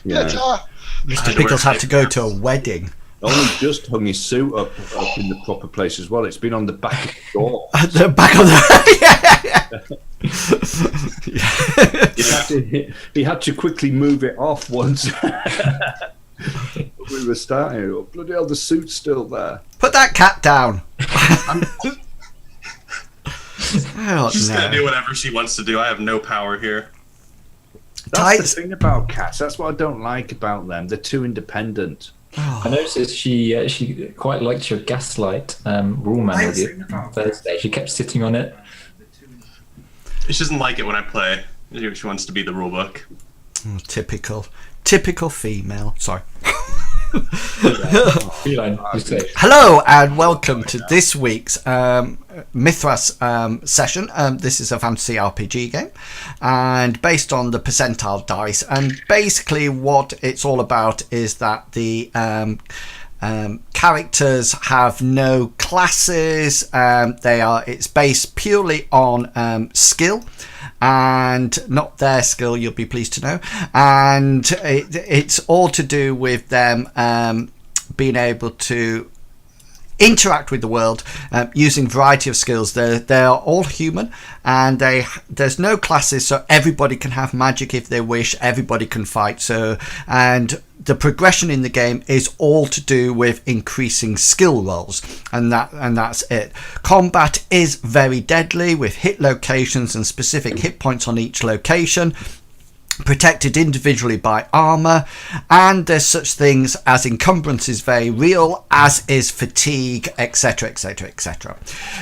Yeah. Mr. Pickles had to go to a wedding. Only just hung his suit up in the proper place as well. It's been on the back of the door. At the back of the... He had to quickly move it off once we were starting. Oh, bloody hell, the suit's still there. Put that cat down. She's going to do whatever she wants to do. I have no power here. That's the thing about cats. That's what I don't like about them. They're too independent. I noticed she quite liked your gaslight rule manual on Thursday. She kept sitting on it. She doesn't like it when I play. She wants to be the rule book. Oh, typical female. Sorry. Hello and welcome to this week's Mythras session. This is a fantasy RPG game, and based on the percentile dice. And basically, what it's all about is that the characters have no classes. It's based purely on skill, and not their skill, you'll be pleased to know. And it's all to do with them being able to interact with the world using a variety of skills. They are all human, and there's no classes, so everybody can have magic if they wish. Everybody can fight. And the progression in the game is all to do with increasing skill rolls, and that's it. Combat is very deadly with hit locations and specific hit points on each location, protected individually by armor, and there's such things as encumbrance is very real, as is fatigue, etc, etc, etc.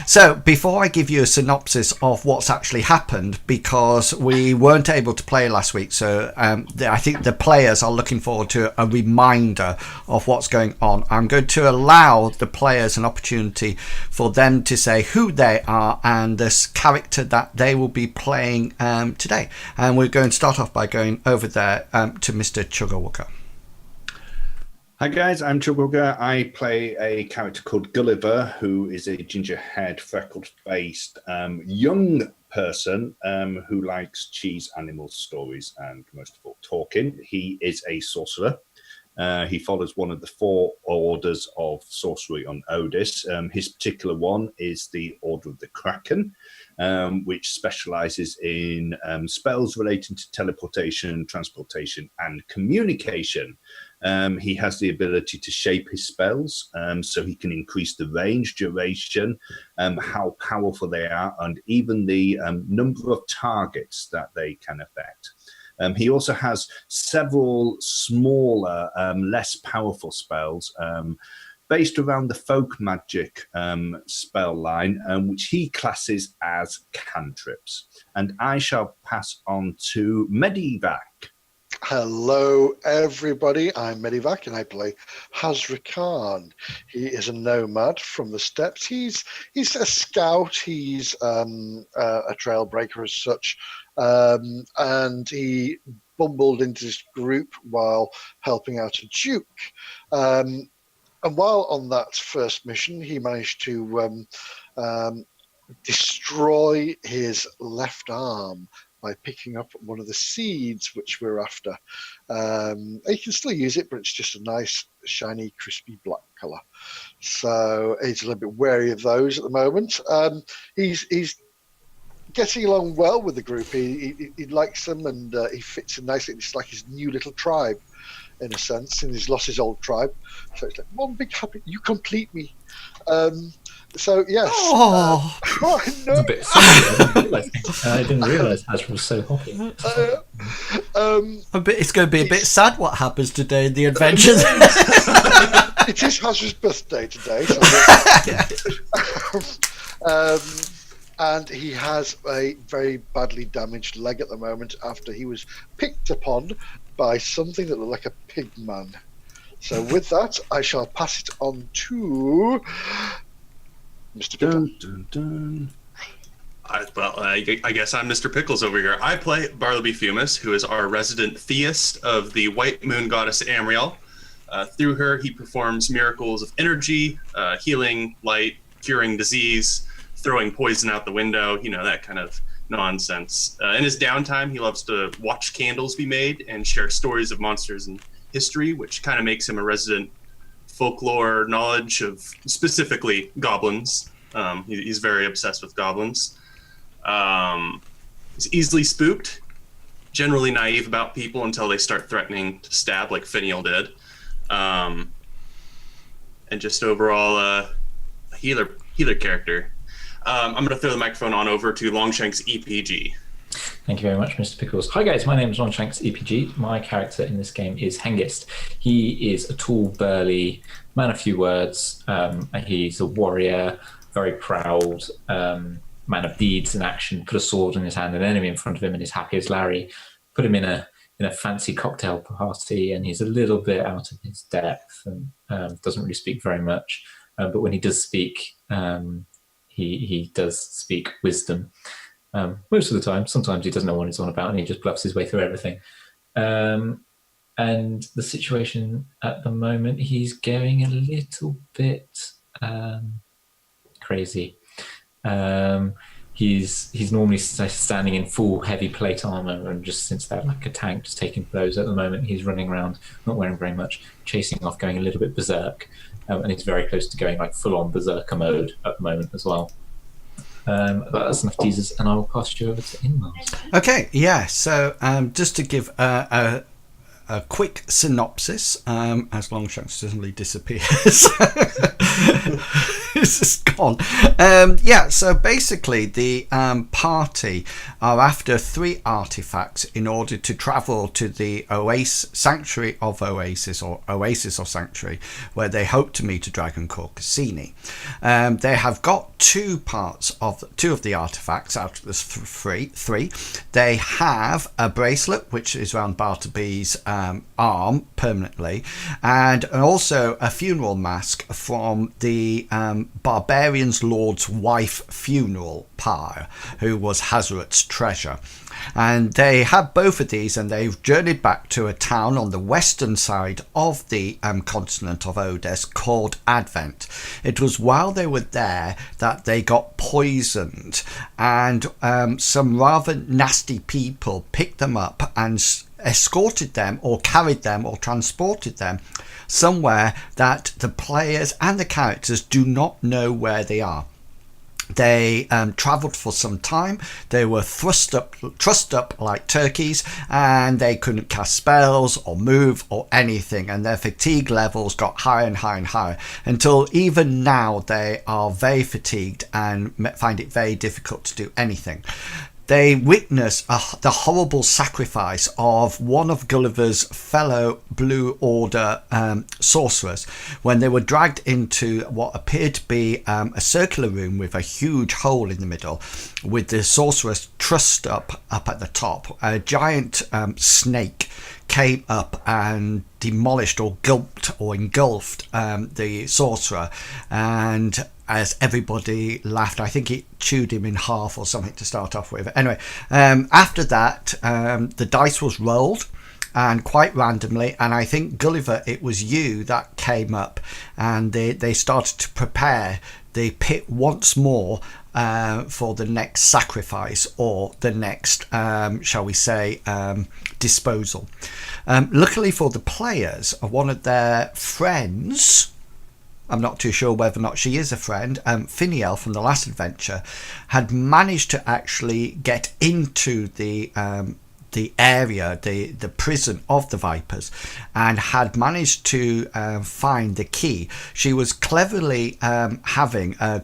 So before I give you a synopsis of what's actually happened, because we weren't able to play last week, so I think the players are looking forward to a reminder of what's going on. I'm going to allow the players an opportunity for them to say who they are and this character that they will be playing today, and we're going to start off by going over there to Mr. Chugawooka. Hi guys, I'm Chugawooka. I play a character called Gulliver, who is a ginger-haired, freckled-faced young person who likes cheese, animals, stories, and most of all talking. He is a sorcerer. He follows one of the 4 orders of sorcery on Odis. His particular one is the Order of the Kraken, which specializes in spells relating to teleportation, transportation, and communication. He has the ability to shape his spells, so he can increase the range, duration, how powerful they are, and even the number of targets that they can affect. He also has several smaller, less powerful spells based around the folk magic spell line, which he classes as cantrips. And I shall pass on to Medivac. Hello, everybody. I'm Medivac, and I play Hazra Khan. He is a nomad from the steppes. He's a scout. He's a trailbreaker as such, and he bumbled into this group while helping out a duke. And while on that first mission, he managed to destroy his left arm by picking up one of the seeds which we're after. You can still use it, but it's just a nice, shiny, crispy black colour. So he's a little bit wary of those at the moment. He's getting along well with the group. He likes them, and he fits in nicely. It's like his new little tribe, in a sense, and he's lost his old tribe. So it's like one big happy, you complete me. So yes. Oh. Oh, It's no. a bit sorry, I didn't realise Hasra was so hoppy. It's going to be a bit sad what happens today in the adventures. It is Hazra's birthday today, and he has a very badly damaged leg at the moment after he was picked upon by something that looked like a pig man. So with that, I shall pass it on to Mr. Pickle. Dun, dun, dun. I guess I'm Mr. Pickles over here. I play Bartleby Fumus, who is our resident theist of the white moon goddess Amriel. Through her, he performs miracles of energy, healing, light, curing disease, throwing poison out the window, that kind of nonsense. In his downtime, he loves to watch candles be made and share stories of monsters and history, which kind of makes him a resident folklore knowledge of specifically goblins. He's very obsessed with goblins. He's easily spooked, generally naive about people until they start threatening to stab like Fineal did. And just overall a healer character. I'm going to throw the microphone on over to Longshank's EPG. Thank you very much, Mr. Pickles. Hi guys, my name is Longshank's EPG. My character in this game is Hengist. He is a tall, burly man of few words. He's a warrior, very proud, man of deeds and action. Put a sword in his hand, an enemy in front of him, and is happy as Larry. Put him in a fancy cocktail party, and he's a little bit out of his depth and doesn't really speak very much. But when he does speak, he does speak wisdom. Most of the time. Sometimes he doesn't know what he's on about and he just bluffs his way through everything. And the situation at the moment, he's going a little bit crazy. He's normally standing in full heavy plate armor and just since that like a tank just taking blows. At the moment he's running around not wearing very much, chasing off, going a little bit berserk, and he's very close to going like full on berserker mode at the moment as well. But that's enough teasers, and I will pass you over to Inmars. Okay, yeah. So just to give a quick synopsis, as Longshank suddenly disappears. This is gone. So basically the party are after 3 artifacts in order to travel to the Sanctuary of Oasis, or Oasis or Sanctuary, where they hope to meet a dragon called Cassini. They have got 2 of the artifacts out of the 3. They have a bracelet which is around Bartleby's arm permanently, and also a funeral mask from the Barbarian's Lord's wife funeral pyre, who was Hazrat's treasure. And they have both of these, and they've journeyed back to a town on the western side of the continent of Odes called Advent. It was while they were there that they got poisoned, and some rather nasty people picked them up and escorted them or carried them or transported them somewhere that the players and the characters do not know where they are. They travelled for some time. They were trussed up like turkeys, and they couldn't cast spells or move or anything, and their fatigue levels got higher and higher and higher until even now they are very fatigued and find it very difficult to do anything. They witness the horrible sacrifice of one of Gulliver's fellow Blue Order sorcerers when they were dragged into what appeared to be a circular room with a huge hole in the middle, with the sorceress trussed up at the top. A giant snake came up and demolished or gulped or engulfed the sorcerer, and as everybody laughed, I think it chewed him in half or something to start off with. Anyway, after that, the dice was rolled, and quite randomly, and I think Gulliver, it was you that came up, and they started to prepare the pit once more for the next sacrifice or the next, shall we say, disposal. Luckily for the players, one of their friends, I'm not too sure whether or not she is a friend, Fineal from the last adventure, had managed to actually get into the the area, the prison of the Vipers, and had managed to find the key. She was cleverly having a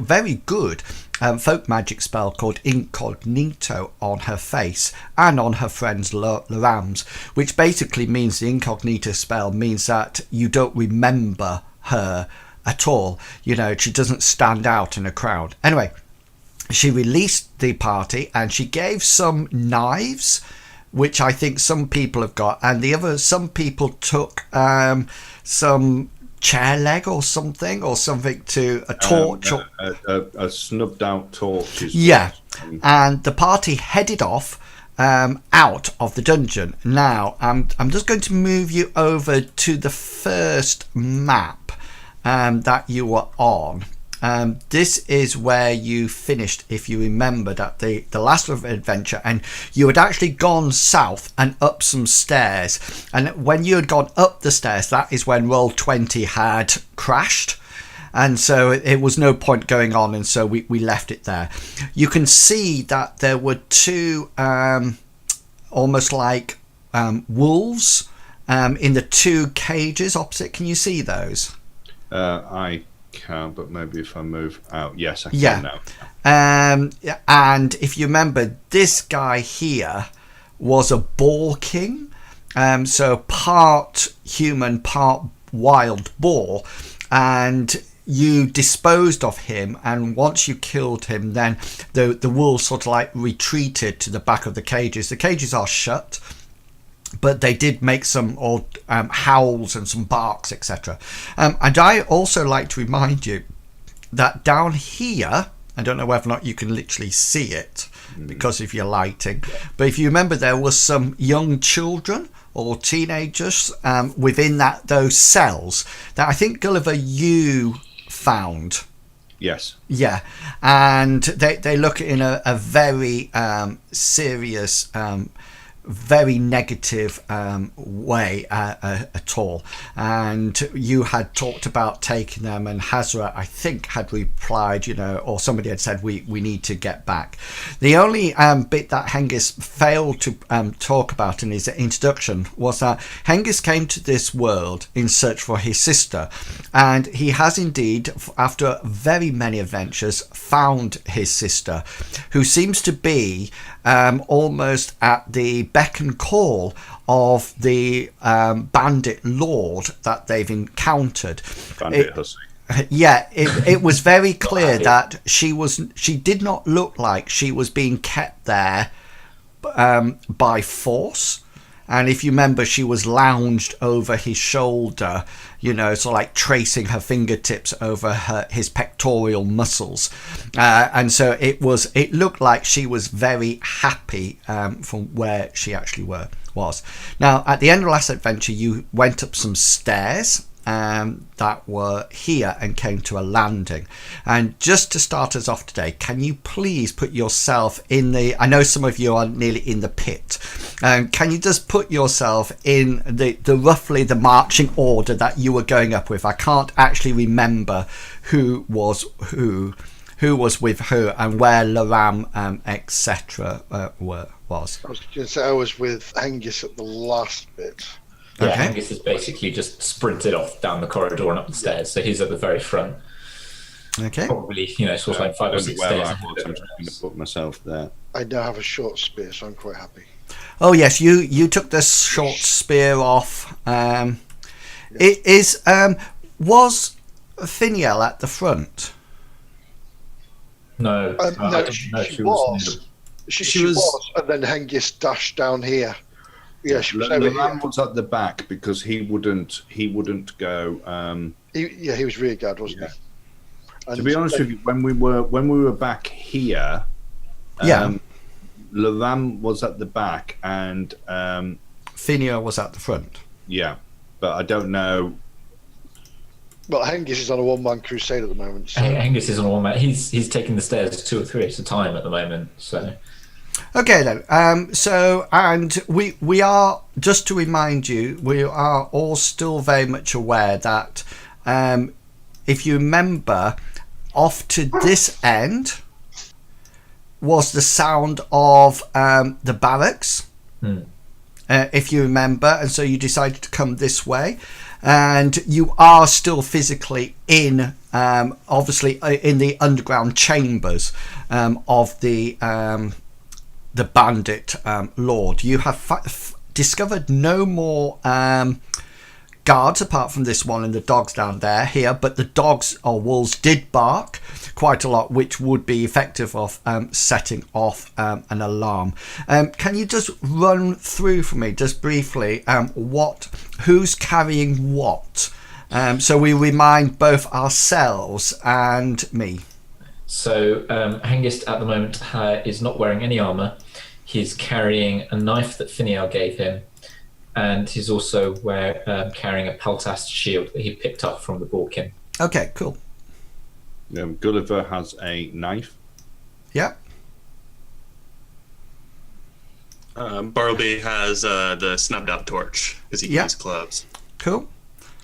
very good folk magic spell called Incognito on her face and on her friend's Loram's, which basically means the Incognito spell means that you don't remember her at all. You know, she doesn't stand out in a crowd. Anyway, she released the party and she gave some knives, which I think some people have got, and some people took some chair leg or something to a torch, a snubbed out torch. And the party headed off out of the dungeon. Now I'm just going to move you over to the first map that you were on. This is where you finished, if you remember, that the last adventure, and you had actually gone south and up some stairs, and when you had gone up the stairs, that is when Roll20 had crashed, and so it was no point going on, and so we left it there. You can see that there were two almost like wolves in the two cages opposite. Can you see those? I can, but maybe if I move out, yes, I can now. And if you remember, this guy here was a boar king, so part human, part wild boar, and you disposed of him, and once you killed him, then the wolves sort of like retreated to the back of the cages. The cages are shut, but they did make some odd howls and some barks, etc. And I also like to remind you that down here, I don't know whether or not you can literally see it because of your lighting, but if you remember, there was some young children or teenagers within those cells that I think, Gulliver, you found. Yes. Yeah, and they look in a very serious, very negative way at all, and you had talked about taking them, and Hazra, I think, had replied, or somebody had said we need to get back. The only bit that Hengist failed to talk about in his introduction was that Hengist came to this world in search for his sister, and he has indeed, after very many adventures, found his sister, who seems to be almost at the beck and call of the bandit lord that they've encountered. Bandit hussy. Yeah, it was very clear that she did not look like she was being kept there by force. And if you remember, she was lounged over his shoulder, sort of like tracing her fingertips over his pectoral muscles. And so it looked like she was very happy from where she actually was. Now, at the end of last adventure, you went up some stairs that were here and came to a landing. And just to start us off today, can you please put yourself I know some of you are nearly in the pit, can you just put yourself in the roughly the marching order that you were going up with? I can't actually remember who was with who and where Loram etc was. I was going to say I was with Hengist at the last bit. Yeah, Okay. Angus has basically just sprinted off down the corridor and up the stairs, so he's at the very front. Okay. Probably, sort of like 5 or 6 stairs. I'm trying to put myself there. I now have a short spear, so I'm quite happy. Oh yes, you took the short spear off. It is was Fineal at the front? No, I No, don't know. she was. She was, and then Hengist dashed down here. Yeah, she was over Loram here. was at the back because he wouldn't go. He was rear guard, wasn't he? And To be honest with you, when we were back here, Loram was at the back and Fineal was at the front. yeah, but I don't know. Well, Hengist is on a one-man crusade at the moment. So. Angus is on one man. He's taking the stairs 2 or 3 at a time at the moment. So Okay then. So and we are, just to remind you, we are all still very much aware that if you remember, off to this end was the sound of the barracks, if you remember, and so you decided to come this way, and you are still physically in, obviously, in the underground chambers of the bandit lord. You have discovered no more guards apart from this one and the dogs down there here, but the dogs or wolves did bark quite a lot, which would be effective of setting off an alarm. Can you just run through for me just briefly who's carrying what, so we remind both ourselves and me? So Hengist at the moment is not wearing any armor. He's carrying a knife that Fineal gave him, and he's also carrying a peltast shield that he picked up from the Balkan. Okay, cool. Gulliver has a knife. Yeah. Bartleby has the snubbed out torch because he uses clubs. Cool.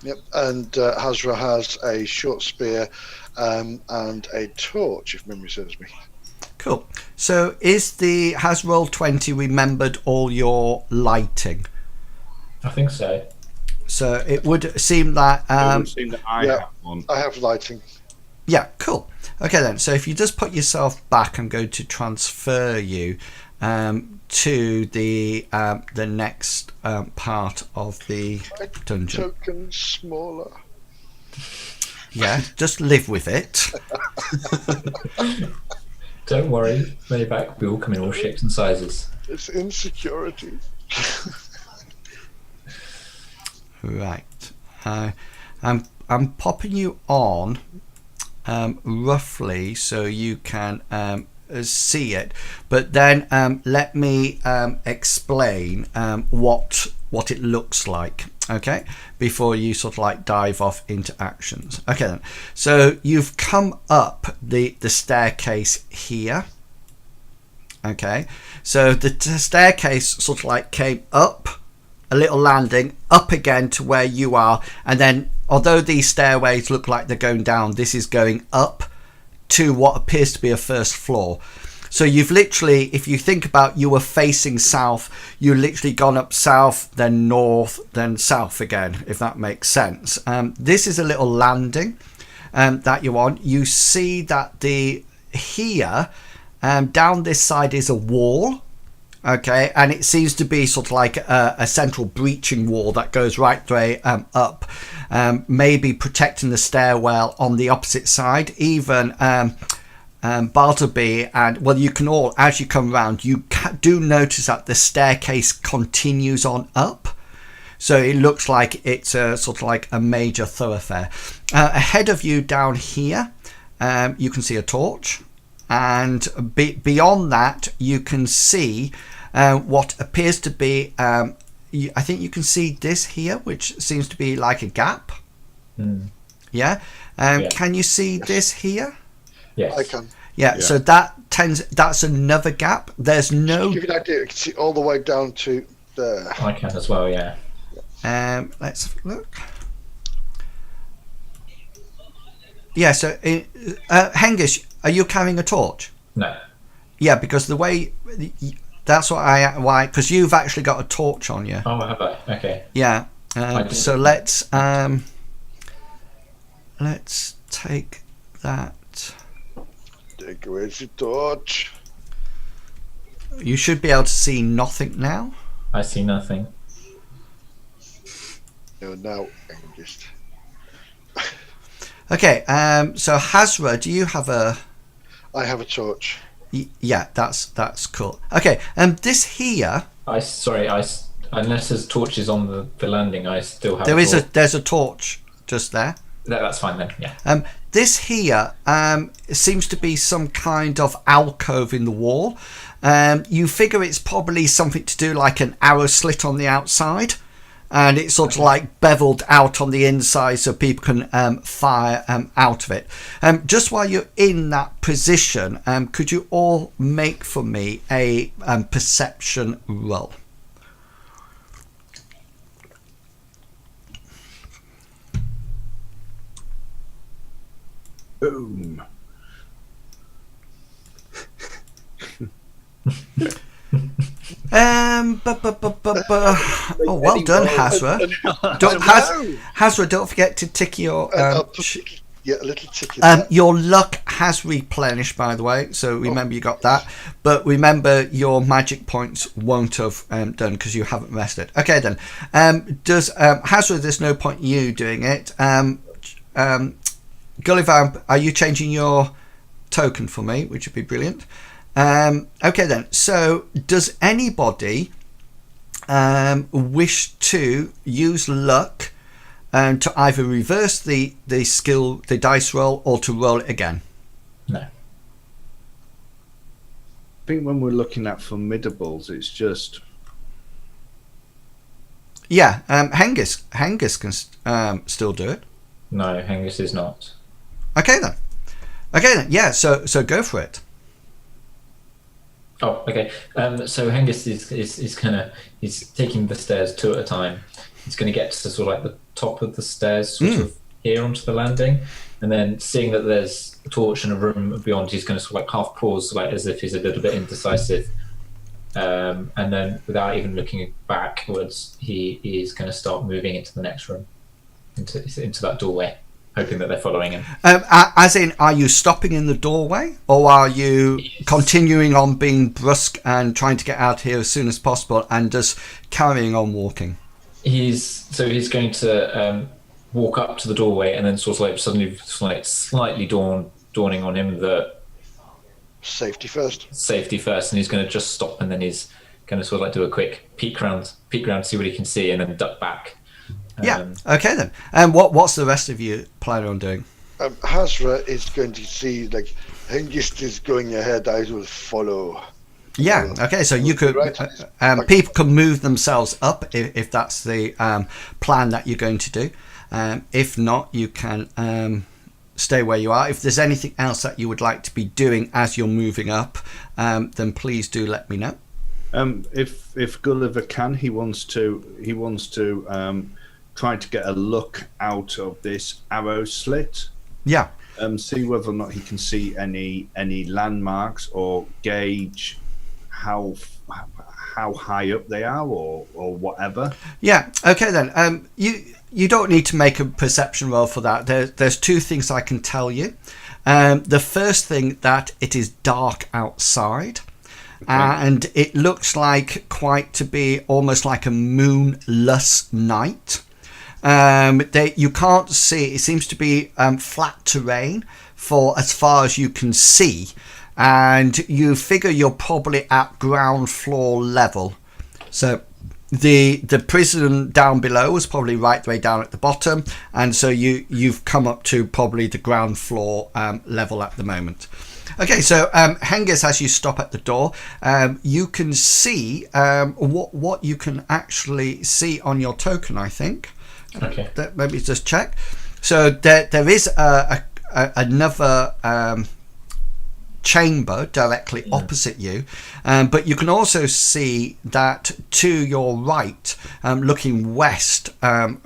Yep, and Hazra has a short spear and a torch, if memory serves me. Cool. So has Roll20 remembered all your lighting? I think so. So it would seem that it would seem that I have one. I have lighting. Yeah, cool. Okay then, so if you just put yourself back, I'm going to transfer you to the next part of the dungeon. Token smaller. Yeah, just live with it. Don't worry, way back. We all come in all shapes and sizes. It's insecurity. Right. I'm popping you on roughly so you can see it, but then let me explain what it looks like, okay, before you sort of like dive off into actions. Okay then, so you've come up the staircase here. Okay, so the staircase sort of like came up a little landing, up again to where you are, and then although these stairways look like they're going down, this is going up to what appears to be a first floor. So you've literally, if you think about, you were facing south, you literally gone up south, then north, then south again, if that makes sense. This is a little landing that you're on. You see that here down this side is a wall. Okay, and it seems to be sort of like a central breaching wall that goes right the way up, maybe protecting the stairwell on the opposite side. Even Bartleby and, well, you can all, as you come around, you do notice that the staircase continues on up. So it looks like it's a sort of like a major thoroughfare. Ahead of you down here, you can see a torch. And beyond that, you can see what appears to be, I think you can see this here, which seems to be like a gap. Yeah? Can you see this here? Yes. I can. Yeah, so that's another gap. There's no... To give you an idea, you can see all the way down to there. I can as well, yeah. Let's have a look. Yeah, so Hengist, are you carrying a torch? No. Yeah, because the way that's why because you've actually got a torch on you. Oh, have I? Okay. Yeah. So let's take that. Take away the torch. You should be able to see nothing now. I see nothing. No, now I can just. Okay. So Hazra, do you have a? I have a torch. Yeah, that's cool. Okay. This here. Unless there's torches on the landing, I still have. There's a torch just there. That's fine then. Yeah. This here seems to be some kind of alcove in the wall. You figure it's probably something to do like an arrow slit on the outside, and it's sort of like beveled out on the inside so people can fire out of it. Just while you're in that position, could you all make for me a perception roll? Boom. Oh, well done, Hazra. Hazra, don't forget to tick your. Yeah, a little tick. Your luck has replenished, by the way, so remember you got that. But remember, your magic points won't have done because you haven't rested. Okay, then. Does Hazra? There's no point you doing it. Gulliver, are you changing your token for me, which would be brilliant? Okay, then. So, does anybody wish to use luck? To either reverse the dice roll, or to roll it again? No. I think when we're looking at formidables, it's just... Yeah, Hengist can still do it. No, Hengist is not. Okay then. Yeah, so go for it. Oh, okay. So Hengist is taking the stairs two at a time. He's going to get to sort of like the top of the stairs, sort of here onto the landing, and then seeing that there's a torch and a room beyond, he's going to sort of like half pause, like as if he's a little bit indecisive, and then without even looking backwards, he is going to start moving into the next room, into that doorway, hoping that they're following him. As in, are you stopping in the doorway, or are you continuing on being brusque and trying to get out here as soon as possible and just carrying on walking? He's going to walk up to the doorway, and then sort of like suddenly slightly dawning on him that safety first, and he's going to just stop, and then he's going to sort of like do a quick peek around, see what he can see, and then duck back. Yeah. Okay then. And what's the rest of you planning on doing? Hazra is going to see like Hengist is going ahead. I will follow. Yeah. Okay. So you could, people can move themselves up if that's the plan that you're going to do. If not, you can stay where you are. If there's anything else that you would like to be doing as you're moving up, then please do let me know. If Gulliver can, he wants to try to get a look out of this arrow slit. Yeah. See whether or not he can see any landmarks or gauge how high up they are or whatever. Yeah. Okay then. You don't need to make a perception roll for that. There's two things I can tell you. The first thing, that it is dark outside, and it looks like quite to be almost like a moonless night. You can't see. It seems to be flat terrain for as far as you can see. And you figure you're probably at ground floor level. So the prison down below was probably right the way down at the bottom, and so you've come up to probably the ground floor level at the moment. Okay, so Hengist, as you stop at the door, you can see what you can actually see on your token, I think. Okay. Maybe just check. So there is another chamber directly opposite you, but you can also see that to your right, looking west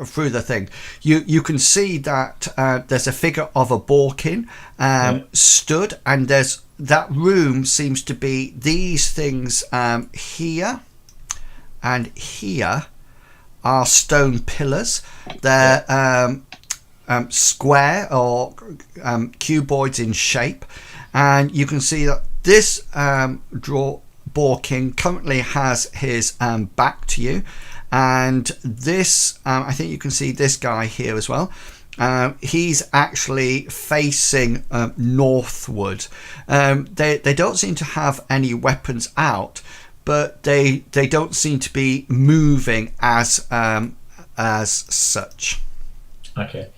through the thing, you can see that there's a figure of a Borkin stood, and there's that room seems to be these things here and here are stone pillars. They're square or cuboids in shape. And you can see that this Borkin currently has his back to you, and this I think you can see this guy here as well. He's actually facing northward. They don't seem to have any weapons out, but they don't seem to be moving as such. Okay.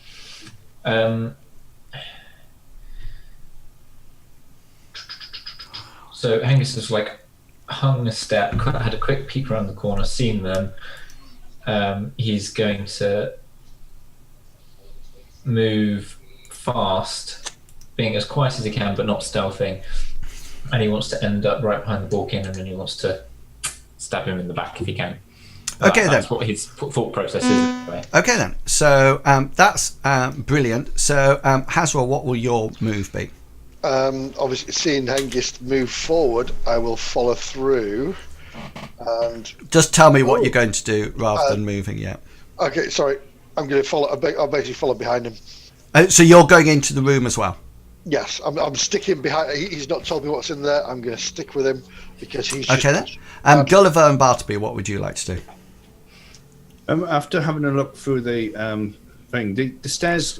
So Hengist has hung a step, had a quick peek around the corner, seen them. He's going to move fast, being as quiet as he can, but not stealthing. And he wants to end up right behind the Borkin, and then he wants to stab him in the back if he can. Okay, that's what his thought process is. Anyway. Okay then. So that's brilliant. So Hazra, what will your move be? obviously seeing Hengist move forward, I will follow through. And just tell me what you're going to do rather than moving. Yeah. Okay, sorry. I'm going to follow. I'll basically follow behind him. So you're going into the room as well. Yes, I'm sticking behind. He's not told me what's in there. I'm going to stick with him because he's just... Okay then. Gulliver and Bartleby, what would you like to do? After having a look through the thing, the stairs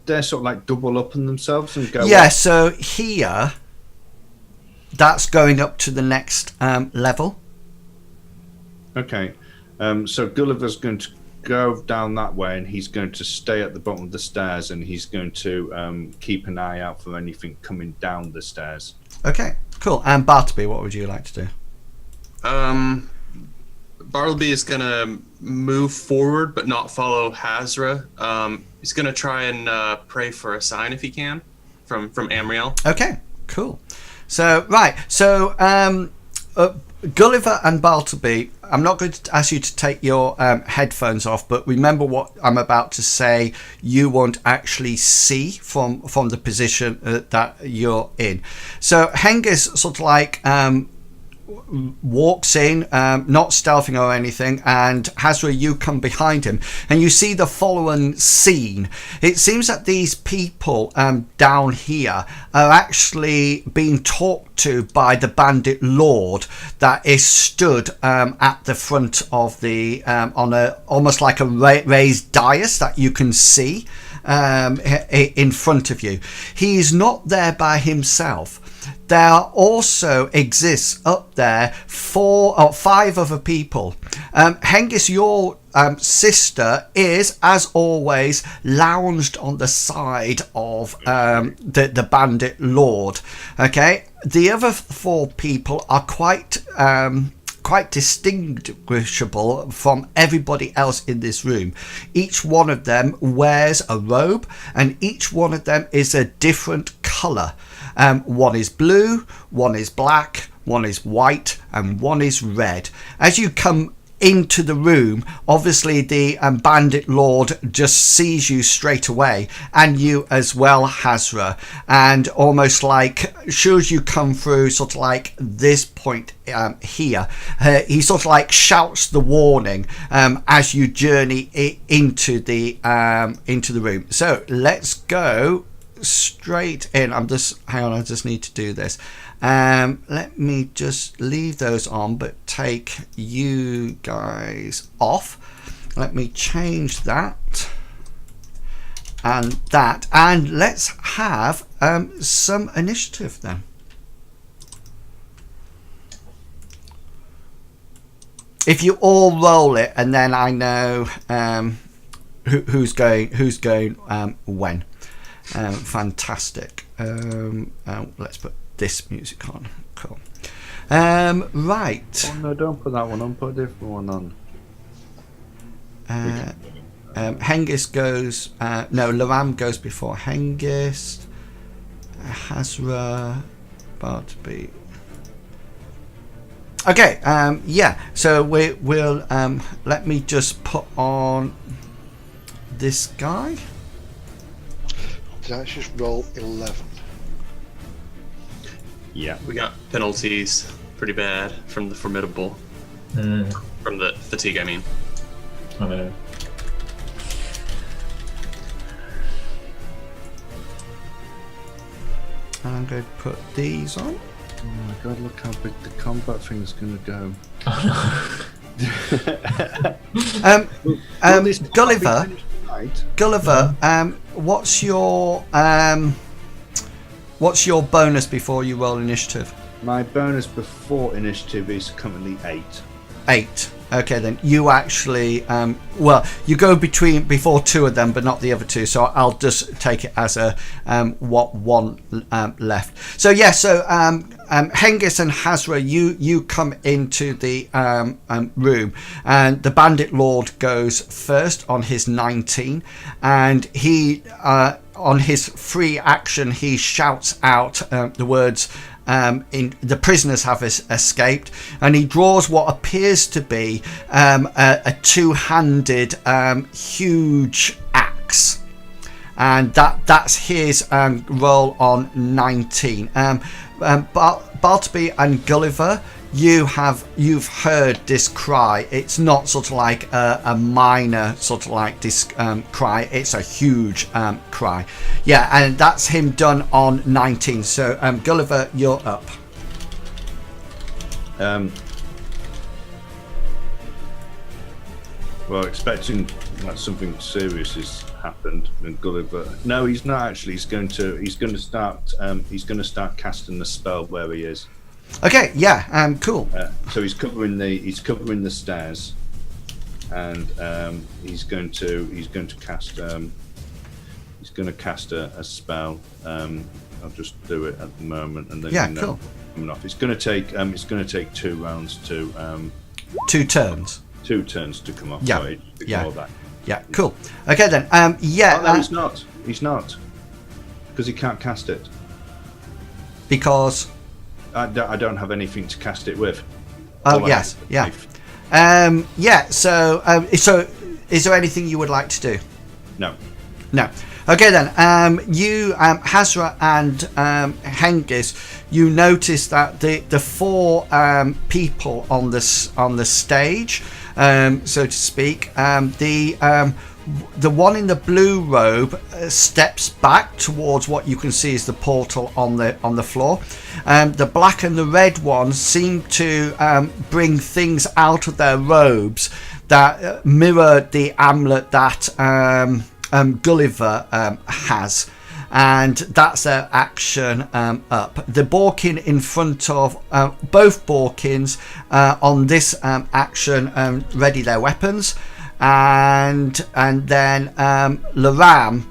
sort of like double up on themselves and go. Yeah. up. So here, that's going up to the next level. Okay. So Gulliver's going to go down that way, and he's going to stay at the bottom of the stairs, and he's going to keep an eye out for anything coming down the stairs. Okay. Cool. And Bartleby, what would you like to do? Bartleby is going to move forward but not follow Hazra. He's going to try and pray for a sign if he can from Amriel. Okay, cool. So, right. So, Gulliver and Bartleby, I'm not going to ask you to take your headphones off, but remember what I'm about to say. You won't actually see from the position that you're in. So Hengist sort of like walks in, not stealthing or anything, and Hazra, you come behind him, and you see the following scene. It seems that these people down here are actually being talked to by the bandit lord that is stood at the front of the on a almost like a raised dais that you can see in front of you. He's not there by himself. There also exists up there 4 or 5 other people. Hengist, your sister is, as always, lounged on the side of the bandit lord. Okay, the other 4 people are quite distinguishable from everybody else in this room. Each one of them wears a robe, and each one of them is a different colour. One is blue, one is black, one is white, and one is red. As you come into the room, obviously the bandit lord just sees you straight away, and you as well, Hazra, and almost like sure as you come through sort of like this point here, he sort of like shouts the warning as you journey into the room. So let's go straight in. Hang on, I just need to do this. Let me just leave those on, but take you guys off. Let me change that and that, and let's have some initiative then. If you all roll it, and then I know who's going when. Fantastic. Let's put this music on. Cool. Right. Oh no, don't put that one on. Put a different one on. Hengist goes. No, Loram goes before Hengist. Hazra, Bartleby. Okay. Yeah. So we'll. Let me just put on this guy. Did I just roll 11? Yeah, we got penalties pretty bad from the formidable. From the fatigue, I mean. I know. I'm going to put these on. Oh my god, look how big the combat thing's going to go. Gulliver, Right. what's your bonus before you roll initiative? My bonus before initiative is currently 8. 8. Okay, then you actually you go before 2 of them, but not the other 2. So I'll just take it as a one left. So yeah, so Hengist and Hazra, you come into the room, and the bandit lord goes first on his 19, and he on his free action he shouts out the words. The prisoners have escaped, and he draws what appears to be a two-handed huge axe, and that's his roll on 19. Bartleby and Gulliver, you've heard this cry. It's not sort of like a minor sort of like this cry. It's a huge cry. Yeah, and that's him done on 19. So Gulliver, you're up. Well, expecting that something serious has happened, and Gulliver. No, he's not actually. He's going to start. He's going to start casting the spell where he is. Okay. Yeah. Cool. So he's covering the stairs, and he's going to cast. He's going to cast a spell. I'll just do it at the moment, and then cool. Coming off. It's going to take 2 rounds to 2 turns. 2 turns to come off. Yeah. Sorry, Yeah. ignore that. Yeah. Cool. Okay then. Yeah. Oh, no, he's not. He's not, because he can't cast it. Because. I don't have anything to cast it with. Oh All I yes. have is Yeah. knife. Yeah. So is there anything you would like to do? No. No. Okay then. You, Hazra and Hengist, you notice that the 4 people on the stage, so to speak, the one in the blue robe steps back towards what you can see is the portal on the floor. The black and the red ones seem to bring things out of their robes that mirror the amulet that Gulliver has, and that's their action up. The Borkin in front of both Borkins on this action ready their weapons, and then Loram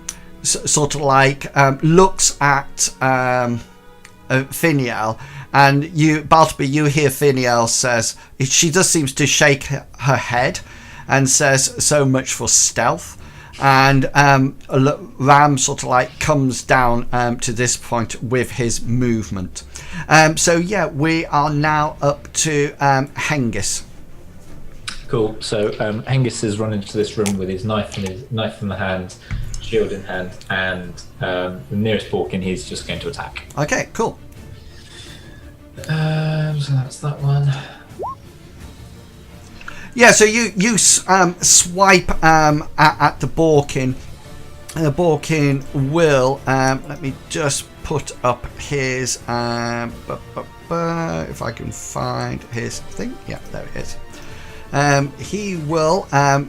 sort of like looks at Fineal, and you, Bartleby, you hear Fineal says, she just seems to shake her head and says, "So much for stealth." And Ram sort of like comes down to this point with his movement. So yeah, we are now up to Hengist. Cool. So Hengist has run into this room with his knife in the hand, shield in hand, and the nearest Borkin he's just going to attack. Okay, cool. So that's that one. Yeah, so you swipe at the Borkin. And the Borkin will, let me just put up his, if I can find his thing. Yeah, there it is. He will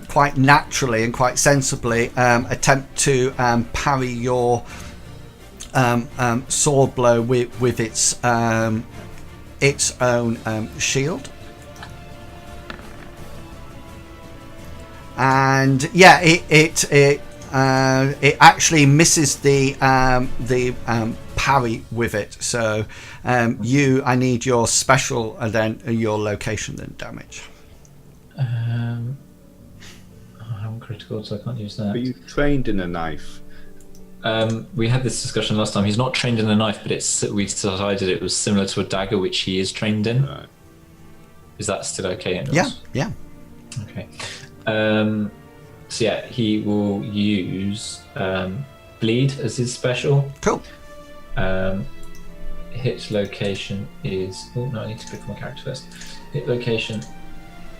quite naturally and quite sensibly attempt to parry your sword blow with its own shield. And yeah, it actually misses the parry with it. So I need your special and then your location then damage. I'm critical, so I can't use that. Are you trained in a knife? We had this discussion last time. He's not trained in a knife, but we decided it was similar to a dagger, which he is trained in. Right. Is that still okay? Yeah. Okay. So yeah, he will use bleed as his special. Cool. Hit location is. Oh no, I need to pick my character first. Hit location.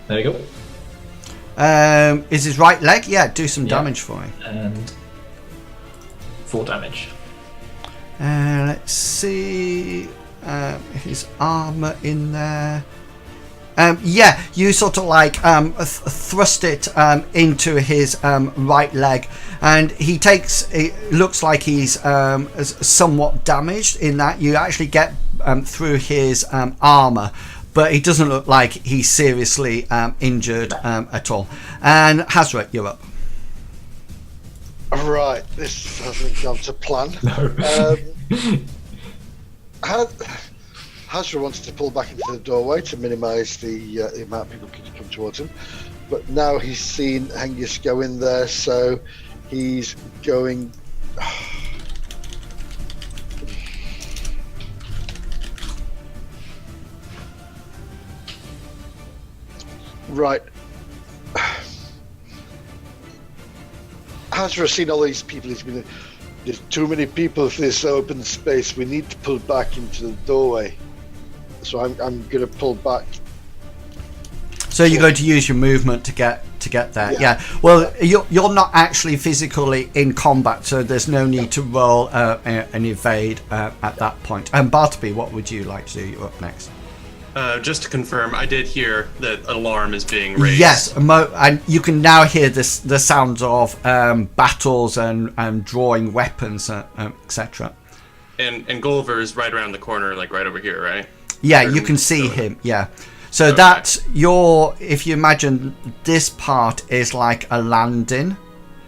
There we go. Is his right leg? Yeah, do some damage for me. And 4 damage. Let's see. His armor in there. Yeah, you sort of like thrust it into his right leg, and he takes. It looks like he's somewhat damaged in that you actually get through his armor, but he doesn't look like he's seriously injured at all. And Hazrat, you're up. Right, this hasn't gone to plan. No. Hazra wants to pull back into the doorway to minimise the amount of people who come towards him, but now he's seen Hengist go in there, so he's going. Right. Hazra seen all these people. He's been. There's too many people for this open space. We need to pull back into the doorway. So I'm going to pull back. So you're going to use your movement to get there. Yeah. Well, you're not actually physically in combat, so there's no need to roll an evade at that point. And Bartleby, what would you like to do? You're up next. Just to confirm, I did hear that an alarm is being raised. Yes, and you can now hear the sounds of battles and drawing weapons, etc. And Gulliver is right around the corner, like right over here, right? Yeah, you can see him. Yeah. So that's if you imagine this part is like a landing.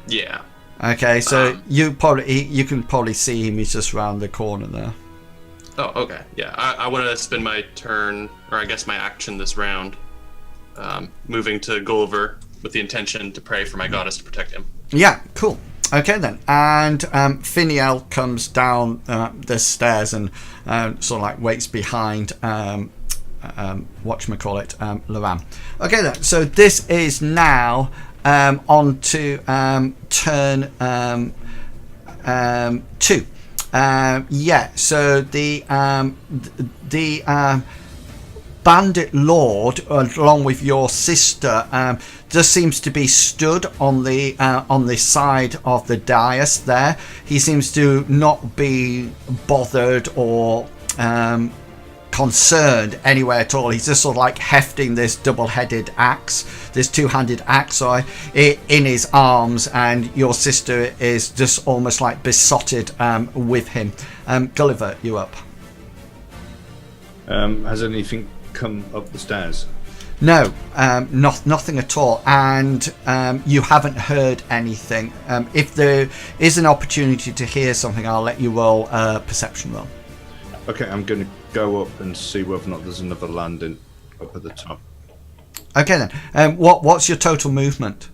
Yeah. Okay, so you can probably see him. He's just around the corner there. Oh, okay. Yeah, I want to spend my turn, or I guess my action this round, moving to Gulliver with the intention to pray for my goddess to protect him. Yeah, cool. Okay then, and Fineal comes down the stairs and sort of like waits behind whatchamacallit, Loram. Okay then, so this is now on to turn 2. So the bandit lord, along with your sister, just seems to be stood on the side of the dais there. He seems to not be bothered or concerned anywhere at all. He's just sort of like hefting this double-headed axe, this two-handed axe, in his arms, and your sister is just almost like besotted with him. Gulliver, you up? Has anything come up the stairs? No, nothing at all, and you haven't heard anything. If there is an opportunity to hear something, I'll let you roll a perception roll. Okay, I'm going to go up and see whether or not there's another landing up at the top. Okay then. What's your total movement?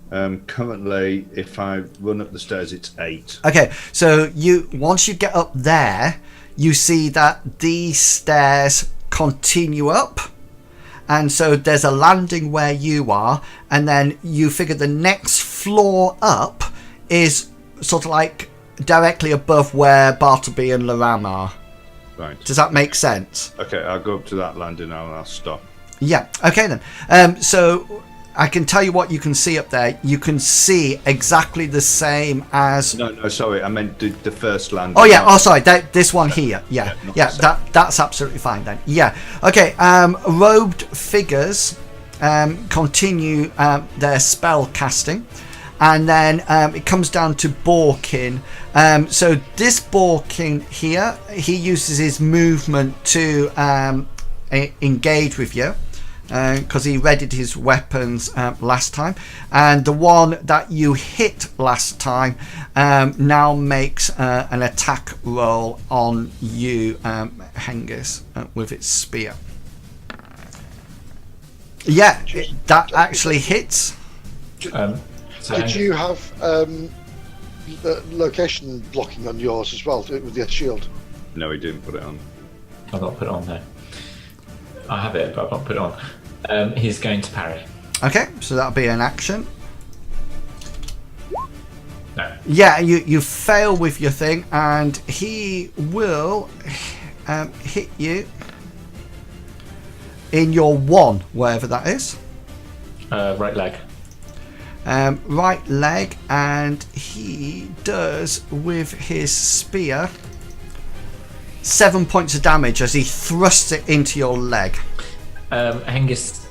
Currently, if I run up the stairs, it's 8. Okay, so once you get up there, you see that these stairs continue up, and so there's a landing where you are, and then you figure the next floor up is sort of like directly above where Bartleby and Loram are. Right. Does that make sense? Okay, I'll go up to that landing and I'll stop. Yeah. Okay then. So I can tell you what you can see up there. You can see exactly the same as. No, sorry. I meant the first landing. Oh yeah. Oh sorry. This one here. Yeah. That's absolutely fine then. Yeah. Okay. Robed figures continue their spell casting. And then it comes down to Borkin. So this Borkin here, he uses his movement to engage with you because he readied his weapons last time. And the one that you hit last time now makes an attack roll on you, Hengist, with its spear. Yeah, that actually hits. Did you have the location blocking on yours as well with your shield? No, he didn't put it on. I've not put it on there. I have it, but I've not put it on. He's going to parry. Okay, so that'll be an action. No. Yeah, you fail with your thing, and he will hit you in your 1, wherever that is. Right leg. Right leg, and he does with his spear 7 points of damage as he thrusts it into your leg. Hengist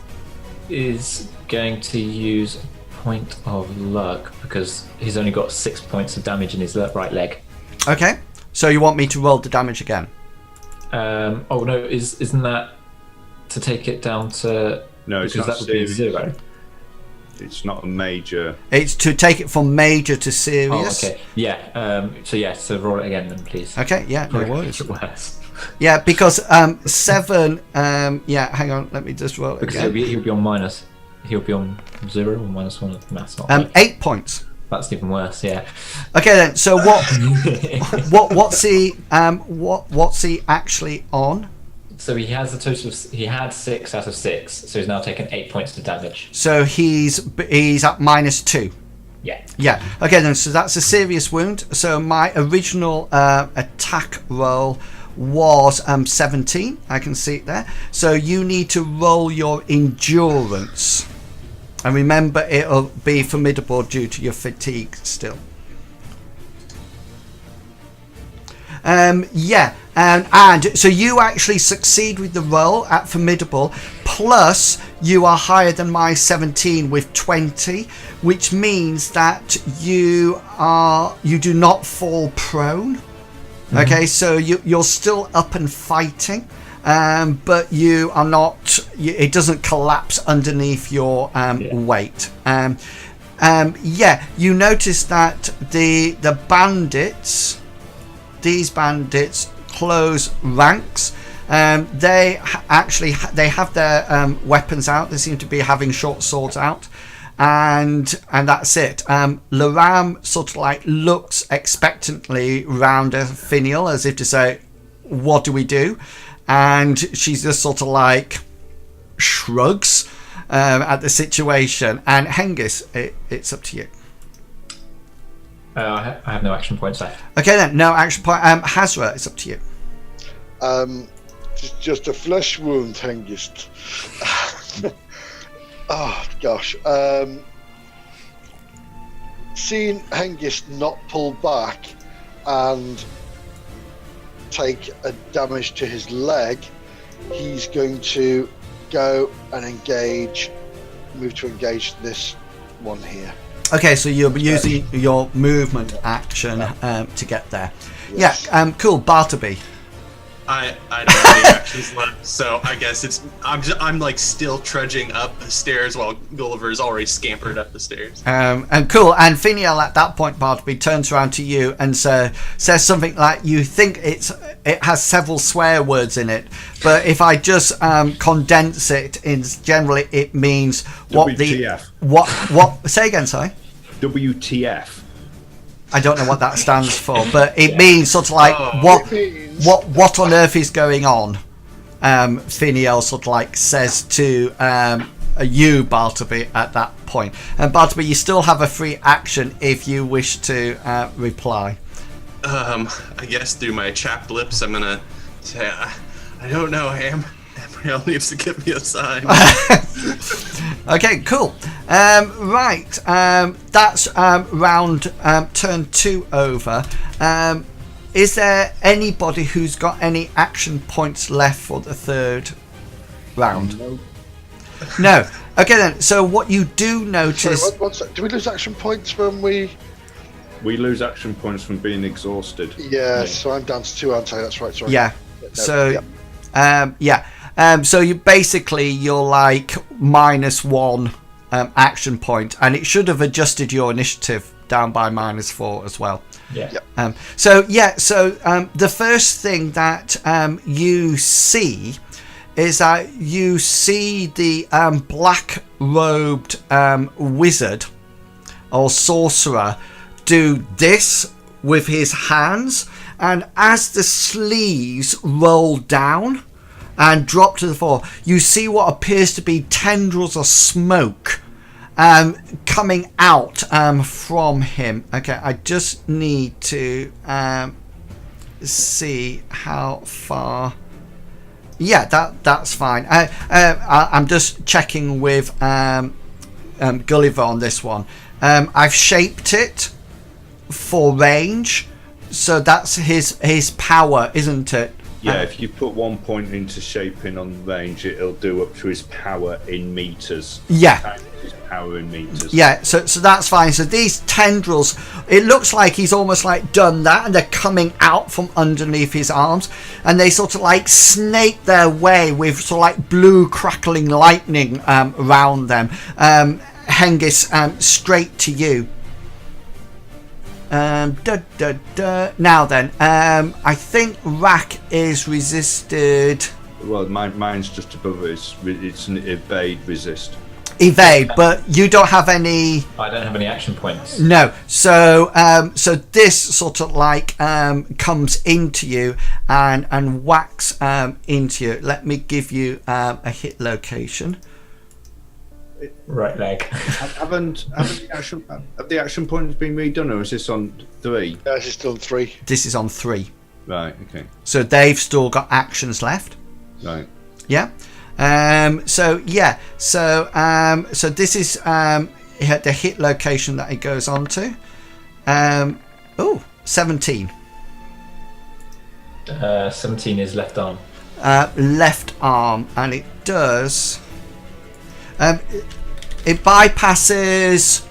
is going to use a point of luck because he's only got 6 points of damage in his right leg. Okay, so you want me to roll the damage again? Oh no, isn't that to take it down to? No, it's because not that would be serious. 0. It's not a major. It's to take it from major to serious. Oh, okay. Yeah. So roll it again then, please. Okay. Yeah. No Probably worries. make it worse. Yeah, because 7. Yeah. Hang on. Let me just roll it Because again. he'll be on minus. He'll be on 0 or -1. That's not. 8 points. That's even worse. Yeah. Okay then. So what's he actually on? So he has a total of, he had 6 out of 6, so he's now taken 8 points of damage. So he's at -2. Yeah. Okay then. So that's a serious wound. So my original attack roll was 17. I can see it there. So you need to roll your endurance, and remember it'll be formidable due to your fatigue still. And so you actually succeed with the roll at formidable, plus you are higher than my 17 with 20, which means that you do not fall prone. Okay, so you're still up and fighting, but you are not. It doesn't collapse underneath your weight. You notice that the bandits. These bandits close ranks. They have their weapons out. They seem to be having short swords out, and that's it. Loram sort of like looks expectantly round at Fineal as if to say, "What do we do?" And she's just sort of like shrugs at the situation. And Hengist, it's up to you. I have no action points left. Okay then, no action point. Hazra, it's up to you. Just a flesh wound, Hengist. Oh gosh. Seeing Hengist not pull back and take a damage to his leg, he's going to go and move to engage this one here. Okay, so you're using your movement action to get there. Yes. Yeah, cool. Bartleby. I don't have any actions left, so I guess I'm like still trudging up the stairs while Gulliver's already scampered up the stairs. And cool. And Fineal at that point, Bartleby turns around to you and says something like, "You think it has several swear words in it, but if I just condense it, generally it means what WTF. what? Say again, sorry. WTF. I don't know what that stands for, but it means sort of like what on earth is going on? Fineal sort of like says to you, Bartleby, at that point. And Bartleby, you still have a free action if you wish to reply. I guess through my chapped lips, I'm gonna say, I don't know, Amriel needs to give me a sign. Okay, cool. Right, that's round turn 2 over. Is there anybody who's got any action points left for the third round? No. Okay then. So what you do notice? Sorry, what's that? Do we lose action points when we? We lose action points from being exhausted. Yeah. So I'm down to 2, aren't I? That's right. Sorry. Yeah. No, So, yeah. So you're like -1 action point, and it should have adjusted your initiative down by -4 as well. Yeah. So the first thing that you see is that you see the black-robed wizard or sorcerer do this with his hands, and as the sleeves roll down and drop to the floor, you see what appears to be tendrils of smoke coming out from him. Okay, I just need to see how far. Yeah, that's fine. I'm just checking with Gulliver on this one. I've shaped it for range, so that's his power, isn't it? Yeah, if you put 1 point into shaping on range, it'll do up to his power in meters. Yeah. His power in meters. Yeah, so that's fine. So these tendrils, it looks like he's almost like done that, and they're coming out from underneath his arms, and they sort of like snake their way with sort of like blue crackling lightning around them. Hengist, straight to you. Now then, I think Rack is resisted. Well, mine's just above it. It's an evade resist. Evade, but you don't have any. I don't have any action points. No, so this sort of like comes into you and whacks into you. Let me give you a hit location. right leg. Haven't the action points been redone, or is this on 3? This is done 3. This is on 3. Right. Okay. So they've still got actions left. Right. Yeah. So this is the hit location that it goes on to. 17. 17 is left arm. Left arm, and it does. It bypasses.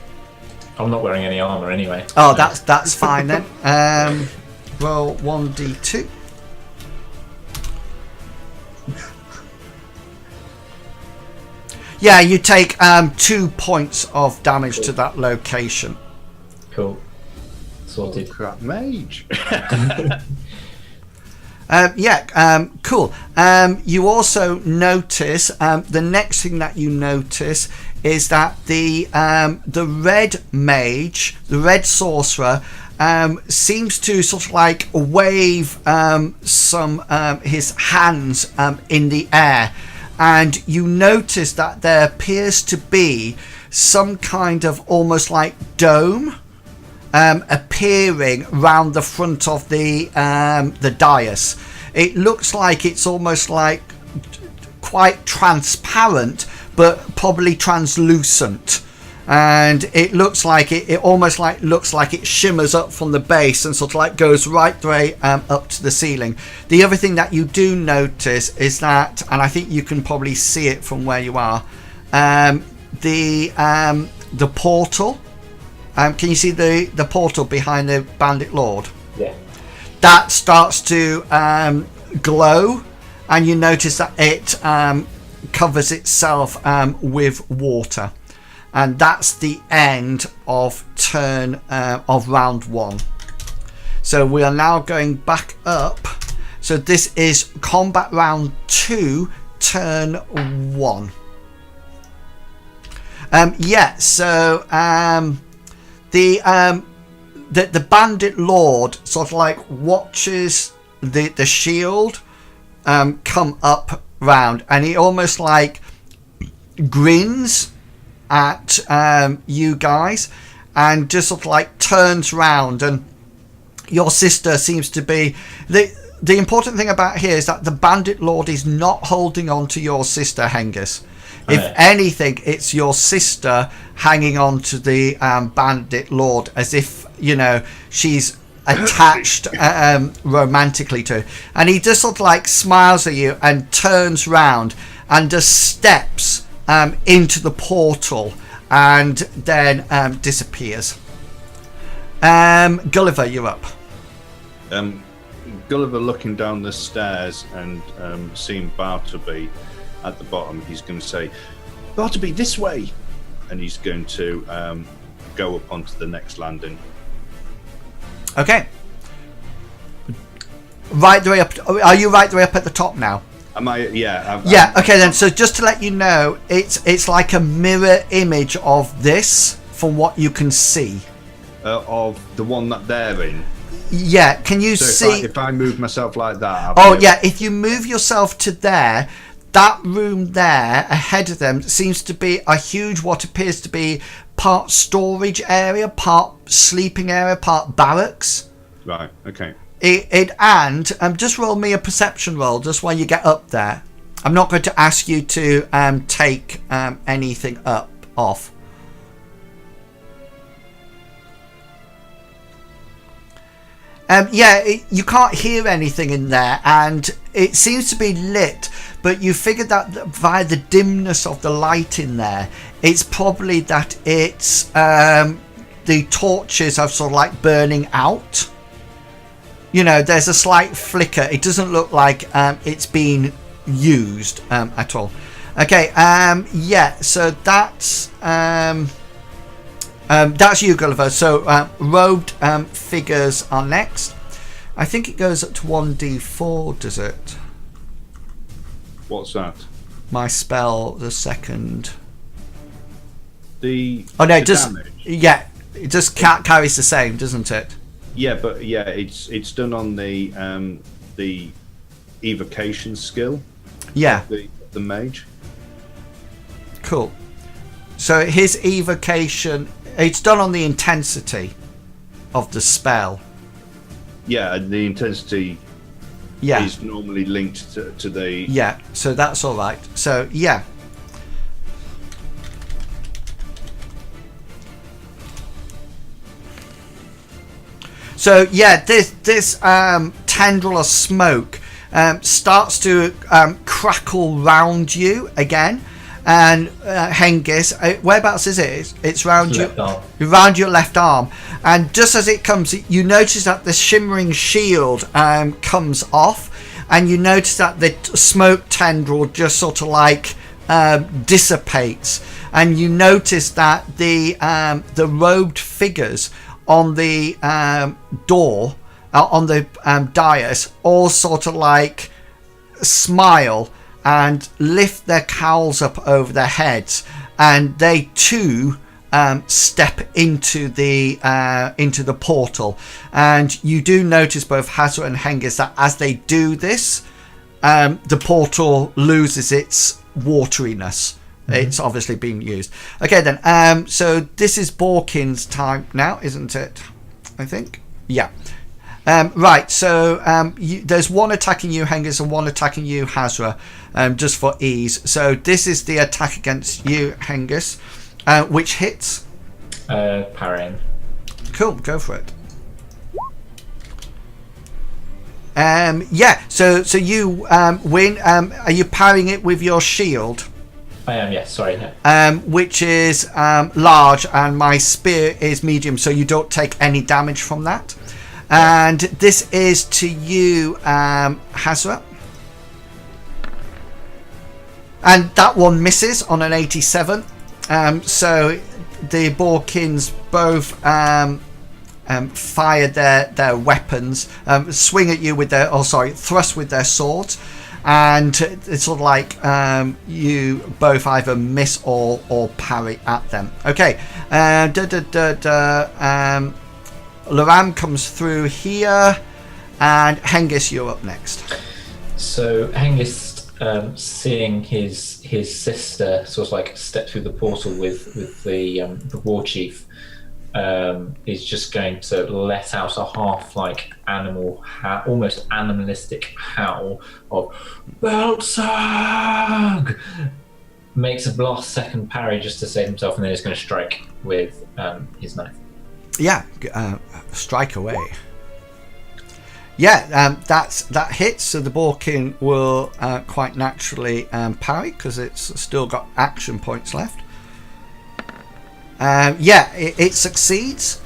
I'm not wearing any armor anyway. Oh, that's fine then. Roll 1d2. Yeah, you take 2 points of damage to that location. Cool. Sorted. Crap, mage. Cool. You also notice the next thing that you notice is that the red mage, the red sorcerer, seems to sort of like wave his hands in the air, and you notice that there appears to be some kind of almost like dome appearing round the front of the dais. It looks like it's almost like quite transparent, but probably translucent. And it looks like it almost like looks like it shimmers up from the base and sort of like goes right the way up to the ceiling. The other thing that you do notice is that, and I think you can probably see it from where you are, the portal. Can you see the portal behind the Bandit Lord? Yeah. That starts to glow, and you notice that it covers itself with water. And that's the end of turn of round 1. So we are now going back up. So this is combat round 2, turn 1. The Bandit Lord sort of like watches the shield come up round, and he almost like grins at you guys and just sort of like turns round, and your sister seems to be the important thing about here is that the Bandit Lord is not holding on to your sister, Hengist. If anything, it's your sister hanging on to the Bandit Lord as if, you know, she's attached romantically to it. And he just sort of like smiles at you and turns round and just steps into the portal and then disappears. Gulliver, you're up. Gulliver looking down the stairs and seeing Bartleby at the bottom, he's going to say, "Bartleby, this way!" And he's going to go up onto the next landing. Okay. Right the way up. Are you right the way up at the top now? Am I? Yeah. Yeah. Okay then. So just to let you know, it's like a mirror image of this from what you can see. Of the one that they're in. Yeah. Can you so see? If I move myself like that. Yeah. If you move yourself to there, that room there ahead of them seems to be a huge, what appears to be part storage area, part sleeping area, part barracks. Right. Okay. And just roll me a perception roll just when you get up there. I'm not going to ask you to take anything off. You can't hear anything in there, and it seems to be lit, but you figured that via the dimness of the light in there, it's probably that it's the torches are sort of like burning out. You know, there's a slight flicker. It doesn't look like it's been used at all. Okay, so that's you, Gulliver. So robed figures are next. I think it goes up to 1d4, does it? What's that? My spell, the second. It just carries the same, doesn't it? Yeah, but it's done on the evocation skill. Yeah. The mage. Cool. So his evocation, it's done on the intensity of the spell. Yeah, and the intensity is normally linked to the... Yeah, so that's all right. So, yeah. So, yeah, this tendril of smoke starts to crackle round you again. And Hengist, whereabouts is it? It's round your left arm. And just as it comes, you notice that the shimmering shield comes off, and you notice that the smoke tendril just sort of like dissipates, and you notice that the robed figures on the door, on the dais, all sort of like smile and lift their cowls up over their heads, and they too step into the portal. And you do notice both Hazra and Hengist that as they do this, the portal loses its wateriness. It's obviously being used. Okay then, so this is Borkin's time now, isn't it? I think. Yeah. Right, so there's one attacking you, Hengist, and one attacking you, Hazra, just for ease. So this is the attack against you, Hengist, which hits? Parrying. Cool, go for it. Yeah, so you win. Are you parrying it with your shield? I am, yes, sorry. Which is large, and my spear is medium, so you don't take any damage from that. And this is to you, Hazra. And that one misses on an 87. So the Borkins both fire their weapons, swing at you with their, thrust with their swords. And it's sort of like you both either miss or parry at them. Okay. Loram comes through here, and Hengist, you're up next. So Hengist, seeing his sister sort of like step through the portal with the war chief, is just going to let out a half like animal, almost animalistic howl of Beltsag. Makes a last second parry just to save himself, and then he's going to strike with his knife. Yeah, strike away. Yeah, that hits, so the Borkin will quite naturally parry because it's still got action points left. Yeah, it succeeds.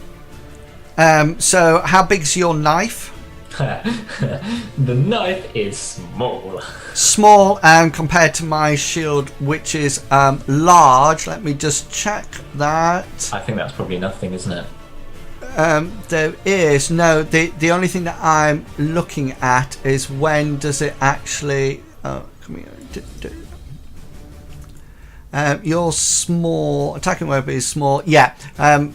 So how big's your knife? The knife is small. Small compared to my shield, which is large. Let me just check that. I think that's probably nothing, isn't it? There is no. The only thing that I'm looking at is when does it actually? Come here. Your small attacking weapon is small. Yeah.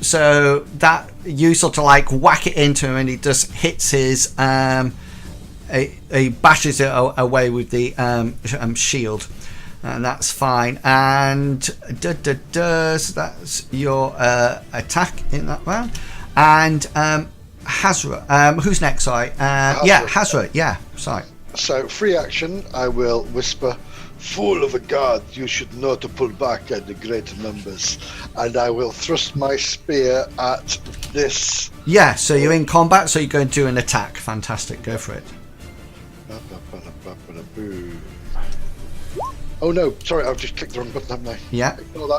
So that you sort of like whack it into him, and he just hits his. He bashes it away with the shield, and that's fine. And so that's your attack in that round. And Hazra, who's next? Sorry. Yeah, Hazra. Yeah, sorry. So, free action, I will whisper, "Fool of a god, you should know to pull back at the greater numbers." And I will thrust my spear at this. Yeah, so you're in combat, so you're going to do an attack. Fantastic, go for it. Oh no, sorry, I've just clicked the wrong button, haven't I? Yeah.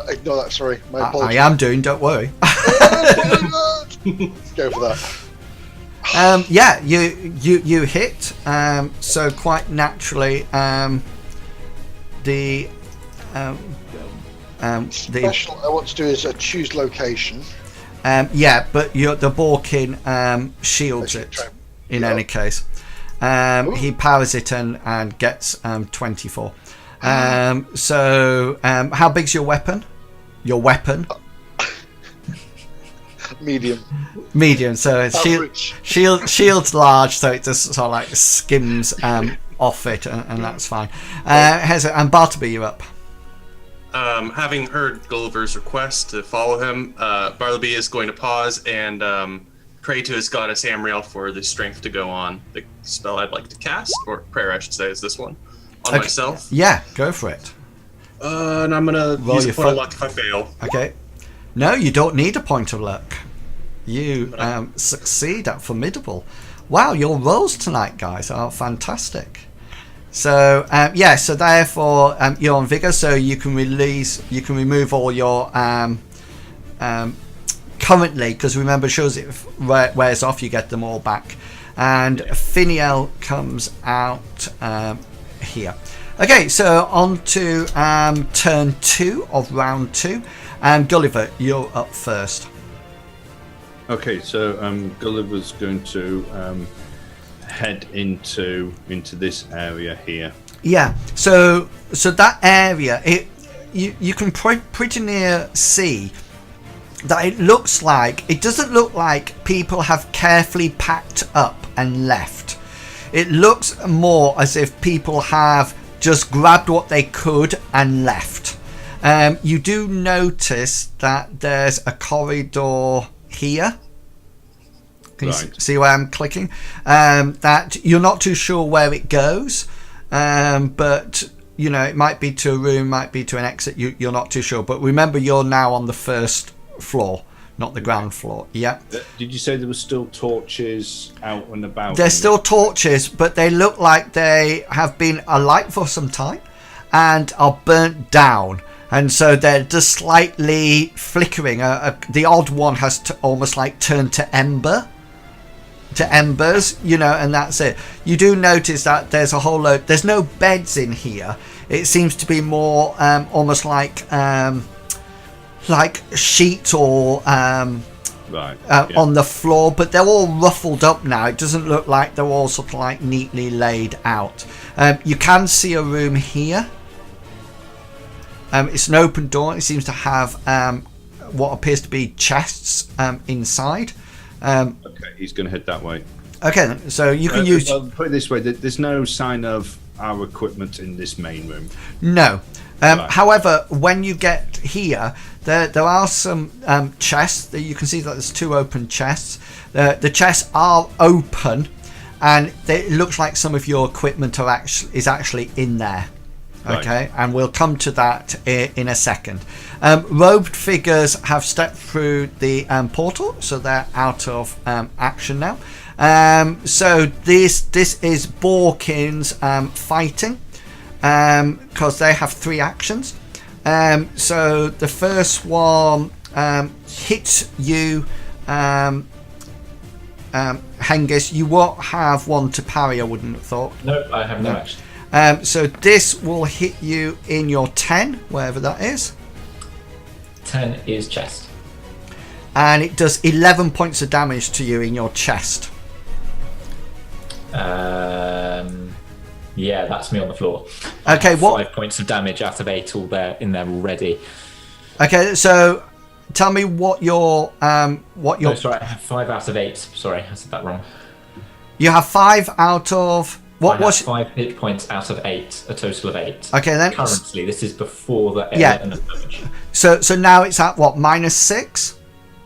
Ignore that, sorry. My apologies. I am doing, don't worry. Go for that. Yeah, you hit. So quite naturally, the special I want to do is choose location. Yeah, but the Borkin shields it in any case. He powers it and gets 24. So how big's your weapon? Your weapon? Medium. So it's shield's large, so it just sort of like skims off it, and that's fine. And Bartleby, you're up. having heard Gulliver's request to follow him, Bartleby is going to pause and pray to his goddess Amriel for the strength to go on the spell I'd like to cast, or prayer I should say is this one, on myself. Yeah, go for it. And I'm going to use a point of luck if I fail. Okay. No, you don't need a point of luck. You succeed at formidable. Wow, your rolls tonight, guys, are fantastic. So so therefore you're on vigor, so you can remove all your currently, because remember, shows it wears off, you get them all back. And Fineal comes out here. Okay, so on to turn 2 of round 2. Gulliver, you're up first. Okay, so Gulliver's going to head into this area here. Yeah, so that area, you can pretty near see that it doesn't look like people have carefully packed up and left. It looks more as if people have just grabbed what they could and left. You do notice that there's a corridor here. Can you see where I'm clicking? That you're not too sure where it goes, but you know, it might be to a room, might be to an exit. You're not too sure. But remember, you're now on the first floor, not the ground floor. Yeah. Did you say there were still torches out and about? There's still torches, but they look like they have been alight for some time and are burnt down. And so they're just slightly flickering. The odd one has almost like turned to embers, you know, and that's it. You do notice that there's a whole load. There's no beds in here. It seems to be more almost like sheet or on the floor, but they're all ruffled up now. It doesn't look like they're all sort of like neatly laid out. You can see a room here. It's an open door. It seems to have what appears to be chests inside. Okay, he's going to head that way. Okay, then, so you can use... Well, put it this way, there's no sign of our equipment in this main room. No. However, when you get here, there are some chests. That you can see that there's 2 open chests. The chests are open, and it looks like some of your equipment is actually in there. Okay, and we'll come to that in a second. Robed figures have stepped through the portal, so they're out of action now. So this is Borkins fighting, because they have 3 actions. So the first one hits you, Hengist. You won't have one to parry, I wouldn't have thought. No, I have no action. So this will hit you in your 10, wherever that is. 10 is chest. And it does 11 points of damage to you in your chest. Yeah, that's me on the floor. Okay, what? 5 points of damage out of 8 all there in there already. Okay, so tell me what your No, sorry, I have 5 out of 8. Sorry, I said that wrong. You have 5 out of... What was 5 hit points out of 8, a total of 8. Okay, then. Currently, this is before the and the damage. So now it's at what, -6?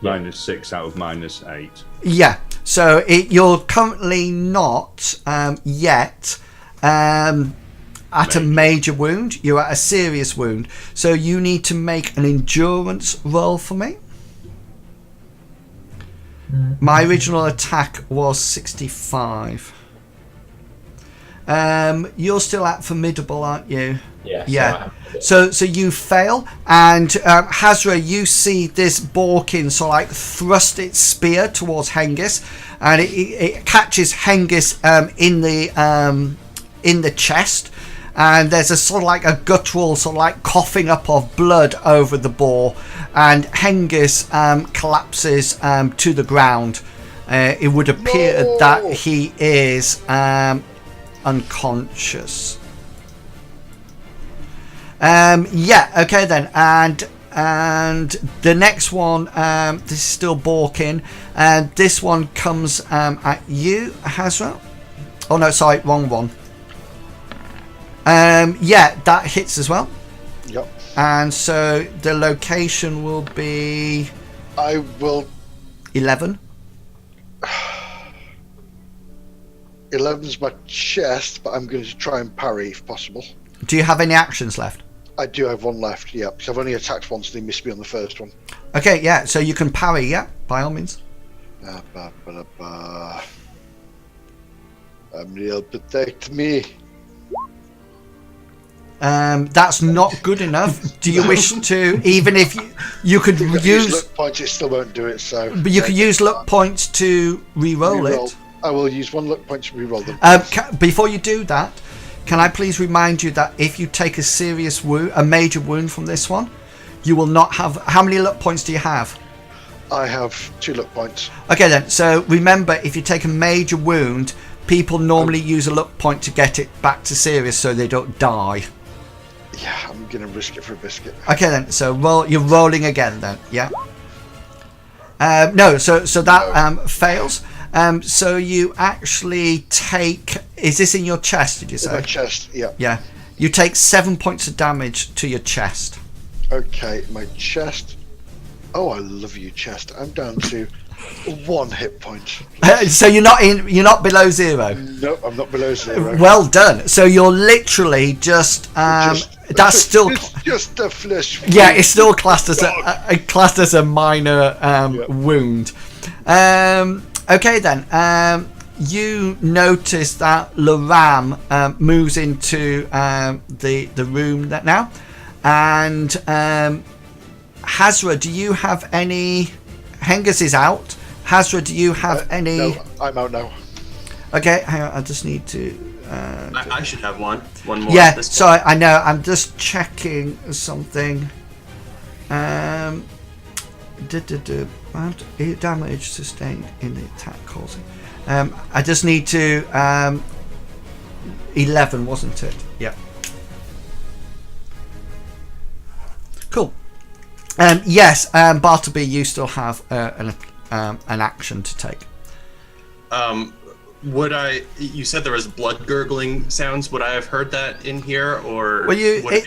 -6 out of -8. Yeah. So you're currently not yet at a major wound. You're at a serious wound. So you need to make an endurance roll for me. My original attack was 65. You're still at formidable, aren't you? Yeah. So you fail, and Hazra, you see this Borkin so like thrust its spear towards Hengist, and it catches Hengist in the chest, and there's a sort of like a guttural sort of like coughing up of blood over the boar, and Hengist collapses to the ground. It would appear that he is unconscious. Okay then, and the next one, this is still Borkin, and this one comes at you, Hazra. Oh no, sorry, wrong one. That hits as well. Yep. And so the location will be I will. 11. 11's my chest, but I'm going to try and parry if possible. Do you have any actions left? I do have one left, yeah, because I've only attacked once and they missed me on the first one. Okay, yeah, so you can parry, yeah, by all means. Real protect me. That's not good enough. Do you wish to, even if you could use luck points, it still won't do it, so... But you could use luck points to re-roll it. I will use one luck point to re-roll them. Before you do that, can I please remind you that if you take a serious wound, a major wound from this one, you will not have... How many luck points do you have? I have 2 luck points. Okay then, so remember, if you take a major wound, people normally use a luck point to get it back to serious so they don't die. Yeah, I'm going to risk it for a biscuit. Okay then, so you're rolling again then, yeah? No, so that fails. So you actually take... Is this in your chest, did you say? In my chest, yeah. Yeah. You take 7 points of damage to your chest. Okay, my chest... Oh, I love you, chest. I'm down to 1 hit point. So you're not below 0? No, I'm not below 0. Well done. So you're literally just that's still... It's just a flesh wound. Yeah, it's still classed as a minor wound. Okay then, you notice that Loram moves into the room now, and Hazra, do you have any... Hengist is out. Hazra, do you have any... No, I'm out now. Okay, hang on, I just need to... I should have one more. Yeah, sorry, I know, I'm just checking something. Damage sustained in the attack causing. I just need to 11, wasn't it? Yeah. Cool. Yes, Bartleby, you still have an action to take. Would I? You said there was blood gurgling sounds. Would I have heard that in here, or? Well,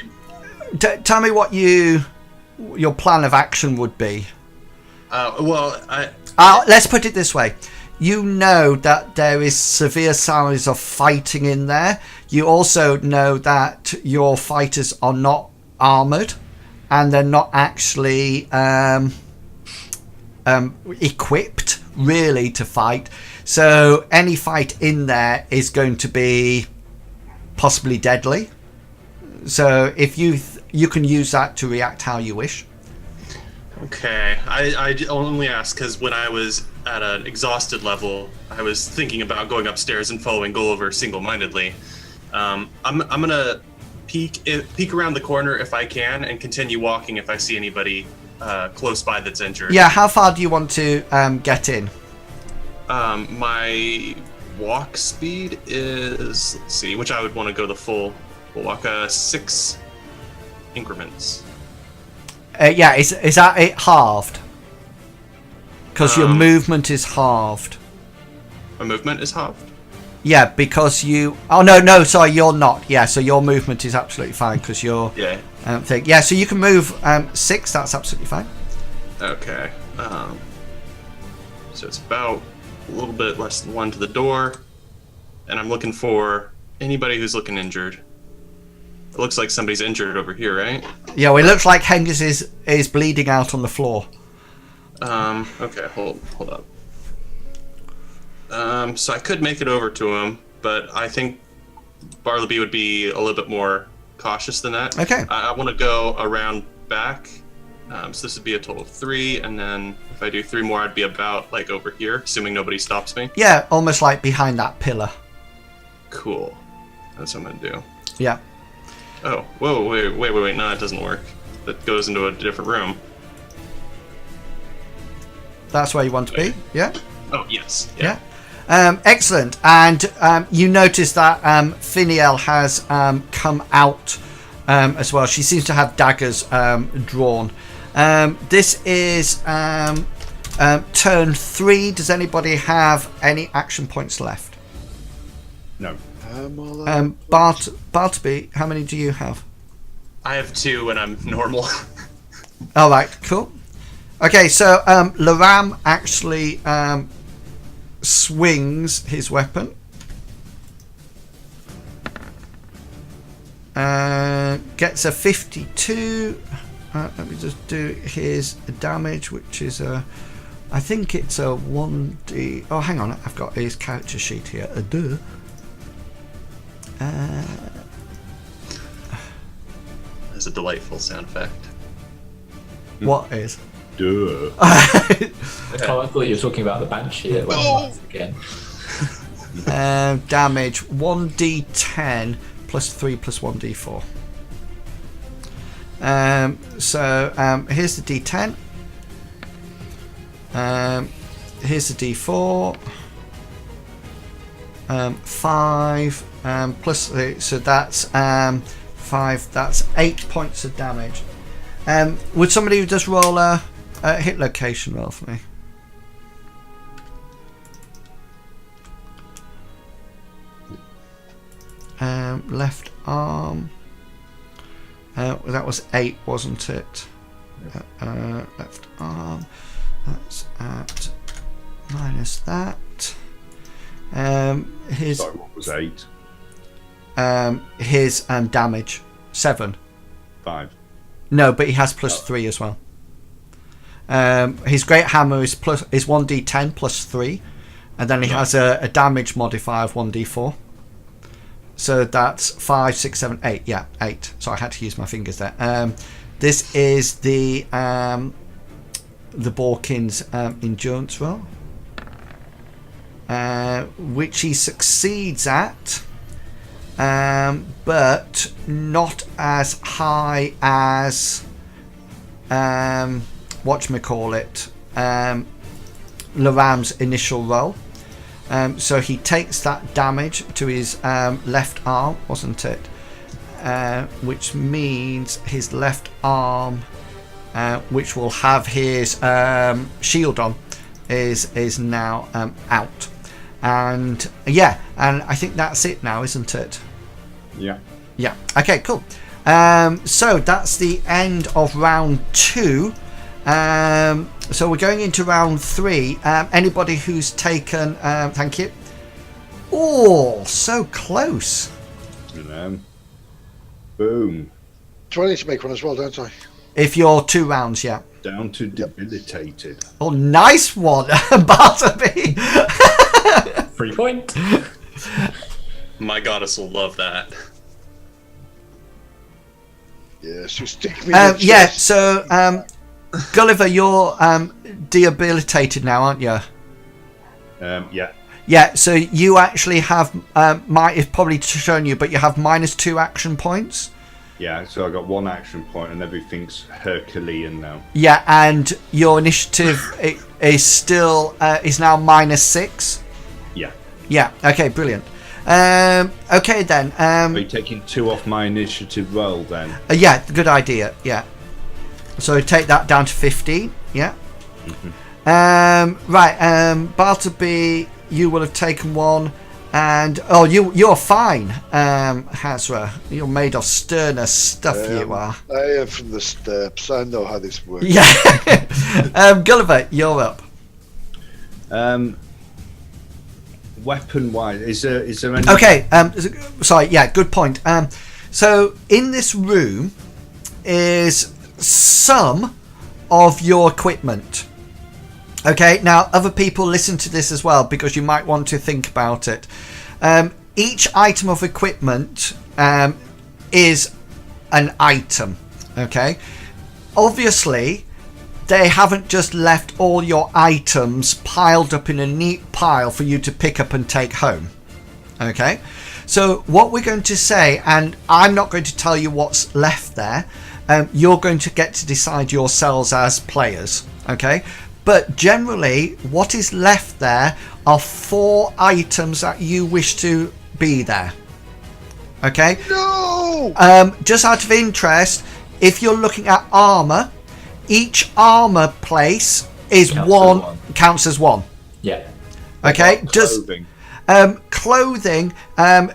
tell me what your plan of action would be. Let's put it this way. You know that there is severe signs of fighting in there. You also know that your fighters are not armoured and they're not actually equipped really to fight. So any fight in there is going to be possibly deadly. So if you can use that to react how you wish. Okay, I only ask because when I was at an exhausted level, I was thinking about going upstairs and following Gulliver single-mindedly. I'm gonna peek around the corner if I can, and continue walking if I see anybody close by that's injured. Yeah, how far do you want to get in? My walk speed is, let's see, which I would want to go the full walk, 6 increments. Yeah, is that it halved? Because your movement is halved. My movement is halved? Yeah, because you... Oh, no, sorry, you're not. Yeah, so your movement is absolutely fine because you're... Yeah. Thing. Yeah, so you can move 6, that's absolutely fine. Okay. So it's about a little bit less than 1 to the door. And I'm looking for anybody who's looking injured. It looks like somebody's injured over here, right? Yeah, well, it looks like Hengist is bleeding out on the floor. Okay, hold up. So I could make it over to him, but I think Bartleby would be a little bit more cautious than that. Okay. I want to go around back. So this would be a total of 3, and then if I do 3 more, I'd be about like over here, assuming nobody stops me. Yeah, almost like behind that pillar. Cool. That's what I'm gonna do. Yeah. Oh, whoa, wait, no, that doesn't work. That goes into a different room. That's where you want to be, yeah? Oh, yes. Yeah. Excellent. And you notice that Fineal has come out as well. She seems to have daggers drawn. This is turn 3. Does anybody have any action points left? No. Bartleby, how many do you have? I have 2 when I'm normal. All right, cool. Okay, so Loram actually swings his weapon. Gets a 52. Let me just do his damage, which is a... I think it's a 1d... Oh, hang on. I've got his character sheet here. That's a delightful sound effect. What is? Duh. Oh, I thought you were talking about the Banshee. Again. Damage 1d10 plus 3 plus 1d4. So here's the d10. Here's the d4. 5 plus 3, so that's 5. That's 8 points of damage. Would somebody just roll a hit location roll for me? Left arm. That was 8, wasn't it? Left arm. That's at minus that. His. Sorry, what was 8? His damage 7. 5. No, but he has plus 3 as well. His great hammer is 1d10 plus 3, and then he has a damage modifier of 1d4. So that's 5, 6, 7, 8. Yeah, 8. So I had to use my fingers there. This is the Borkin's endurance roll, which he succeeds at, but not as high as whatchamacallit, Loram's initial roll. So he takes that damage to his left arm, wasn't it? Which means his left arm, which will have his shield on, is now out. And yeah, and I think that's it now, isn't it? Yeah. Yeah. Okay, cool. So that's the end of round 2. So we're going into round 3. Anybody who's taken... thank you. Oh, so close. Boom. Do I need to make one as well, don't I? If you're 2 rounds, yeah. Down to debilitated. Oh, nice one, Bartleby. 3 point. My goddess will love that. Yes, you stick me in the Yeah, chest. so Gulliver, you're debilitated now, aren't you? Yeah. Yeah, so you actually have, it's probably shown you, but you have -2 action points. Yeah, so I got 1 action point and everything's Herculean now. Yeah, and your initiative is still, is now -6. Yeah. Yeah, okay, brilliant. Okay then. Are you taking 2 off my initiative roll then? Yeah, good idea, yeah. So take that down to 15, yeah. Right, Bartleby, you will have taken 1, and you're fine, Hazra. You're made of sterner stuff. You are. I am from the steppes. I know how this works. Yeah. Gulliver, you're up. Weapon wise, is there any? Okay. Sorry. Yeah. Good point. So in this room is some of your equipment. Okay, now other people listen to this as well because you might want to think about it. Each item of equipment is an item. Okay, obviously they haven't just left all your items piled up in a neat pile for you to pick up and take home. Okay, so what we're going to say, and I'm not going to tell you what's left there, you're going to get to decide yourselves as players. Okay, but generally what is left there are 4 items that you wish to be there. Okay, No! just out of interest, if you're looking at armor, each armor place is Counts as one one. counts as 1. Yeah. Okay, just Clothing. Clothing,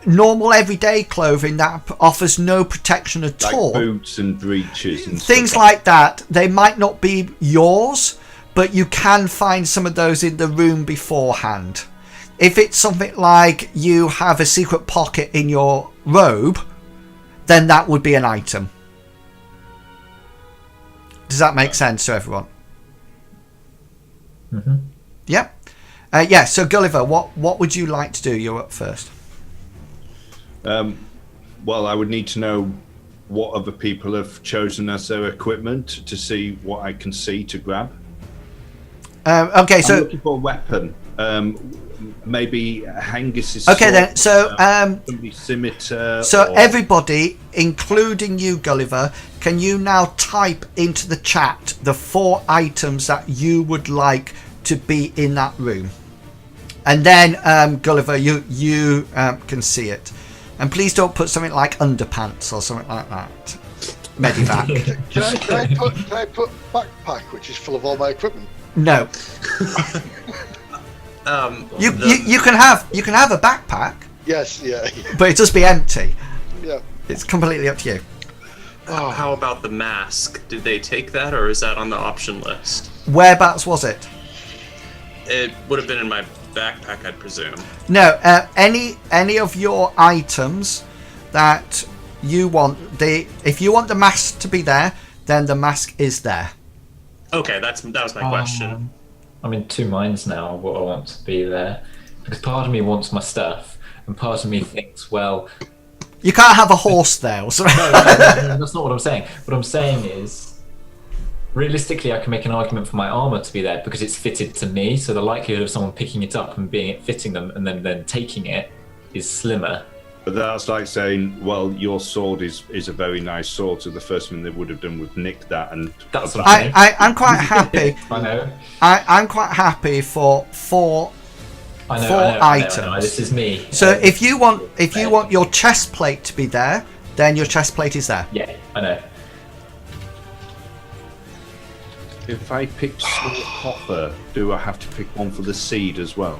normal everyday clothing that offers no protection at Like all. boots and breeches and Things stuff like that. They might not be yours, but you can find some of those in the room beforehand. If it's something like you have a secret pocket in your robe, then that would be an item. Does that make sense to everyone? Mm-hmm. Yep. Yeah, so Gulliver, what would you like to do? You're up first. Well, I would need to know what other people have chosen as their equipment to see what I can see to grab. Okay, so I'm looking for a weapon. Maybe Hangus's okay sword, then. So somebody's scimitar. so or- everybody, including you, Gulliver, can you now type into the chat the 4 items that you would like to be in that room, and then Gulliver, you can see it, and please don't put something like underpants or something like that. Medivac. Can I put backpack, which is full of all my equipment? No, you can have a backpack, Yes, yeah. but it just be empty. Yeah. It's completely up to you. Oh, How about the mask? Did they take that, or is that on the option list? Whereabouts was it? It would have been in my backpack, I'd presume. No, any of your items that you want. If you want the mask to be there, then the mask is there. Okay, that was my question. I'm in 2 minds now of what I want to be there, because part of me wants my stuff, and part of me thinks, well, You can't have a horse there or something. no, that's not what I'm saying. What I'm saying is, realistically, I can make an argument for my armor to be there because it's fitted to me. So the likelihood of someone picking it up and fitting them and then taking it is slimmer. But that's like saying, well, your sword is a very nice sword, so the first thing they would have done would nick that and. That's what I'm saying. I'm quite happy. I know. I'm quite happy for 4 I know. 4 I know. items. This is me. So if you want your chest plate to be there, then your chest plate is there. Yeah, I know. If I pick small copper, do I have to pick one for the seed as well?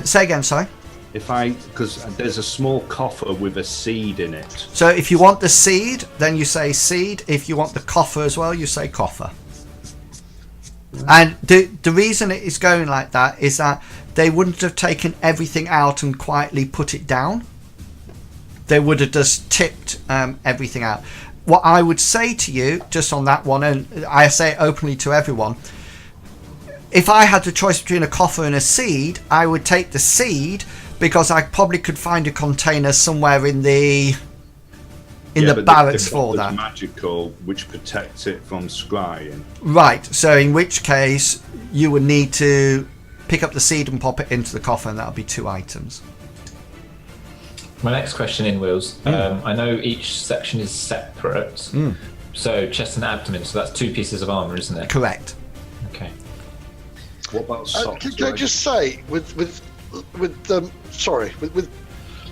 Say again, sorry. Because there's a small coffer with a seed in it. So if you want the seed, then you say seed. If you want the coffer as well, you say coffer. And the reason it is going like that is that they wouldn't have taken everything out and quietly put it down. They would have just tipped everything out. What I would say to you, just on that one, and I say it openly to everyone, if I had the choice between a coffer and a seed, I would take the seed because I probably could find a container somewhere in the But barracks the for coffer's that. magical, which protects it from scrying. Right, so in which case you would need to pick up the seed and pop it into the coffer, and that would be 2 items. My next question in Wills. I know each section is separate. So chest and abdomen, so that's 2 pieces of armor, isn't it? Correct. Okay. What about socks? Can I just say, with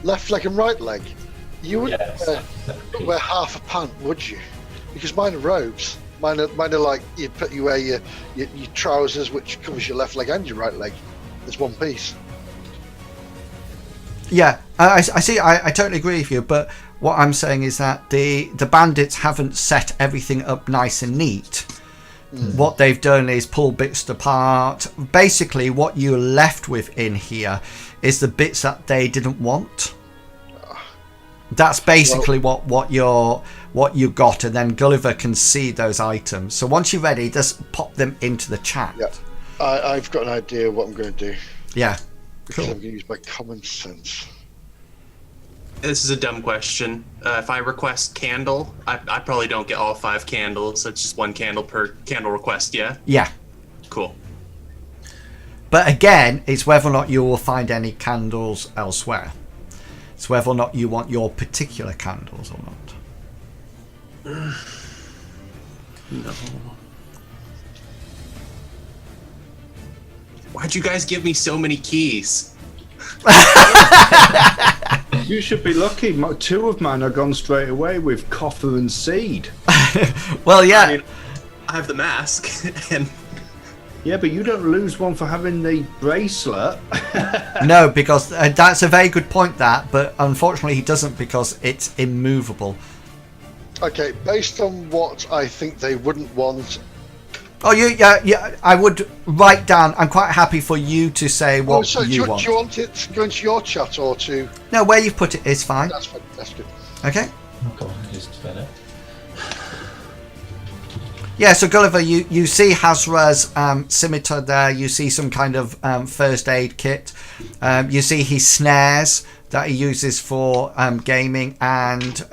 left leg and right leg, you wouldn't Yes. wear half a pant, would you? Because mine are robes. Mine are like you wear your trousers, which covers your left leg and your right leg. It's one piece. Yeah, I see. I totally agree with you. But what I'm saying is that the bandits haven't set everything up nice and neat. What they've done is pull bits apart. Basically, what you're left with in here is the bits that they didn't want. That's basically what you got, and then Gulliver can see those items. So once you're ready, just pop them into the chat. Yeah. I've got an idea what I'm going to do. Yeah. Because Cool. I'm going to use my common sense. This is a dumb question. If I request candle, I probably don't get all 5 candles. That's just 1 candle per candle request, yeah? Yeah. Cool. But again, it's whether or not you will find any candles elsewhere. It's whether or not you want your particular candles or not. No. Why'd you guys give me so many keys? You should be lucky. 2 of mine are gone straight away with coffer and seed. Well, yeah. I mean, I have the mask, and Yeah, but you don't lose one for having the bracelet. No, because that's a very good point, but unfortunately he doesn't because it's immovable. Okay, based on what I think they wouldn't want. Oh, yeah. I would write down. I'm quite happy for you to say what do want. you want it to go into your chat or to? No, where you've put it is fine. That's fine. That's good. Okay. Oh, come on, just spell it. Yeah, so Gulliver, you see Hazra's scimitar there. You see some kind of first aid kit. You see his snares that he uses for gaming and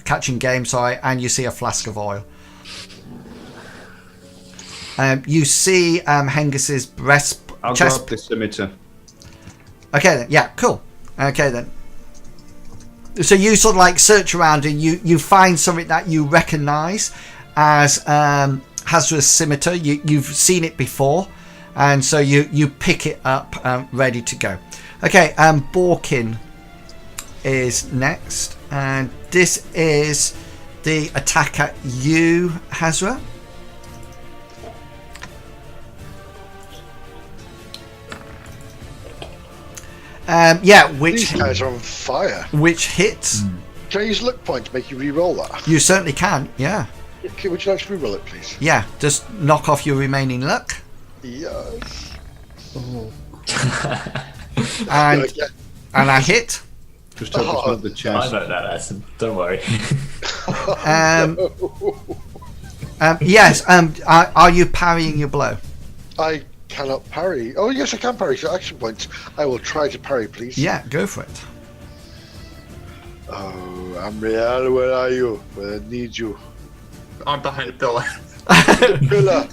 catching game. Sorry, and you see a flask of oil. You see Hengist's I'll chest. grab the scimitar. Okay, then. Yeah, cool. Okay, then. So you sort of like search around and you find something that you recognise as Hazra's scimitar. You've seen it before, and so you pick it up, ready to go. Okay, Borkin is next, and this is the attack at you, Hazra. These guys are on fire. Which hits? Can I use luck point to make you re-roll that? You certainly can. Yeah. Okay, would you like to re-roll it, please? Yeah. Just knock off your remaining luck. Yes. And I hit. Just hope it's not the I chest. know that lesson. Don't worry. Yes. Are you parrying your blow? I cannot parry. Oh yes, I can parry. So action points. I will try to parry, please. Yeah. Go for it. Oh, Amriel, where are you? Where I need you. I'm behind a pillar. Pillar.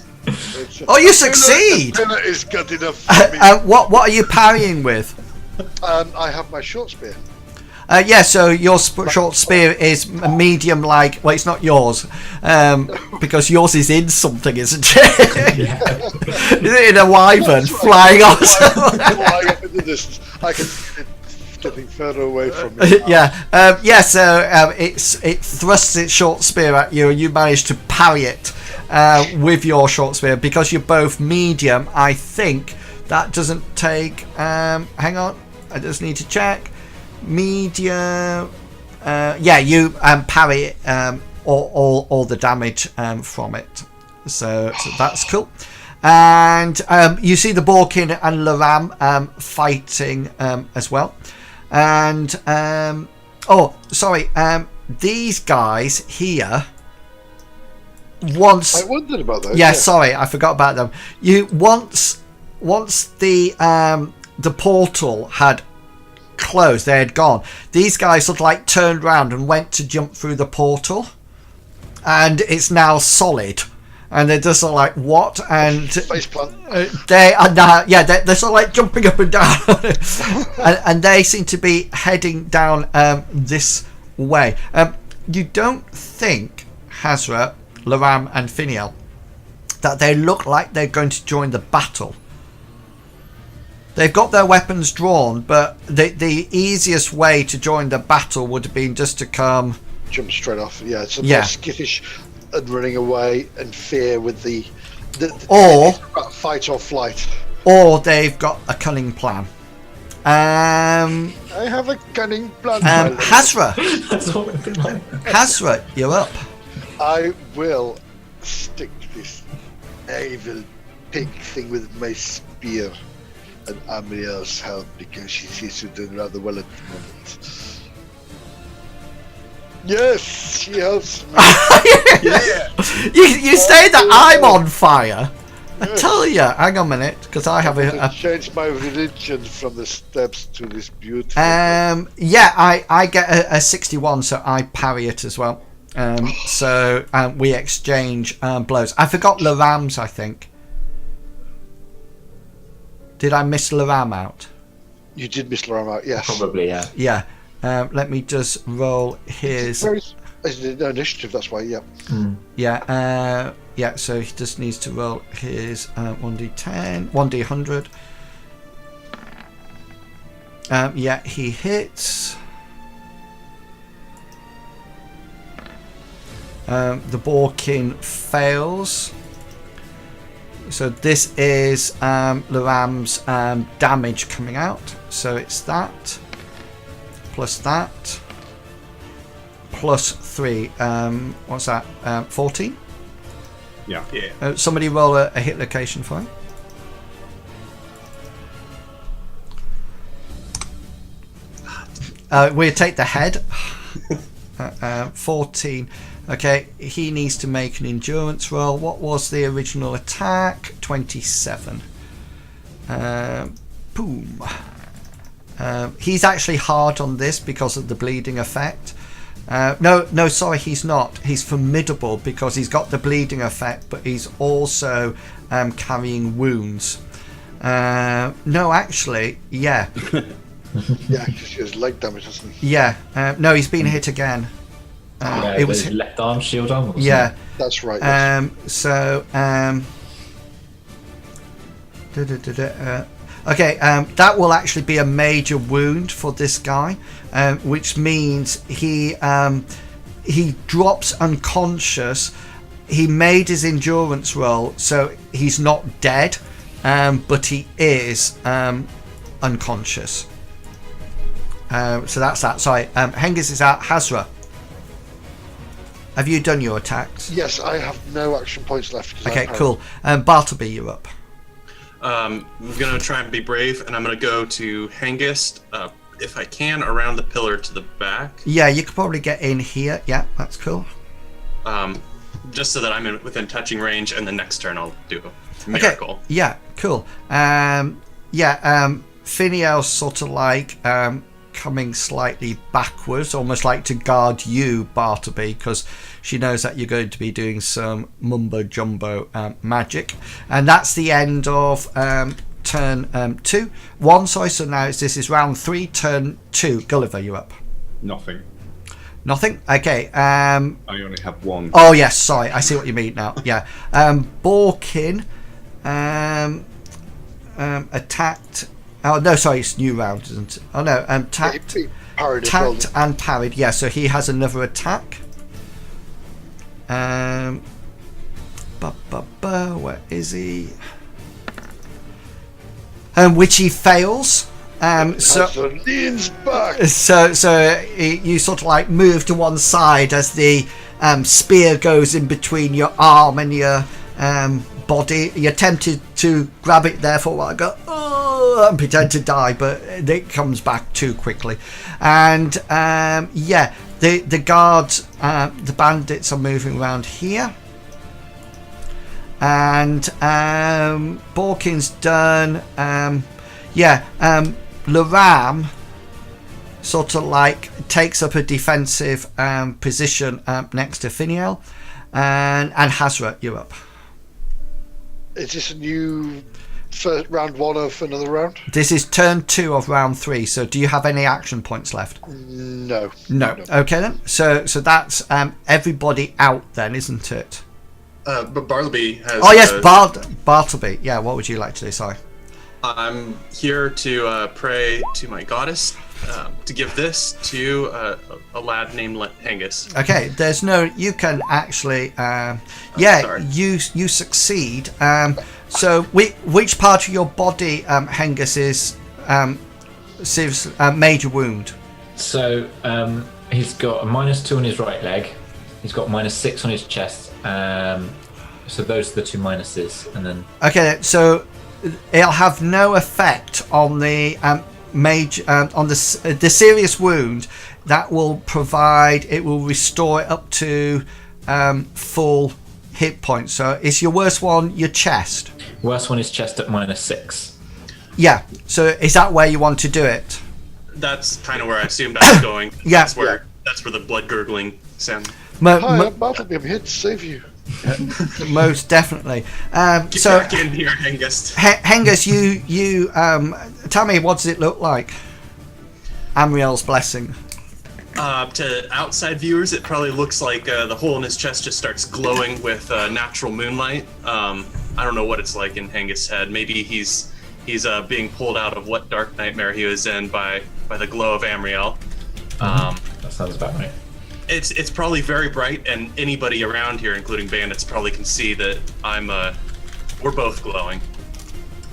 Oh, you succeed! The pillar is good enough for me. What are you parrying with? I have my short spear. Yeah, so your short spear is medium, like, well, it's not yours, because yours is in something, isn't it? Yeah. Is it in a wyvern flying off? Flying up in the distance. I can see it getting further away from me. Yeah, so it thrusts its short spear at you, and you manage to parry it with your short spear because you're both medium. I think that doesn't take. Hang on, I just need to check. Medium. Yeah, you parry it, all the damage from it. So that's cool. And you see the Borkin and Loram fighting as well. And these guys here. Once I wondered about those. yeah, sorry, I forgot about them. Once the portal had closed, they had gone. These guys sort of like turned around and went to jump through the portal, and it's now solid. And they're just sort of like, what? And Faceplant. they are now, yeah, they're sort of like jumping up and down, and they seem to be heading down this way. You don't think, Hazra, Loram, and Fineal, that they look like they're going to join the battle. They've got their weapons drawn, but the easiest way to join the battle would have been just to come. Jump straight off. Yeah, it's a more skittish and running away and fear with the or fight or flight. Or they've got a cunning plan. I have a cunning plan. Hazra. That's what we've been like. Hazra, you're up. I will stick this evil pig thing with my spear and Amriel's help because she seems to be doing rather well at the moment. Yes, she helps me. Yeah. You say that I'm on fire. I tell you, hang on a minute, because I have a change my religion from the steps to this beautiful. Yeah, I get a 61, so I parry it as well. So we exchange blows. I forgot Loram's, I think. Did I miss Loram out? You did miss Loram out, yes. Probably, yeah. Yeah. Let me just roll his. No initiative, that's why, yeah. Yeah, yeah, so he just needs to roll his 1d10, 1d100. Yeah, he hits. The Borkin fails. So this is Loram's damage coming out. So it's that plus that plus 3. What's that? 14. Yeah. Somebody roll a hit location for him. We'll take the head. 14. Okay, he needs to make an endurance roll. What was the original attack? 27. Boom. He's actually hard on this because of the bleeding effect. No, sorry, he's not. He's formidable because he's got the bleeding effect, but he's also carrying wounds. No, actually, yeah. Yeah, because he has leg damage, doesn't he? Yeah, no, he's been hit again. It was left arm, shield arm. Yeah, that's right. So, okay, that will actually be a major wound for this guy, which means he drops unconscious. He made his endurance roll, so he's not dead, but he is unconscious. So that's that. Sorry, Hengist is out. Hazra, have you done your attacks? Yes, I have no action points left. Okay, cool. Bartleby, you're up. I'm going to try and be brave, and I'm going to go to Hengist, if I can, around the pillar to the back. Yeah, you could probably get in here. Yeah, that's cool. Just so that I'm within touching range, and the next turn I'll do a miracle. Okay. Yeah, cool. Fineal's sort of like coming slightly backwards, almost like to guard you, Bartleby, because she knows that you're going to be doing some mumbo jumbo magic, and that's the end of turn 1. Sorry, so now this is round 3, turn 2. Gulliver, you're up. Nothing. Okay. I only have one. Oh yes, sorry, I see what you mean now. Yeah. Borkin attacked. Oh no, sorry, it's new round, isn't it? Oh no, tacked and parried. Yeah, so he has another attack. Where is he? Which he fails. So leans back. So you sort of like move to one side as the spear goes in between your arm and your body. You're tempted to grab it there for a while, go and pretend to die, but it comes back too quickly. And the guards, the bandits are moving around here. And Borkin's done. Loram sort of like takes up a defensive position next to Fineal, and Hazra, you're up. Is this a new first round 1 of another round? This is turn 2 of round 3. So do you have any action points left? No. Okay then. So that's everybody out then, isn't it? But Bartleby has. Oh yes, Bartleby. Yeah. What would you like to do? Sorry. I'm here to pray to my goddess to give this to a lad named Hengist. Okay, there's no. You can actually. You succeed. So which part of your body, Hengist, is serves a major wound? So he's got a -2 on his right leg. He's got -6 on his chest. So those are the 2 minuses, and then. Okay, so. It'll have no effect on the on the serious wound. That will provide. It will restore it up to full hit points. So is your worst one your chest? Worst one is chest at -6. Yeah. So is that where you want to do it? That's kind of where I assumed I was going. Yeah. That's where the blood gurgling sound. Hi, Bartleby, I'm here to save you. Most definitely. Get back in here, Hengist. Hengist, you tell me, what does it look like? Amriel's blessing. To outside viewers, it probably looks like the hole in his chest just starts glowing with natural moonlight. I don't know what it's like in Hengist's head. Maybe he's being pulled out of what dark nightmare he was in by the glow of Amriel. That sounds about right. It's probably very bright, and anybody around here, including bandits, probably can see that I'm We're both glowing.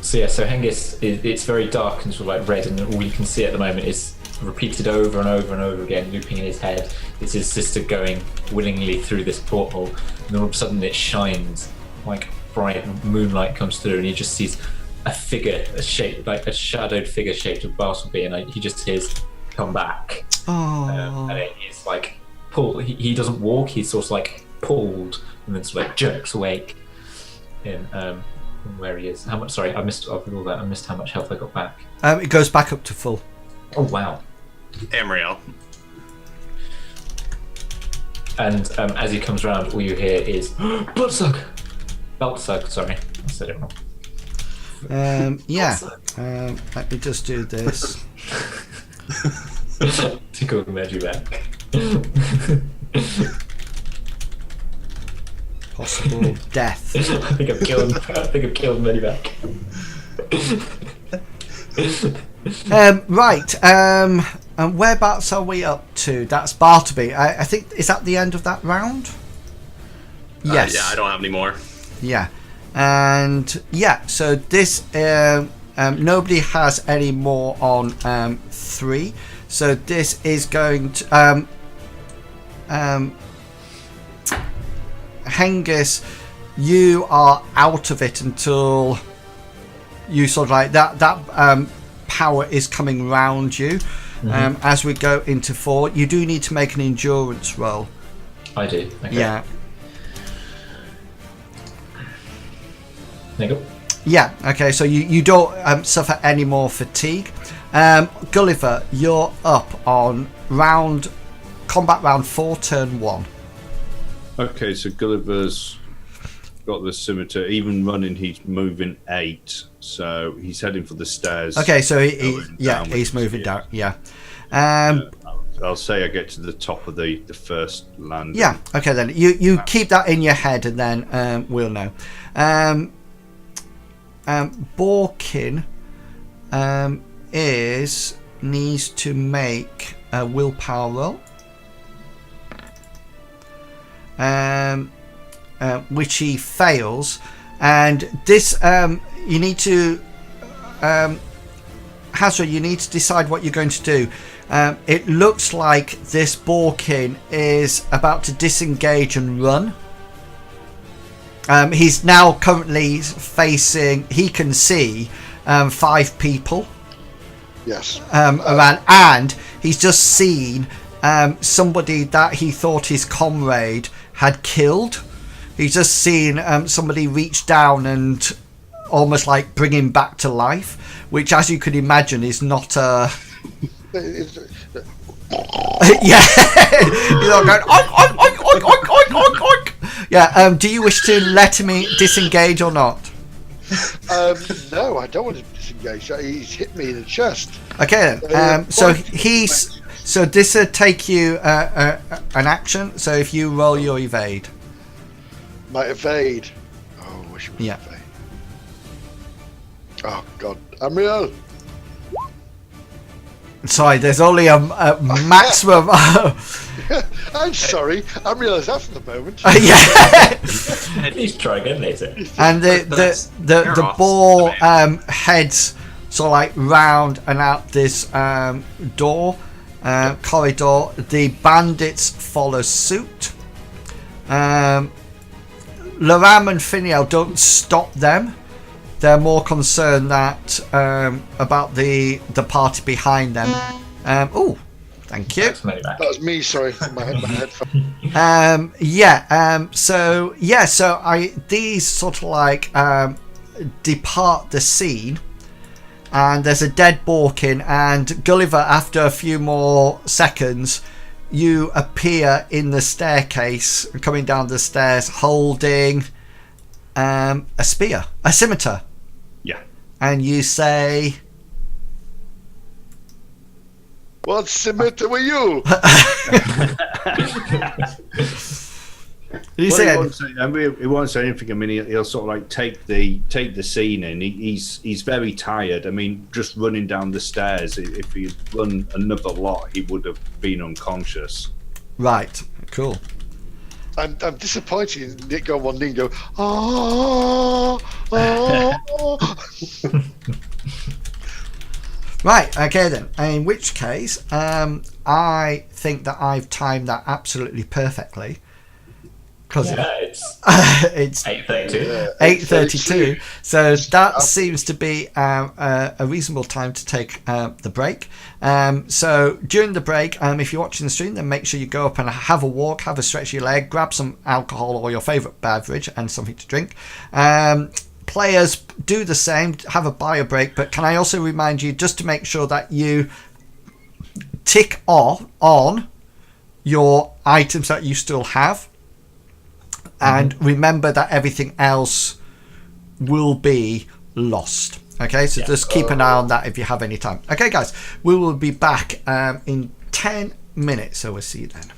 So yeah, so Hengist, it's very dark and sort of like red, and all you can see at the moment is repeated over and over and over again, looping in his head. It's his sister going willingly through this porthole, and then all of a sudden it shines like bright moonlight comes through, and he just sees a figure, a shape, like a shadowed figure shaped of Bartleby, and he just hears, "Come back." Oh. And it's like pull. He doesn't walk. He's sort of like pulled, and then sort of like jerks awake. In from where he is. How much? Sorry, I missed all that. I missed how much health I got back. It goes back up to full. Oh wow! Amriel. And as he comes around, all you hear is bloodsuck. Beltsug. Sorry, I said it wrong. Yeah. Let me just do this. Tickle the Meji back. Possible death. I think I've killed Meji back. Right. And whereabouts are we up to? That's Bartleby. I think, is that the end of that round? Yes. Yeah, I don't have any more. Yeah. And yeah, so this nobody has any more on 3. So this is going to Hengist, you are out of it until you sort of like that power is coming round you. As we go into 4, you do need to make an endurance roll. I do. Okay. Yeah. There you go. Yeah, okay, so you don't suffer any more fatigue. Gulliver, you're up on combat round 4, turn 1. Okay, so Gulliver's got the scimitar. Even running, he's moving 8, so he's heading for the stairs. Okay, so he's moving down. Yeah. I'll say I get to the top of the first landing. Yeah. Okay, then you keep that in your head, and then we'll know. Borkin needs to make a willpower roll, which he fails, and this you need to Hazra, you need to decide what you're going to do. It looks like this Borkin is about to disengage and run. He's now currently facing, he can see 5 people. Yes. Around, and he's just seen somebody that he thought his comrade had killed. He's just seen somebody reach down and almost like bring him back to life, which, as you can imagine, is not a... Yeah, he's all going oink, oink, oink, oink, oink, oink, oink, oink. Yeah. Do you wish to let him disengage or not? No, I don't want to disengage. He's hit me in the chest. Okay. So this will take you an action. So if you roll your evade. My evade. Oh, I wish it was Yeah. evade. Oh God, Amriel. Sorry, there's only a maximum. I'm sorry, Amriel is after the moment. Yeah. Please try again later. And the ball heads sort of like round and out this door corridor. The bandits follow suit. Loram and Fineal don't stop them. They're more concerned that about the party behind them. Oh, thank you. That was me. Sorry, my headphone. So these sort of like depart the scene, and there's a dead Borkin, and Gulliver, after a few more seconds, you appear in the staircase, coming down the stairs, holding a spear, a scimitar. Yeah. And you say, What scimitar were you? you Well, say, he won't say anything. I mean, he'll sort of like take the scene in. He's very tired. I mean, just running down the stairs. If he'd run another lot, he would have been unconscious. right, cool. I'm disappointed. He didn't go on one knee and go, ah. Oh. Right, okay then. In which case, I think that I've timed that absolutely perfectly. Because Yeah, it's it's 8:32. 8:32, so that Um, seems to be a reasonable time to take the break. So during the break, if you're watching the stream, then make sure you go up and have a walk, have a stretch of your leg, grab some alcohol or your favourite beverage and something to drink. Players do the same, have a bio break, but can I also remind you just to make sure that you tick off on your items that you still have, and remember that everything else will be lost. Okay, so just keep an eye on that if you have any time. Okay, guys, we will be back in 10 minutes, so we'll see you then.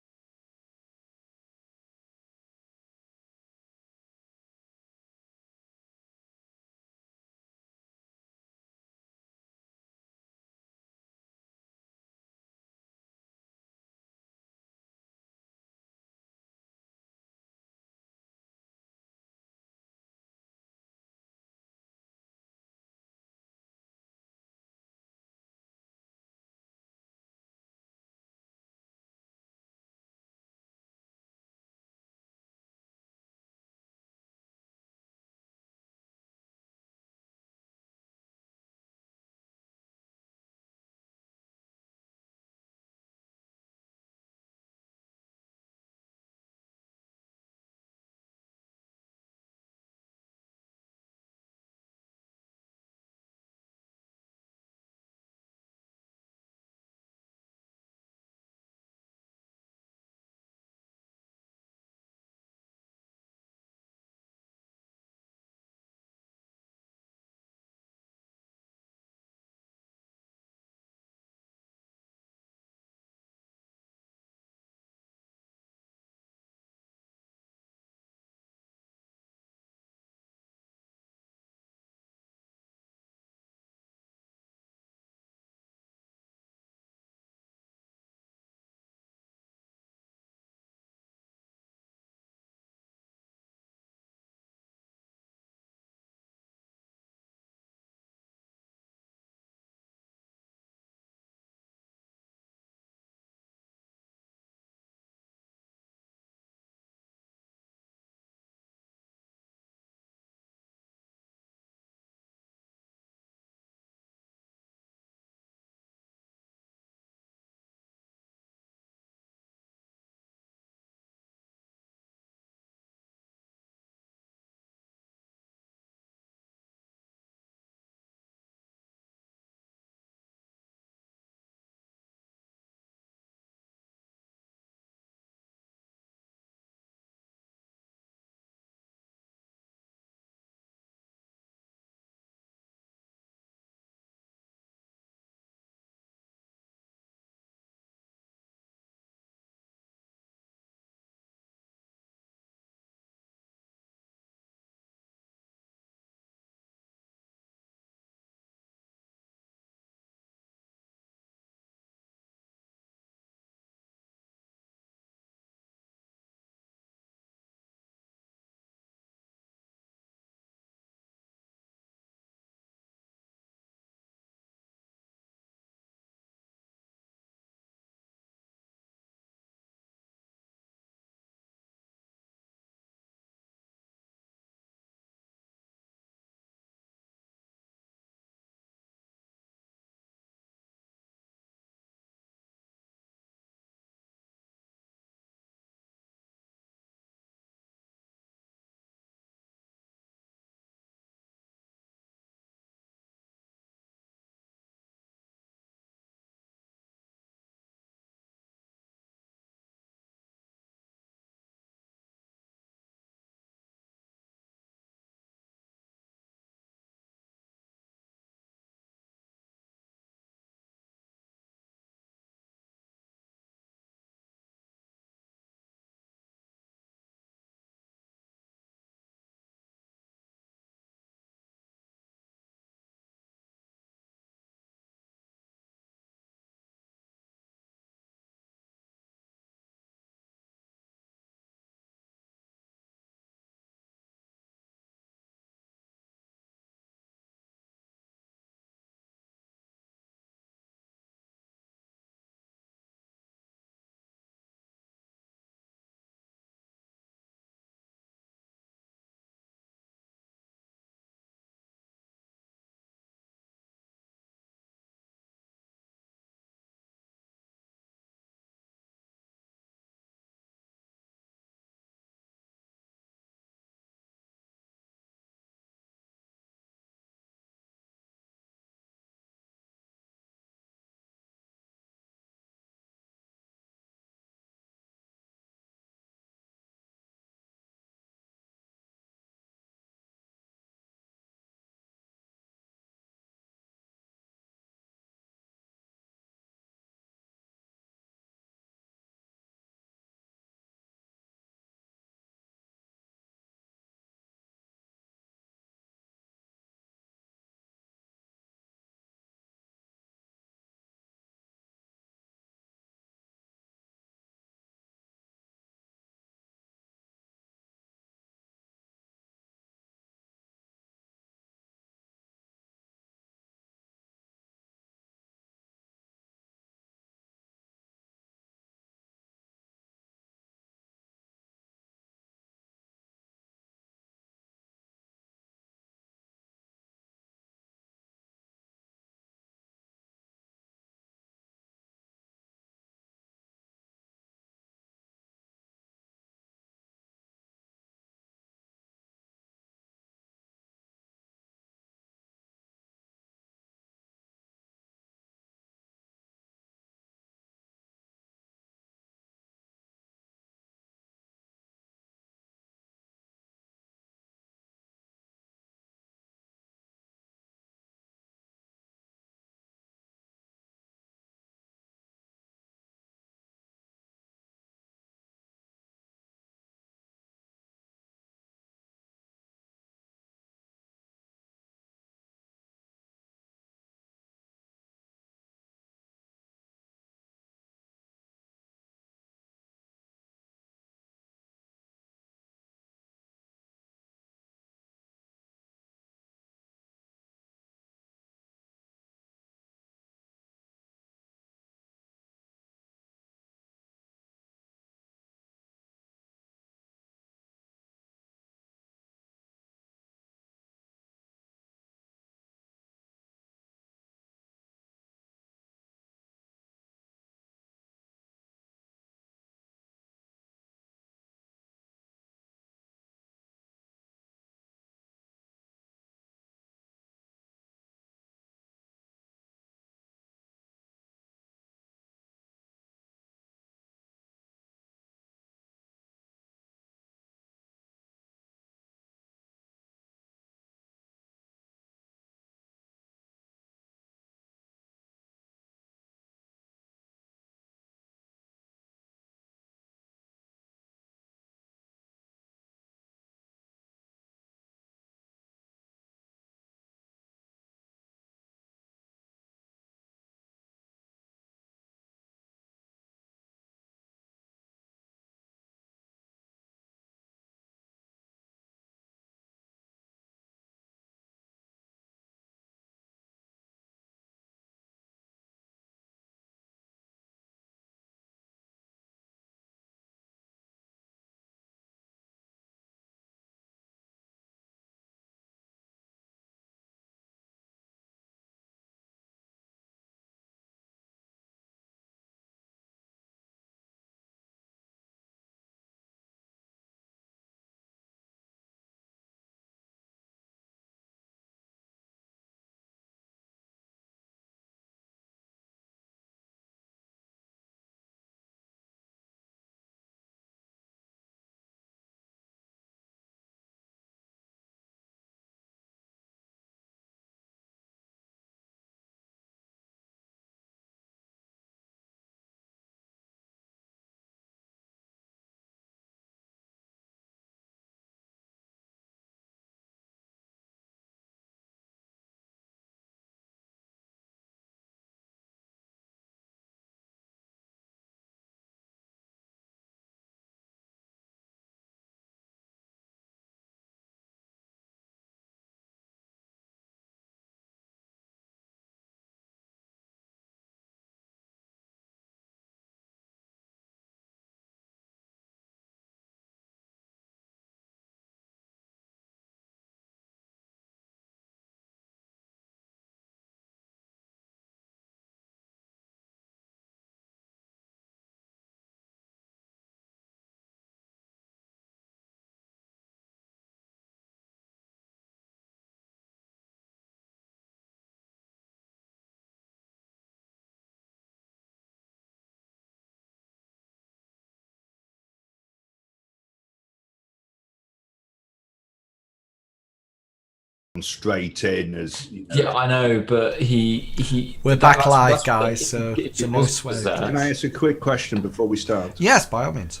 straight in as. You know. Yeah, I know, but he. We're back live, guys, so no sweat. Can I ask a quick question before we start? Yes, by all means.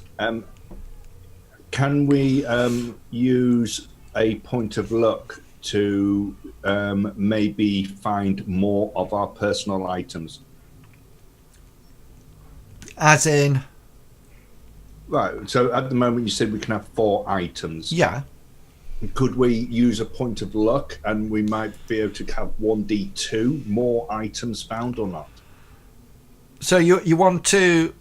Can we use a point of luck to maybe find more of our personal items? As in? Right, so at the moment you said we can have 4 items. Yeah. Could we use a point of luck and we might be able to have 1d2 more items found or not? So you want to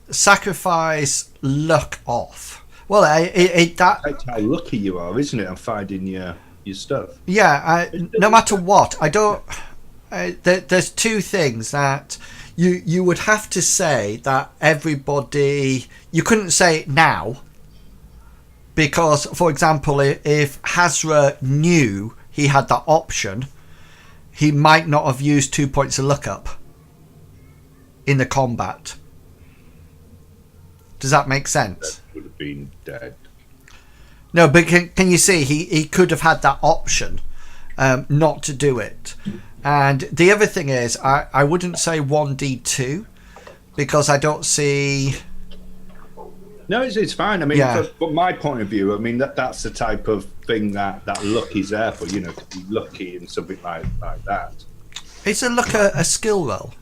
sacrifice luck off? Well, That's how lucky you are, isn't it? I'm finding your stuff. Yeah, no matter what, I don't. There's 2 things that you would have to say that everybody. You couldn't say it now, because, for example, if Hazra knew he had that option, he might not have used 2 points of luck up in the combat. Does that make sense? That would have been dead. No, but can you see he could have had that option not to do it. And the other thing is I wouldn't say 1d2 because I don't see. No, it's fine. I mean, Yeah. from my point of view, I mean that's the type of thing that luck is there for. You know, to be lucky and something like that. Is a luck a skill roll?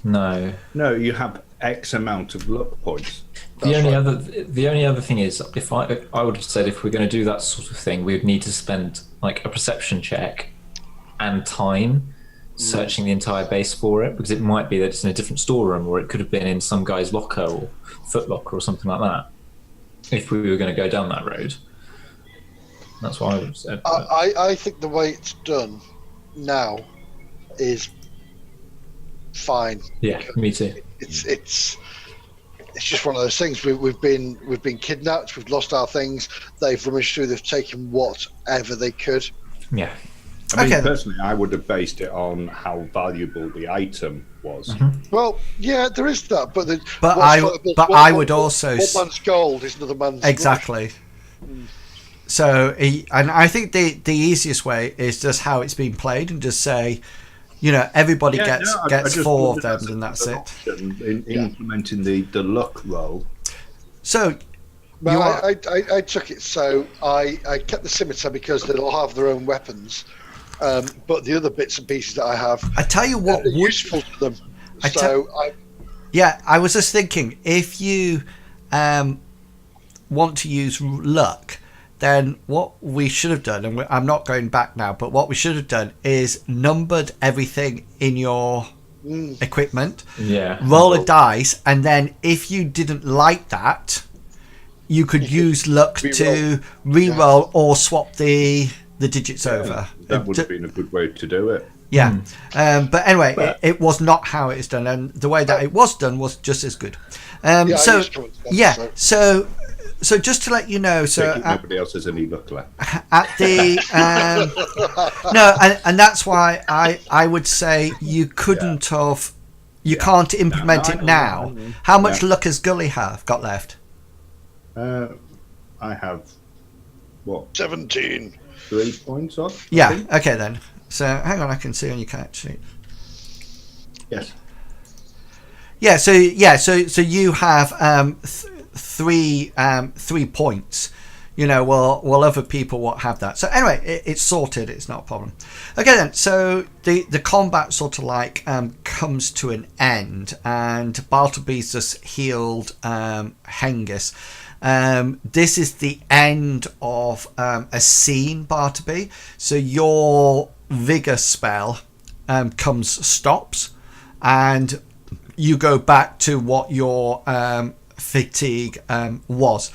No. No, you have X amount of luck points. The only other thing is, if I would have said if we're going to do that sort of thing, we would need to spend like a perception check and time searching the entire base for it, because it might be that it's in a different storeroom, or it could have been in some guy's locker or foot locker or something like that. If we were going to go down that road, that's what I would have said. I think the way it's done now is fine. Yeah, me too. It's just one of those things. We've been kidnapped. We've lost our things. They've rummaged through. They've taken whatever they could. Yeah. I mean, Okay. personally, I would have based it on how valuable the item was. Well, yeah, there is that, but I would also one man's gold is another man's exactly. So and I think the easiest way is just how it's been played, and just say, you know, everybody I gets just 4 of wondered them, and that's an it. option in implementing the luck roll. So Well, I took it so I kept the scimitar because they'll have their own weapons, but the other bits and pieces that I have, I tell you what are would. useful to them. Yeah, I was just thinking, if you want to use luck, then what we should have done, and I'm not going back now, but what we should have done is numbered everything in your equipment, roll a dice, and then if you didn't like that, you could use luck to re-roll or swap the digits over. That would have been a good way to do it. Yeah, but anyway, it was not how it is done, and the way that it was done was just as good. So just to let you know, so nobody else has any luck left. at the no, and that's why I would say you couldn't have, you can't implement it now. How much luck has Gully got left? I have 17. 3 points off. Yeah. Okay then. So hang on, I can see on your character sheet. Yes. Yeah. So you have 3 points. You know, well other people won't have that. So anyway, it's sorted. It's not a problem. Okay then. So the combat sort of like comes to an end, and Bartleby's just healed Hengist. This is the end of a scene, Bartleby. So your vigor spell stops, and you go back to what your fatigue was.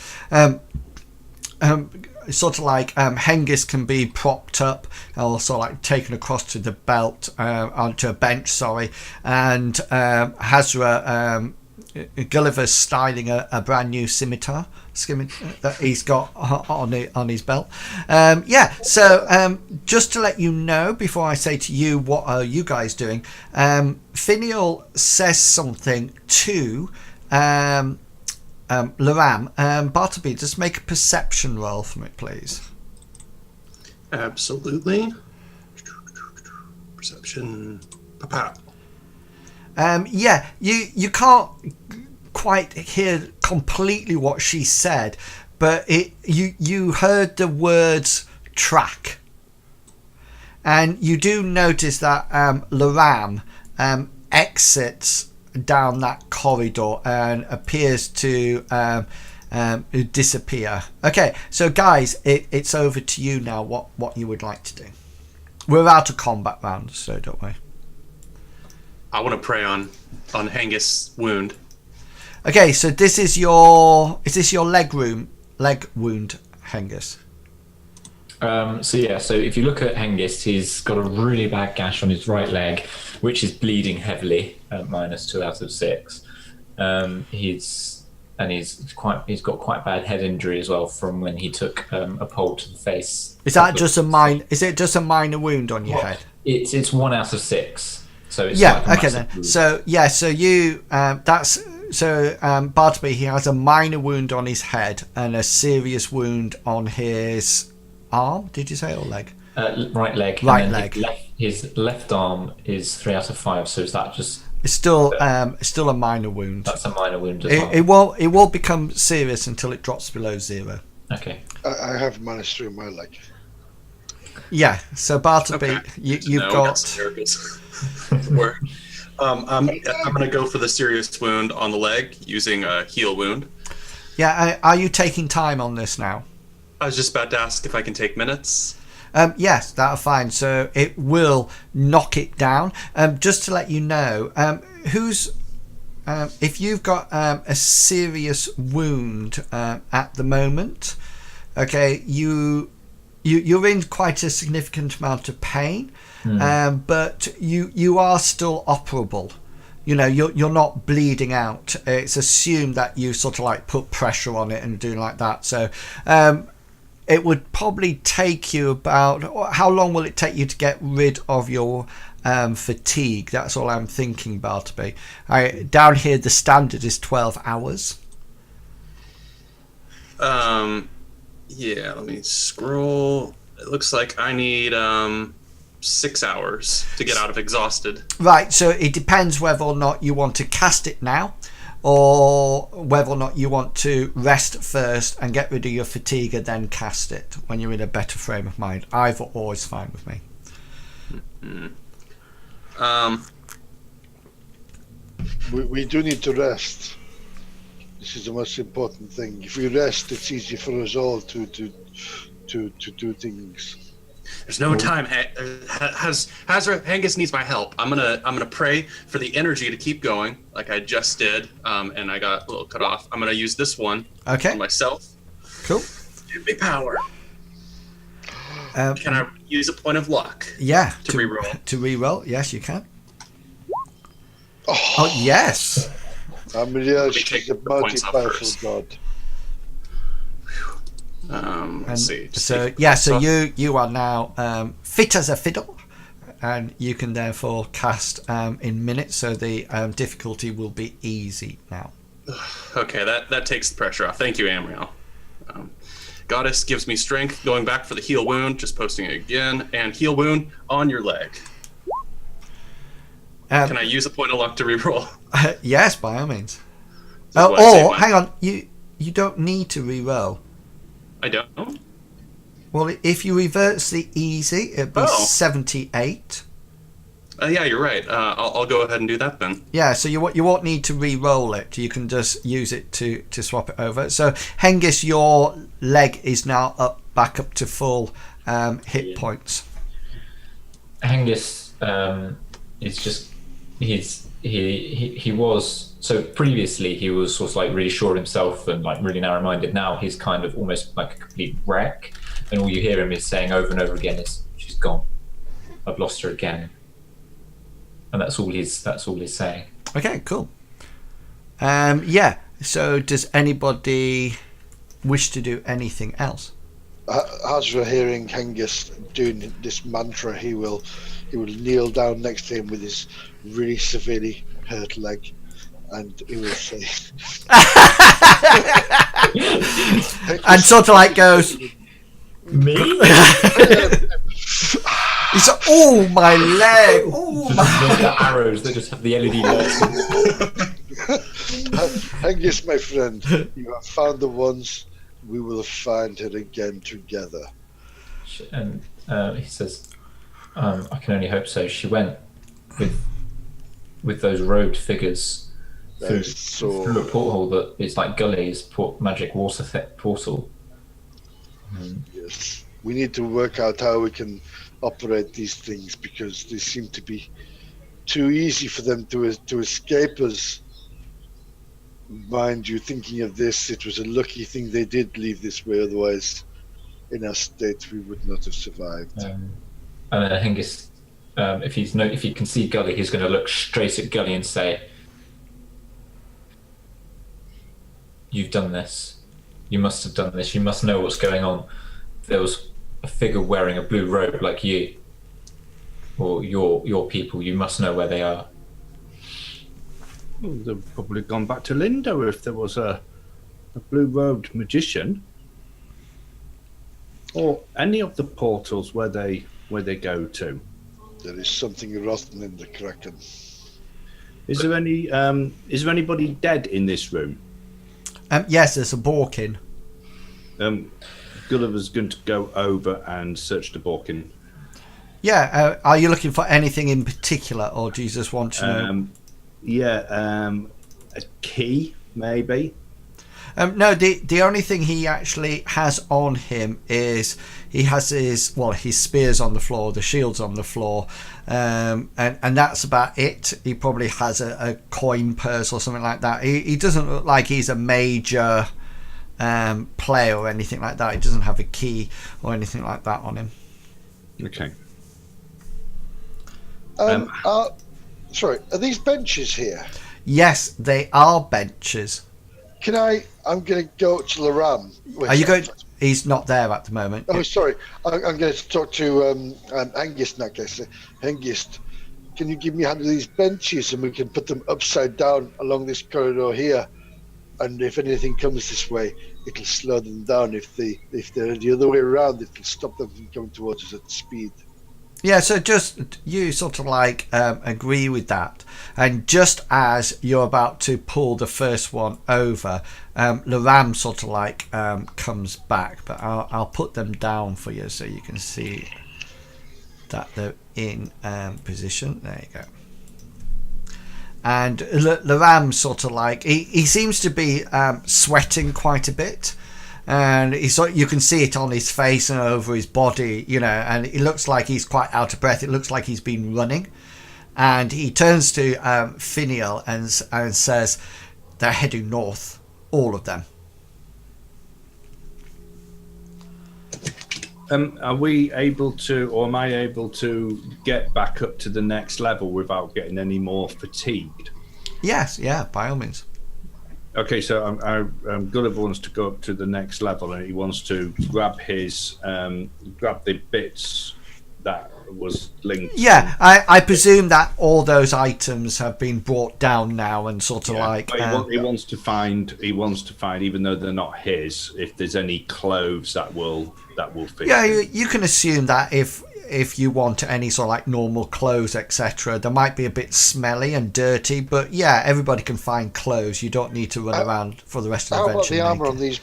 Sort of like Hengist can be propped up, also like taken across to the belt, onto a bench. Sorry, and Hazra. Gulliver's styling a brand new scimitar that he's got on his belt. So just to let you know, before I say to you, what are you guys doing? Fineal says something to Loram. Bartleby, just make a perception roll for me, please. Absolutely. Perception. Pop. Yeah, you can't quite hear completely what she said, but you heard the words track, and you do notice that Loram exits down that corridor and appears to disappear. Okay, so guys, it's over to you now. What you would like to do? We're out of combat round, so don't worry. I want to prey on Hengist's wound. Okay, so is this your leg wound, Hengist? So if you look at Hengist, he's got a really bad gash on his right leg, which is bleeding heavily, -2 out of 6. He's got quite bad head injury as well from when he took a pole to the face. Is that just a minor? Is it just a minor wound on your head? It's 1 out of 6. So it's Yeah. like a Okay massive then. wound. So you Bartleby, he has a minor wound on his head and a serious wound on his arm. Did you say, or leg? Right leg. Right and then leg. His left arm is 3 out of 5. So is that just? It's still a minor wound. That's a minor wound as well. It won't become serious until it drops below 0. Okay. I have -3 in my leg. Yeah. So Bartleby, Okay. you've No, got. that's miracles. Word. I'm going to go for the serious wound on the leg using a heal wound. Yeah. Are you taking time on this now? I was just about to ask if I can take minutes. Yes, that'll fine. So it will knock it down. Just to let you know, if you've got a serious wound at the moment, okay, you're in quite a significant amount of pain, but you are still operable. You know, you're not bleeding out. It's assumed that you sort of like put pressure on it and do like that. So it would probably take you about, how long will it take you to get rid of your fatigue? That's all I'm thinking, Bartleby. Down here, the standard is 12 hours. Yeah, let me scroll. It looks like I need 6 hours to get out of exhausted. Right, so it depends whether or not you want to cast it now, or whether or not you want to rest first and get rid of your fatigue and then cast it when you're in a better frame of mind. Either or is fine with me. We do need to rest. This is the most important thing. If we rest, it's easy for us all to do things. There's no time. Hengist needs my help. I'm gonna pray for the energy to keep going, like I just did, and I got a little cut off. I'm gonna use this one Okay. for myself. Cool. Give me power. Can I use a point of luck? Yeah. To reroll. To reroll, yes, you can. Oh yes. Amelia, me she's take a the points mighty off powerful first. god. Let's see. So yeah, so you are now fit as a fiddle, and you can therefore cast in minutes. So the difficulty will be easy now. Okay, that takes the pressure off. Thank you, Amriel. Goddess gives me strength. Going back for the heal wound, just posting it again, and heal wound on your leg. Can I use a point of luck to reroll? Yes, by all means. This is what I say, Or hang on, you don't need to reroll. I don't. Well, if you reverse the easy, it'd be 78. Yeah, you're right. I'll go ahead and do that then. Yeah, so you won't need to re-roll it. You can just use it to swap it over. So Hengist, your leg is now back up to full hit points. Hengist is just he was, so previously he was sort of like really sure of himself and like really narrow-minded. Now he's kind of almost like a complete wreck, and all you hear him is saying over and over again is, "She's gone. I've lost her again." And that's all he's saying. Okay, cool. Yeah. So does anybody wish to do anything else? As we're hearing Hengist doing this mantra, he will kneel down next to him with his really severely hurt leg, and he will say, And sort of like goes, Me? He's like, oh, my leg! Oh, my... The arrows that just have the LED lights. Angus, my friend, you have found the ones. We will find her again together. And he says, I can only hope so. She went with those robed figures through a porthole that is like Gully's magic water portal. Yes. We need to work out how we can operate these things because they seem to be too easy for them to escape us. Mind you, thinking of this, it was a lucky thing they did leave this way, otherwise in our state we would not have survived. And then Hengist, if he can see Gully, he's going to look straight at Gully and say, "You've done this. You must have done this. You must know what's going on. There was a figure wearing a blue robe like you, or your people. You must know where they are." Well, they've probably gone back to Lindo if there was a blue-robed magician, or any of the portals where they go to. There is something rotten in the Kraken. Is there anybody dead in this room? Yes, there's a Borkin. Gulliver's going to go over and search the Borkin. Yeah, are you looking for anything in particular, or do you just want to know? A key, maybe. No, the only thing he actually has on him is he has his spears on the floor, the shield's on the floor, and that's about it. He probably has a coin purse or something like that. He doesn't look like he's a major player or anything like that. He doesn't have a key or anything like that on him. Okay. Sorry, are these benches here? Yes, they are benches. I'm going to go to Loram. Are you going? He's not there at the moment. Oh, sorry. I'm going to talk to Angus in that case. Angus, can you give me a hand of these benches and we can put them upside down along this corridor here? And if anything comes this way, it'll slow them down. If they're the other way around, it'll stop them from coming towards us at speed. Yeah, so just you sort of like agree with that, and just as you're about to pull the first one over, Loram sort of like comes back, but I'll put them down for you so you can see that they're in position. There you go. And Loram sort of like he seems to be sweating quite a bit. And you can see it on his face and over his body, and it looks like he's quite out of breath. It looks like he's been running. And he turns to Fineal and says, "They're heading north, all of them." Are we able to, or am I able to get back up to the next level without getting any more fatigued? Yes, yeah, by all means. Okay, so Gulliver wants to go up to the next level, and he wants to grab the bits that was linked. Yeah, I presume that all those items have been brought down now, and sort of like. He wants to find, even though they're not his, if there's any clothes that will fit. Yeah, you can assume that if you want any sort of like normal clothes, etc., they might be a bit smelly and dirty, but yeah, everybody can find clothes. You don't need to run around for the rest of the adventure. How about the armor on these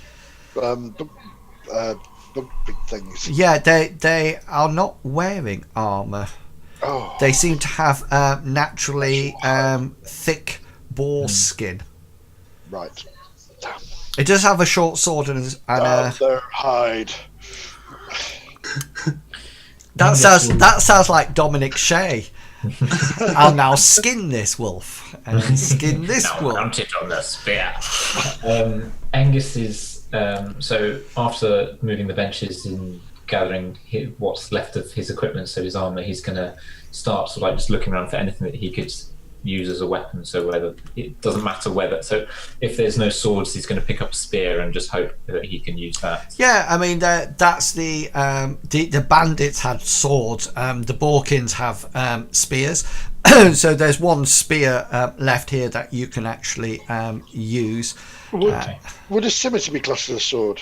big things? Yeah, they are not wearing armor. Oh. They seem to have naturally thick boar skin. Right. It does have a short sword and their hide. That sounds like Dominic Shea. I'll now skin this wolf and skin this wolf. Mount it on the spear. Angus is so after moving the benches and gathering what's left of his equipment, so his armor, he's going to start sort of like just looking around for anything that he could use as a weapon. So whether it doesn't matter whether, so if there's no swords, he's going to pick up a spear and just hope that he can use that. Yeah, I mean that's the bandits had swords. The Borkins have spears. So there's one spear left here that you can actually use. Would a scimitar be classed as a sword?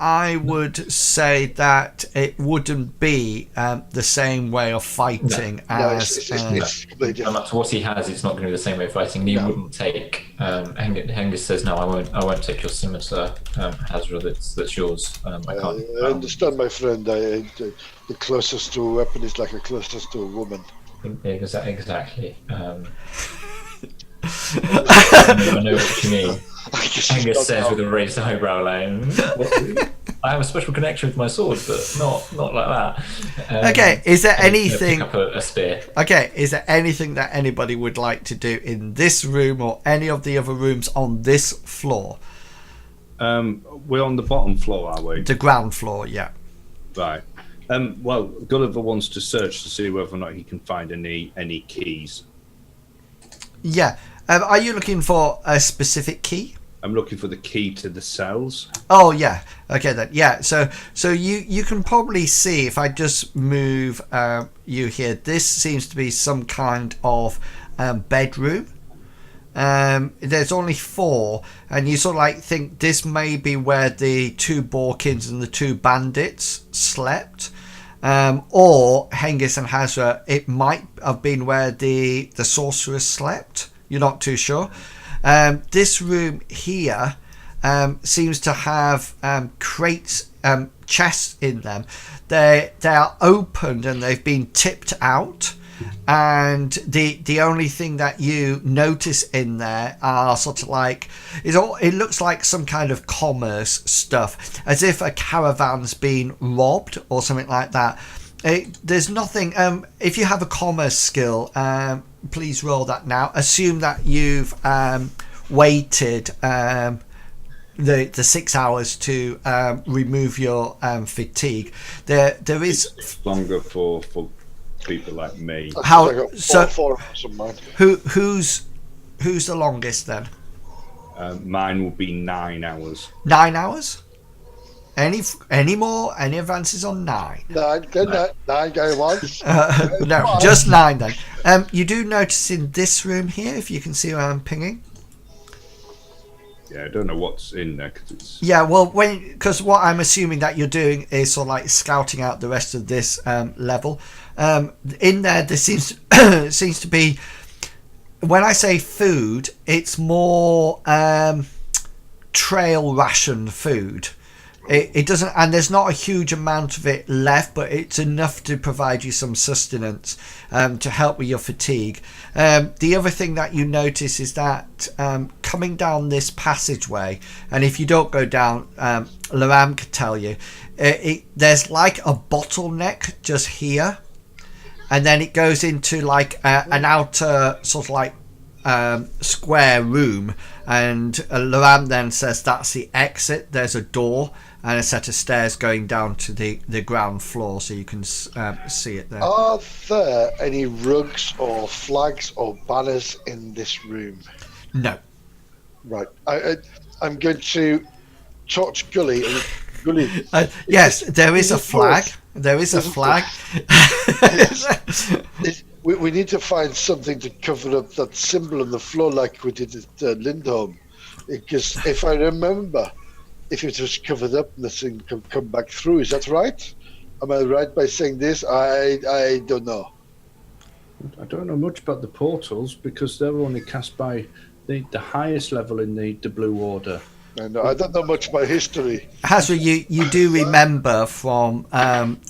I would say that it wouldn't be the same way of fighting as. It's completely No different. matter what he has, it's not going to be the same way of fighting. He wouldn't take. Hengist says, "No, I won't take your scimitar, Hazra. That's yours. I can't." I understand, my friend. The closest to a weapon is like the closest to a woman. Exactly. I know what you mean. Hengist says with a raised eyebrow, like, I have a special connection with my sword, but not like that. Okay, is there anything? Pick up a spear. Okay, is there anything that anybody would like to do in this room or any of the other rooms on this floor? We're on the bottom floor, are we? The ground floor, yeah. Right. Well, Gulliver wants to search to see whether or not he can find any keys. Yeah. Are you looking for a specific key? I'm looking for the key to the cells. Oh yeah. Okay then. Yeah. So you can probably see if I just move you here. This seems to be some kind of bedroom. There's only 4, and you sort of like think this may be where the 2 Borkins and the 2 bandits slept. Or Hengist and Hazra, it might have been where the sorcerers slept. You're not too sure. This room here seems to have crates, chests in them. They are opened and they've been tipped out. And the only thing that you notice in there are sort of like it looks like some kind of commerce stuff, as if a caravan's been robbed or something like that. There's nothing. If you have a commerce skill, please roll that now. Assume that you've waited the 6 hours to remove your fatigue. There is longer for people like me. How so? 4 hours of mine. Who's the longest then? Mine will be 9 hours. 9 hours? Any more? Any advances on 9? 9 going once. No, just 9 then. You do notice in this room here, if you can see where I'm pinging. Yeah, I don't know what's in there because it's. Yeah, well, because what I'm assuming that you're doing is sort of like scouting out the rest of this level. In there seems to be. When I say food, it's more trail ration food. It doesn't, and there's not a huge amount of it left, but it's enough to provide you some sustenance to help with your fatigue. The other thing that you notice is that coming down this passageway, and if you don't go down, Loram could tell you, there's like a bottleneck just here, and then it goes into like an outer sort of like square room, and Loram then says that's the exit. There's a door and a set of stairs going down to the ground floor, so you can see it there. Are there any rugs or flags or banners in this room? No. Right. I'm going to torch Gully. And Gully. Yes, there is a flag. There is a flag. We need to find something to cover up that symbol on the floor like we did at Lindholm. Because if I remember, if it was covered up, nothing can come back through. Is that right? Am I right by saying this? I don't know. I don't know much about the portals because they're only cast by the highest level in the Blue Order. I don't know much about history. Hazra, you do remember from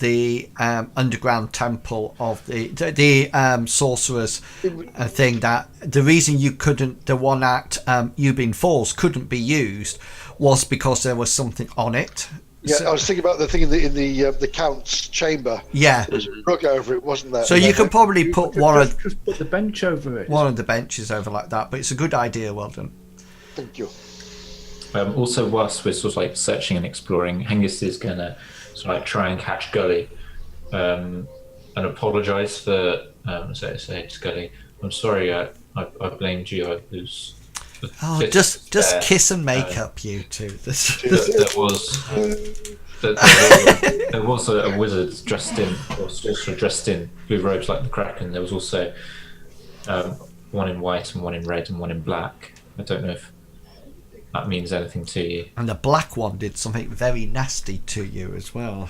the underground temple of the sorcerers thing that the reason you couldn't, the one at Ubin Falls couldn't be used was because there was something on it. Yeah, So, I was thinking about the thing in the Count's chamber. yeah. There was a rug over it, wasn't there? So you can probably put Just put the bench over it. one of the benches over like that, but it's a good idea. Well done. Thank you. Also, whilst we're sort of like searching and exploring, Hengist is gonna sort of like try and catch Gully, and apologise for say to Gully, I'm sorry, I blamed you. I was. Oh, just kiss and make up, you two. There was a wizard dressed in, or sorcerer dressed in blue robes like the Kraken. There was also one in white and one in red and one in black. I don't know if that means anything to you. And the black one did something very nasty to you as well.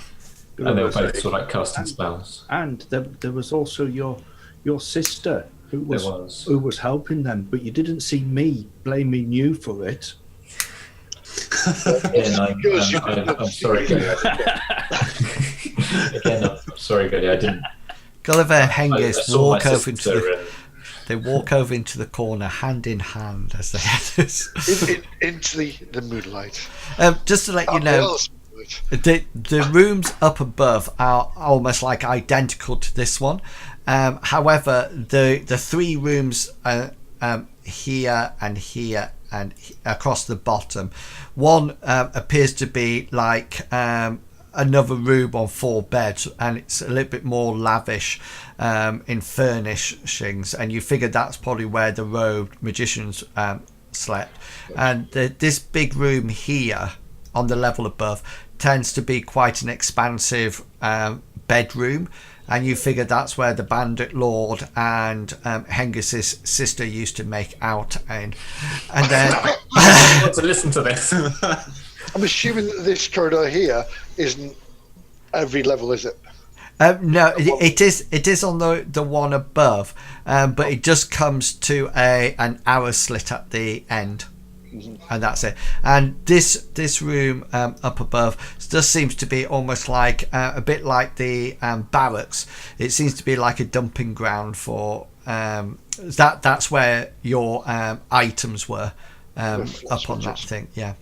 And they were both sort of like casting spells. And there was also your sister who was helping them, but you didn't see me blaming you for it. Again, I'm sorry, Gully. Again, I'm sorry, Gully. I didn't. Gulliver and Hengist walk over into the. They walk over into the corner, hand in hand, as they have this. Into the moonlight. Just to let you know, the rooms up above are almost like identical to this one. However, the three rooms here and here and across the bottom, one appears to be like another room on 4 beds, and it's a little bit more lavish in furnishings, and you figure that's probably where the robed magicians slept. And this big room here on the level above tends to be quite an expansive bedroom, and you figure that's where the bandit lord and Hengist's sister used to make out in. And then I want to listen to this. I'm assuming that this corridor here isn't every level, is it? No, it is on the one above, but it just comes to an arrow slit at the end. And that's it. And this room up above just seems to be almost like a bit like the barracks. It seems to be like a dumping ground for that's where your items were up on that thing. Yeah.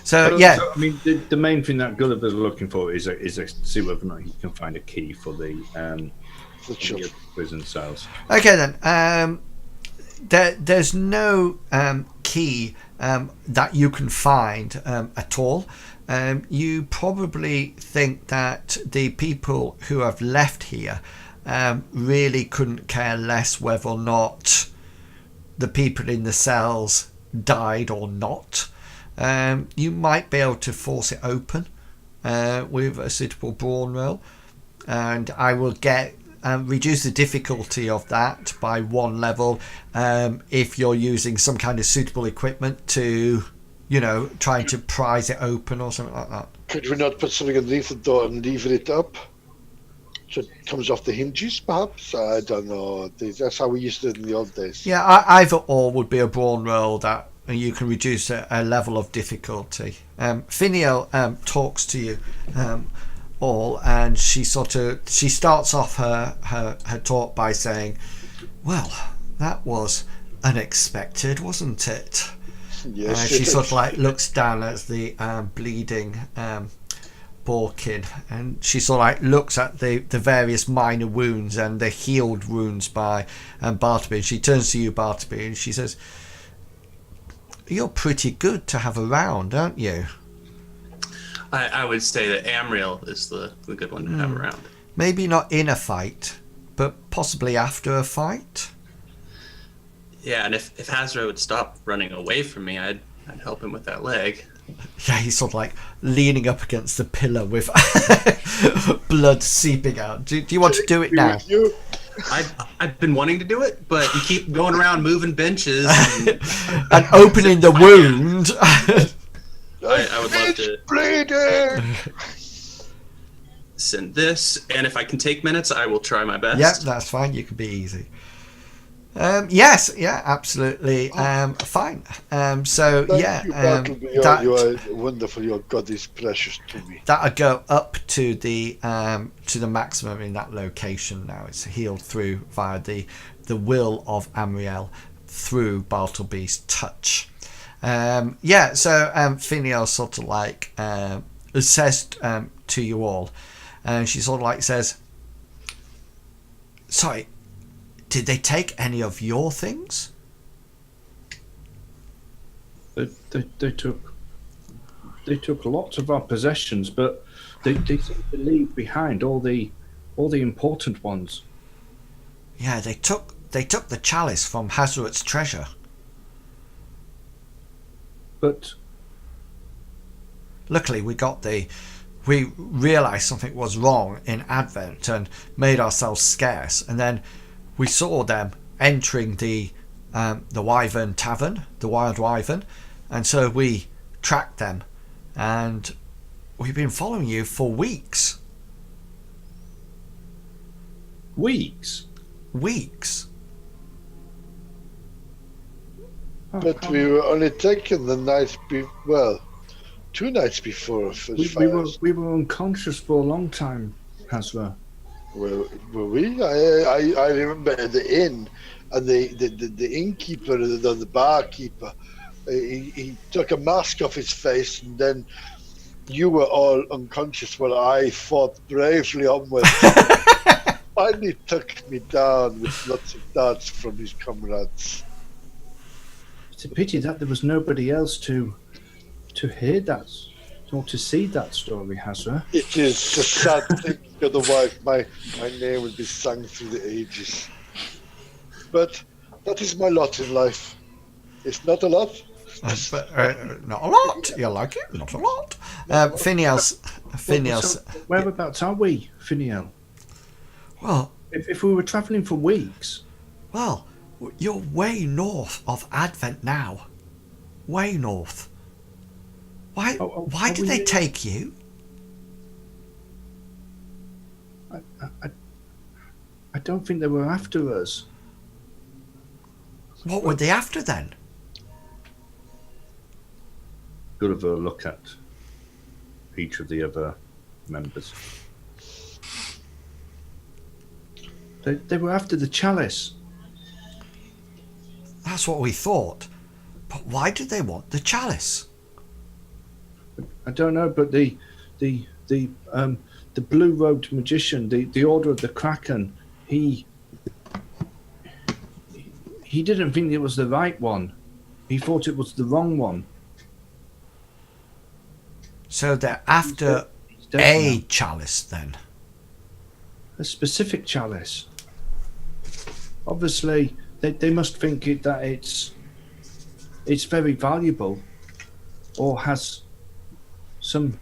So yeah, I mean, the main thing that Gulliver's looking for is to see whether or not he can find a key for the prison cells. Okay then. There's no key that you can find at all. You probably think that the people who have left here really couldn't care less whether or not the people in the cells died or not. You might be able to force it open with a suitable brawn roll, and I will reduce the difficulty of that by 1 level if you're using some kind of suitable equipment to, trying to prise it open or something like that. Could we not put something underneath the door and lever it up so it comes off the hinges, perhaps? I don't know. That's how we used to do it in the old days. Yeah, either or would be a brawn roll that you can reduce a level of difficulty. Fineal talks to you all, and she starts off her talk by saying, "Well, that was unexpected, wasn't it?" Yes. She sort of like looks down at the bleeding Borkin, and she sort of like looks at the various minor wounds and the healed wounds by Bartleby. And she turns to you, Bartleby, and she says, "You're pretty good to have around, aren't you?" I would say that Amriel is the good one to have around. Maybe not in a fight, but possibly after a fight. Yeah, and if Hazra would stop running away from me, I'd help him with that leg. Yeah, he's sort of like leaning up against the pillar with blood seeping out. Do you want to do it now? I've been wanting to do it, but you keep going around moving benches and opening the wound. I would love to bleeding. Send this, and if I can take minutes, I will try my best. Yeah, that's fine. You can be easy. Yes, yeah, absolutely. Fine. So Thank yeah, you, Bartleby. You are wonderful. Your God is precious to me. That'll go up to the maximum in that location now. It's healed through via the will of Amriel through Bartleby's touch. Yeah, so Fineal sort of like says to you all, and she sort of like says, "Sorry, did they take any of your things?" They took lots of our possessions, but they seem to leave behind all the important ones. Yeah, they took the chalice from Hazret's treasure. But luckily we realised something was wrong in Advent and made ourselves scarce, and then we saw them entering the the Wyvern Tavern, the Wild Wyvern, and so we tracked them, and we've been following you for weeks. Weeks? Weeks. But we were only taken the night well, 2 nights before. We were unconscious for a long time, Hazra. Were we? I remember the inn, and the innkeeper, the barkeeper, he took a mask off his face, and then you were all unconscious while I fought bravely onwards. Finally took me down with lots of darts from his comrades. It's a pity that there was nobody else to hear that or to see that story, Hazra. It is a sad thing, otherwise my name would be sung through the ages. But that is my lot in life. It's not a lot. Not a lot. You like it? Not a lot. Fineal's. So whereabouts are we, Fineal? Well, if we were travelling for weeks. Well, you're way north of Advent now. Way north. Why did they take you? I don't think they were after us. What were they after then? Gulliver look at each of the other members. They were after the chalice. That's what we thought. But why did they want the chalice? I don't know, but the blue-robed magician, the Order of the Kraken, he didn't think it was the right one. He thought it was the wrong one. So they're after a chalice then? A specific chalice. Obviously, they must think that it's very valuable, or has some.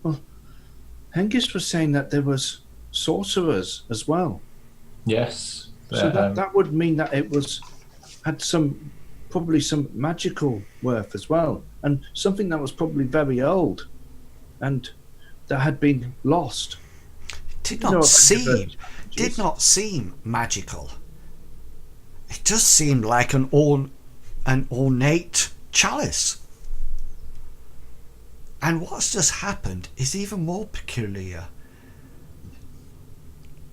Well, Hengist was saying that there was sorcerers as well. Yes. So that would mean that it had probably some magical worth as well, and something that was probably very old, and that had been lost. Did not seem magical. It just seemed like an ornate chalice. And what's just happened is even more peculiar.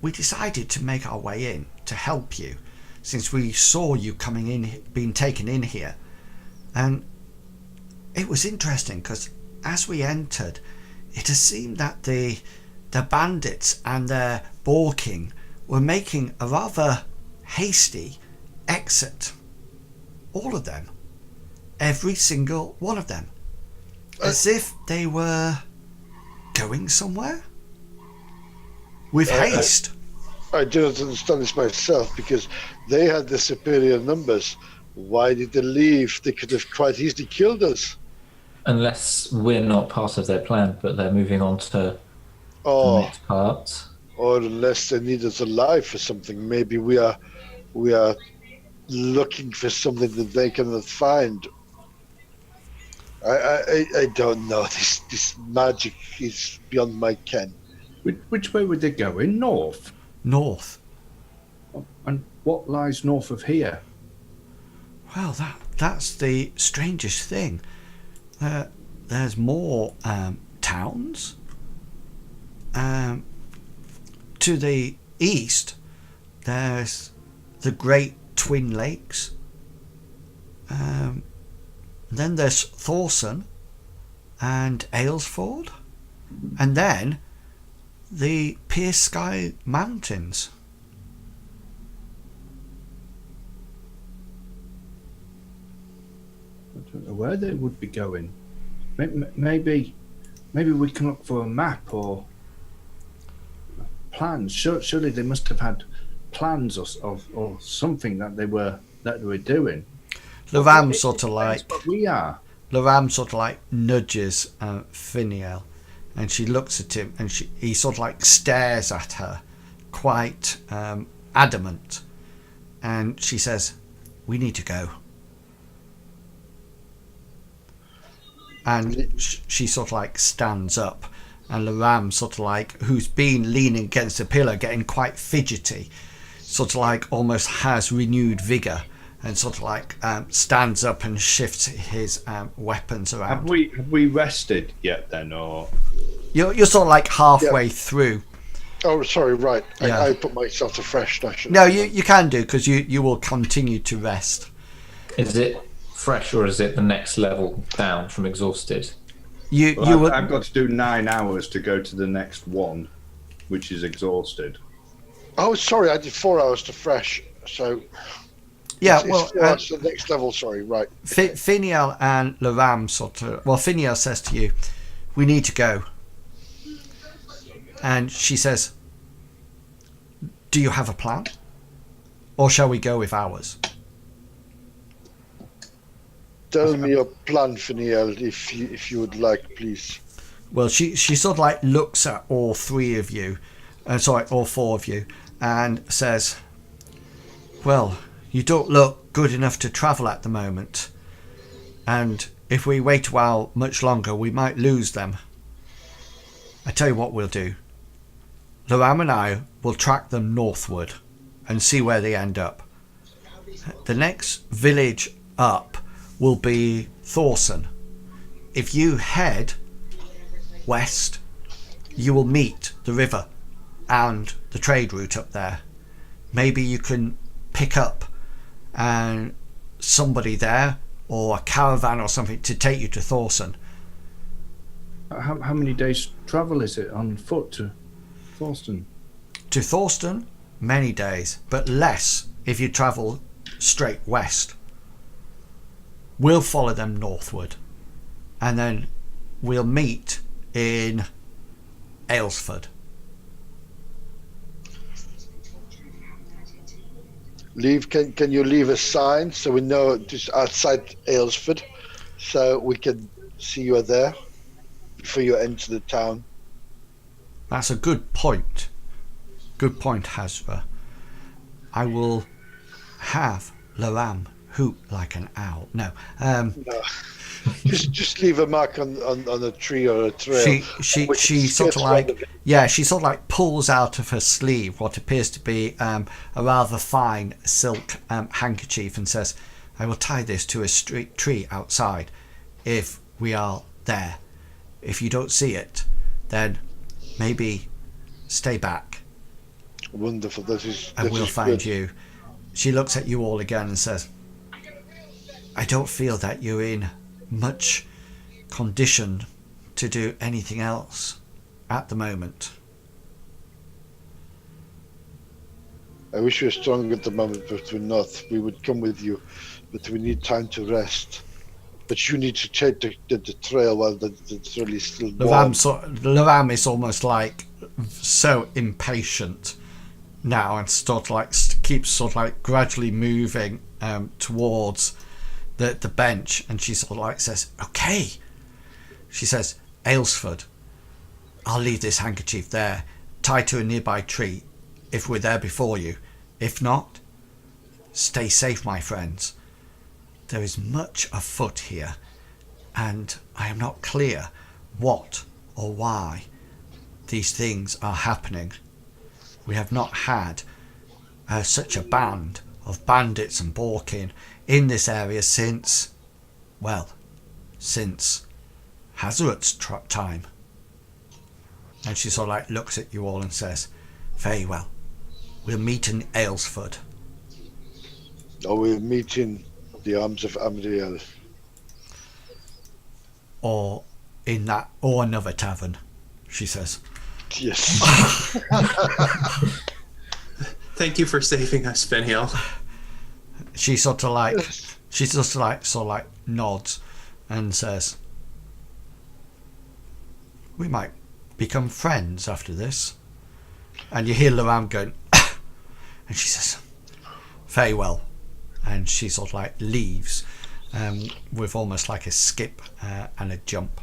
We decided to make our way in to help you, since we saw you coming in, being taken in here. And it was interesting because as we entered, it has seemed that the bandits and their balking were making a rather hasty exit. All of them. Every single one of them. As if they were going somewhere. With haste. I do not understand this myself, because they had the superior numbers. Why did they leave? They could have quite easily killed us. Unless we're not part of their plan, but they're moving on to the next part. Or unless they need us alive for something. Maybe we are looking for something that they cannot find. I don't know. This magic is beyond my ken. Which way would they go? In north? North. And what lies north of here? Well, that's the strangest thing. There's more towns. To the east, there's the Great Twin Lakes. Then there's Thorson and Aylesford. And then the Pierce Sky Mountains. I don't know where they would be going. Maybe we can look for a map or plans. Surely they must have had plans or something that they were doing. Loram sort of like we are. Loram sort of like nudges Fineal, and she looks at him, and he sort of like stares at her, quite adamant, and she says, we need to go. And she sort of like stands up, and Loram sort of like, who's been leaning against a pillar, getting quite fidgety, sort of like almost has renewed vigour, and sort of like stands up and shifts his weapons around. Have we rested yet then, or You're sort of like halfway through. Oh, sorry, right. Yeah. I put myself to fresh. No, you can do, because you will continue to rest. Is it fresh or is it the next level down from exhausted? I've got to do 9 hours to go to the next one, which is exhausted. Oh, sorry, I did 4 hours to fresh. So Yeah, it's well, 4 hours to the next level. Sorry, right. Fineal and Loram sort of. Well, Fineal says to you, "We need to go," and she says, "Do you have a plan, or shall we go with ours?" Tell me your plan, Fineal, if you would like, please. Well, she sort of like looks at all three of you, all four of you, and says, "Well, you don't look good enough to travel at the moment, and if we wait a while much longer, we might lose them. I tell you what we'll do. Loram and I will track them northward and see where they end up. The next village up will be Thorson. If you head west, you will meet the river and the trade route up there. Maybe you can pick up somebody there, or a caravan or something, to take you to Thorson." How many days travel is it on foot to Thorsten? To Thorsten, many days, but less if you travel straight west. We'll follow them northward, and then we'll meet in Aylesford. Can you leave a sign so we know just outside Aylesford, so we can see you are there before you enter the town? That's a good point. Good point, Hazra. I will have Loram hoot like an owl. No. No. just leave a mark on a tree or a trail. She sort of like, she sort of like pulls out of her sleeve what appears to be a rather fine silk handkerchief, and says, "I will tie this to a tree outside if we are there. If you don't see it, then maybe stay back. Wonderful. And we'll find you." She looks at you all again and says, "I don't feel that you're in much condition to do anything else at the moment." I wish we were strong at the moment, but we're not. We would come with you, but we need time to rest. But you need to take the trail while the trail is still warm. Loram is almost like so impatient now, and sort of like keeps sort of like gradually moving towards the bench, and she sort of like says, "Okay." She says, "Aylesford, I'll leave this handkerchief there, tied to a nearby tree, if we're there before you. If not, stay safe, my friends. There is much afoot here, and I am not clear what or why these things are happening. We have not had such a band of bandits and Borkin in this area since Hazard's time." And she sort of like looks at you all and says, "Very well. We'll meet in Aylesford." Or we'll meet in the arms of Amriel. Or another tavern, she says. Yes. Thank you for saving us, Fineal. She sort of like nods and says, "We might become friends after this." And you hear Loram going, and she says, "Very well." And she sort of like leaves with almost like a skip and a jump.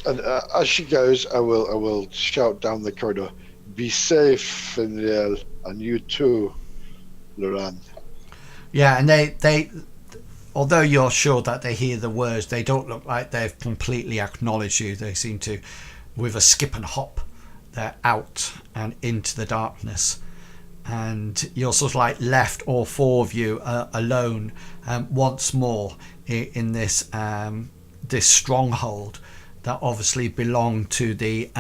And as she goes, I will shout down the corridor, "Be safe, Fineal, and you too, Loran." Yeah, and they although you're sure that they hear the words, they don't look like they've completely acknowledged you. They seem to, with a skip and hop, they're out and into the darkness. And you're sort of like left, all four of you, alone once more in this this stronghold that obviously belonged to the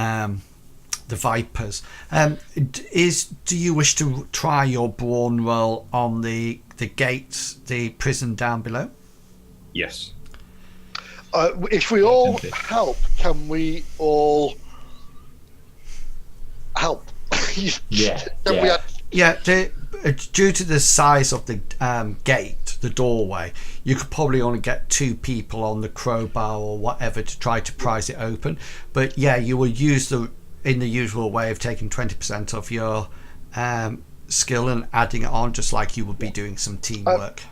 Vipers. Do you wish to try your brawn roll on the gates, the prison down below? Yes. If we all help, can we all help? Yeah, due to the size of the gate, the doorway, you could probably only get 2 people on the crowbar or whatever to try to prise it open. But yeah, you will use in the usual way of taking 20% of your skill and adding it on, just like you would be doing some teamwork.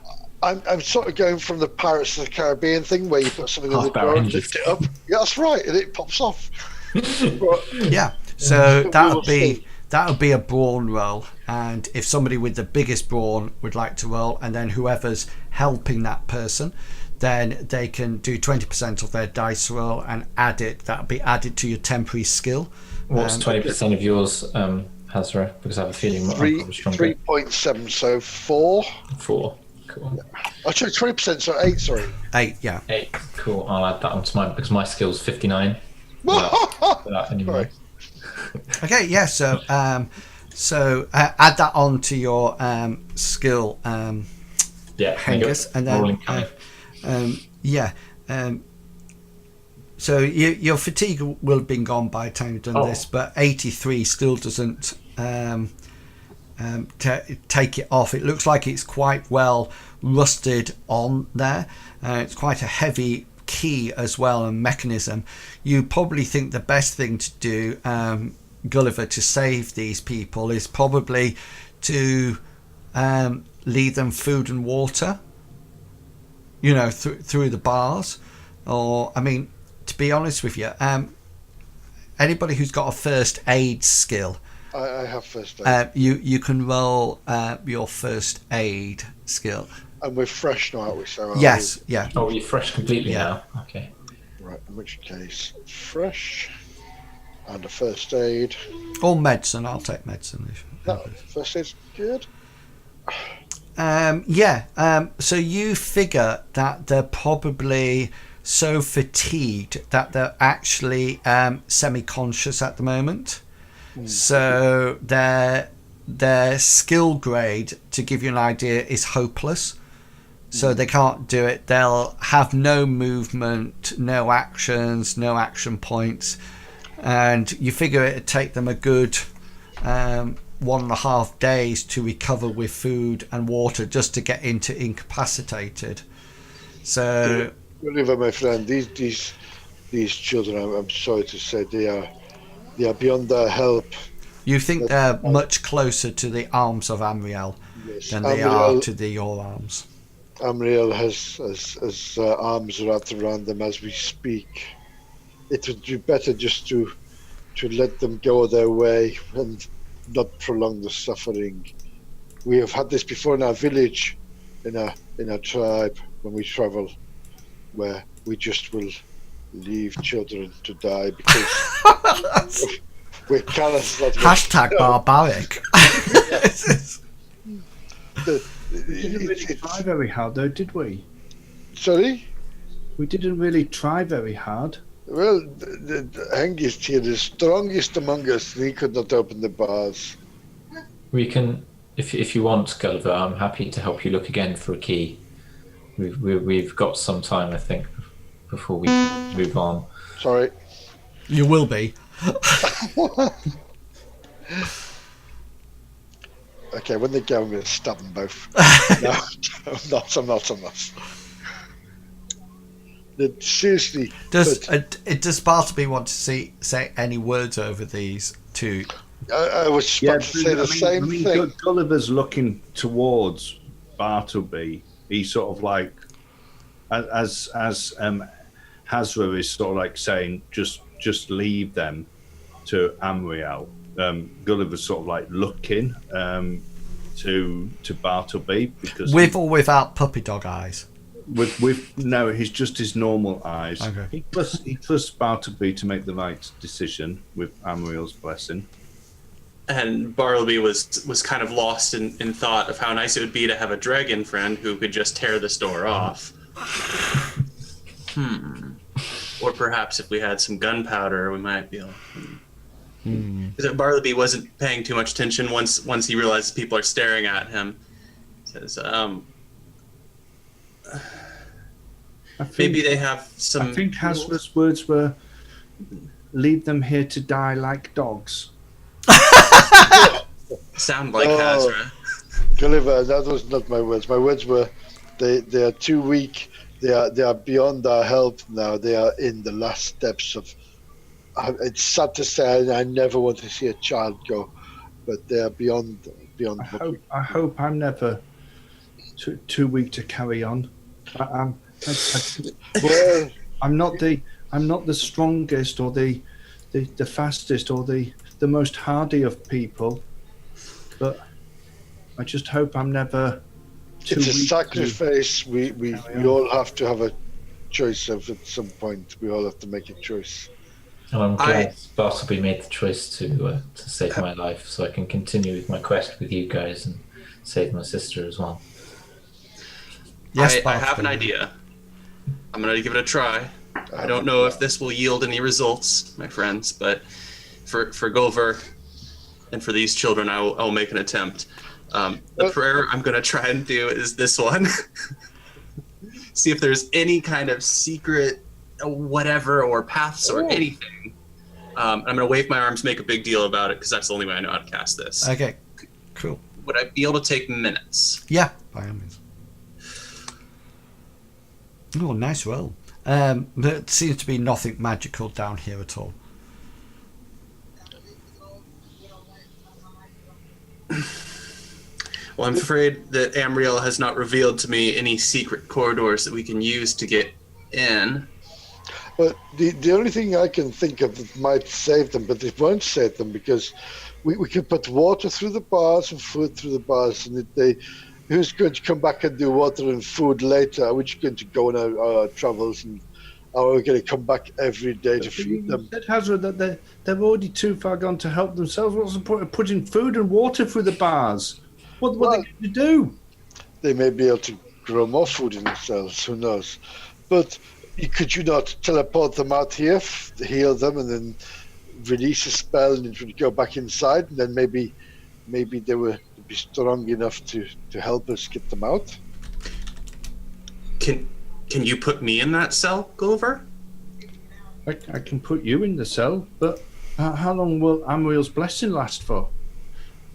I'm sort of going from the Pirates of the Caribbean thing where you put something on the door and lift it up. Yeah, that's right, and it pops off. Yeah, so that would be a brawn roll, and if somebody with the biggest brawn would like to roll, and then whoever's helping that person, then they can do 20% of their dice roll and add it. That'll be added to your temporary skill. What's 20% of yours, Hazra? Because I have a feeling I'm probably stronger. 3.7, so 4. 4. Cool. Actually, 20%, so 8. Sorry. 8. Yeah. 8. Cool. I'll add that onto mine because my skill's 59. Without any more. Okay. Yeah. So add that on to your skill. Hengist, and then so your fatigue will have been gone by the time you've done this, but 83 still doesn't take it off. It looks like it's quite well rusted on there. It's quite a heavy key as well, and mechanism. You probably think the best thing to do, Gulliver, to save these people is probably to leave them food and water, through the bars. Or, I mean, to be honest with you, anybody who's got a first aid skill, I have first aid. You can roll your first aid skill. And we're fresh now, aren't we? So yes, yeah. Oh, you're fresh completely now? Okay. Right, in which case, fresh and a first aid. Or medicine, I'll take medicine. No, first aid's good. So you figure that they're probably so fatigued that they're actually semi-conscious at the moment. So their skill grade, to give you an idea, is hopeless. So they can't do it. They'll have no movement, no actions, no action points. And you figure it'd take them a good 1.5 days to recover with food and water just to get into incapacitated. So, Oliver, my friend, these children, I'm sorry to say, they are beyond their help. You think they're much closer to the arms of Amriel than they are to your arms? Amriel has arms wrapped around them as we speak. It would be better just to let them go their way and not prolong the suffering. We have had this before in our village, in our tribe, when we travel, where we just will leave children to die because we're callous. Hashtag barbaric. We didn't really try very hard, though, did we? Sorry? We didn't really try very hard. Well, the Hengist here, the strongest among us, he could not open the bars. We can, if you want, Gulliver, I'm happy to help you look again for a key. We've got some time, I think, before we move on. Sorry. You will be. Okay, when they go, I'm going to stab them both. No, I'm not. Seriously. Does Bartleby want to say any words over these two? I was about to say the same thing. Gulliver's looking towards Bartleby. He's sort of like, as Hazra is sort of like saying, just leave them to Amriel. Gulliver's sort of like looking, to Bartleby because With or without puppy dog eyes? with no, he's just his normal eyes. Okay. He trusts Bartleby to make the right decision with Amriel's blessing. And Bartleby was kind of lost in thought of how nice it would be to have a dragon friend who could just tear this door off. Or perhaps if we had some gunpowder, we might be able. Bartleby wasn't paying too much attention once he realizes people are staring at him. He says, maybe they have some. I think Hasra's words were, "Leave them here to die like dogs." Sound like Hasra. Gulliver, that was not my words. My words were, they are too weak. They are beyond our help now. They are in the last steps of. It's sad to say, I never want to see a child go, but they are beyond. I hope I'm never too weak to carry on. Well, I'm not the strongest or the fastest or the most hardy of people, but I just hope I'm never too it's a weak sacrifice. We all have to have a choice of at some point. We all have to make a choice. And I'm glad Bartleby made the choice to save my life, so I can continue with my quest with you guys and save my sister as well. Yes, I have an idea. I'm going to give it a try. I don't know if this will yield any results, my friends, but for Gulliver and for these children, I will make an attempt. The prayer I'm going to try and do is this one. See if there's any kind of secret whatever or paths or anything. I'm going to wave my arms, make a big deal about it, because that's the only way I know how to cast this. Okay, cool. Would I be able to take minutes? Yeah, by all means. Oh, nice roll. There seems to be nothing magical down here at all. Well, I'm afraid that Amriel has not revealed to me any secret corridors that we can use to get in. But the only thing I can think of that might save them, but it won't save them, because we can put water through the bars and food through the bars, and who's going to come back and do water and food later? Are we just going to go on our travels, and are we going to come back every day to feed them? Said Hazard that they're already too far gone to help themselves. What's the point of putting food and water through the bars? What are they going to do? They may be able to grow more food in themselves. Who knows? But could you not teleport them out here, heal them, and then release a spell, and it would go back inside, and then maybe they would be strong enough to help us get them out? Can you put me in that cell, Gulliver? I can put you in the cell, but how long will Amriel's blessing last for?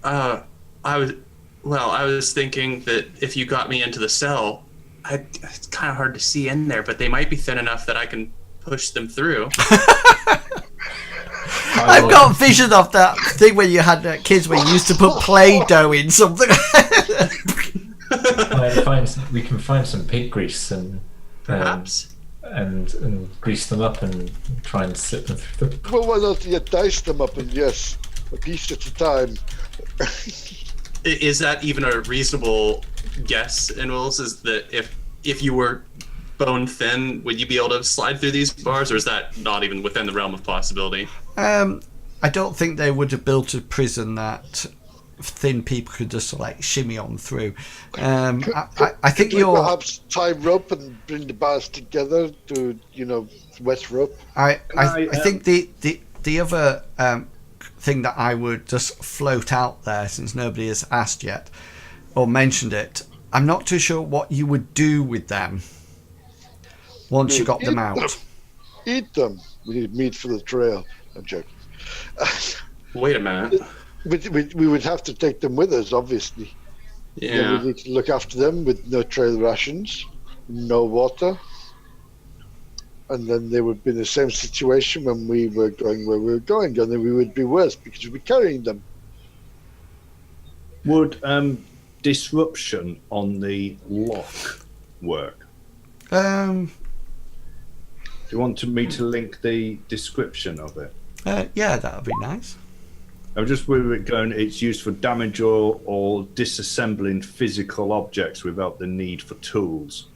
I was thinking that if you got me into the cell, it's kind of hard to see in there, but they might be thin enough that I can push them through. I've got vision of that thing when you had kids where you used to put Play-Doh in something. We can find some pig grease and Perhaps. and grease them up and try and slip them through the... Well, why not you dice them up, and yes, a piece at a time. Is that even a reasonable guess, Inwils? Is that if you were bone thin, would you be able to slide through these bars, or is that not even within the realm of possibility? I don't think they would have built a prison that thin people could just like shimmy on through. I think you're perhaps tie rope and bring the bars together to wet rope. I think the other thing that I would just float out there, since nobody has asked yet or mentioned it, I'm not too sure what you would do with them once you got them out. Eat them. We need meat for the trail. I'm joking. Wait a minute. We would have to take them with us, obviously. Yeah. We need to look after them with no trail rations, no water. And then they would be in the same situation when we were going where we were going, and then we would be worse because we'd be carrying them. Would disruption on the lock work? Um, Do you want me to link the description of it? yeah, that would be nice. I'm just where we're going. It's used for damage or disassembling physical objects without the need for tools.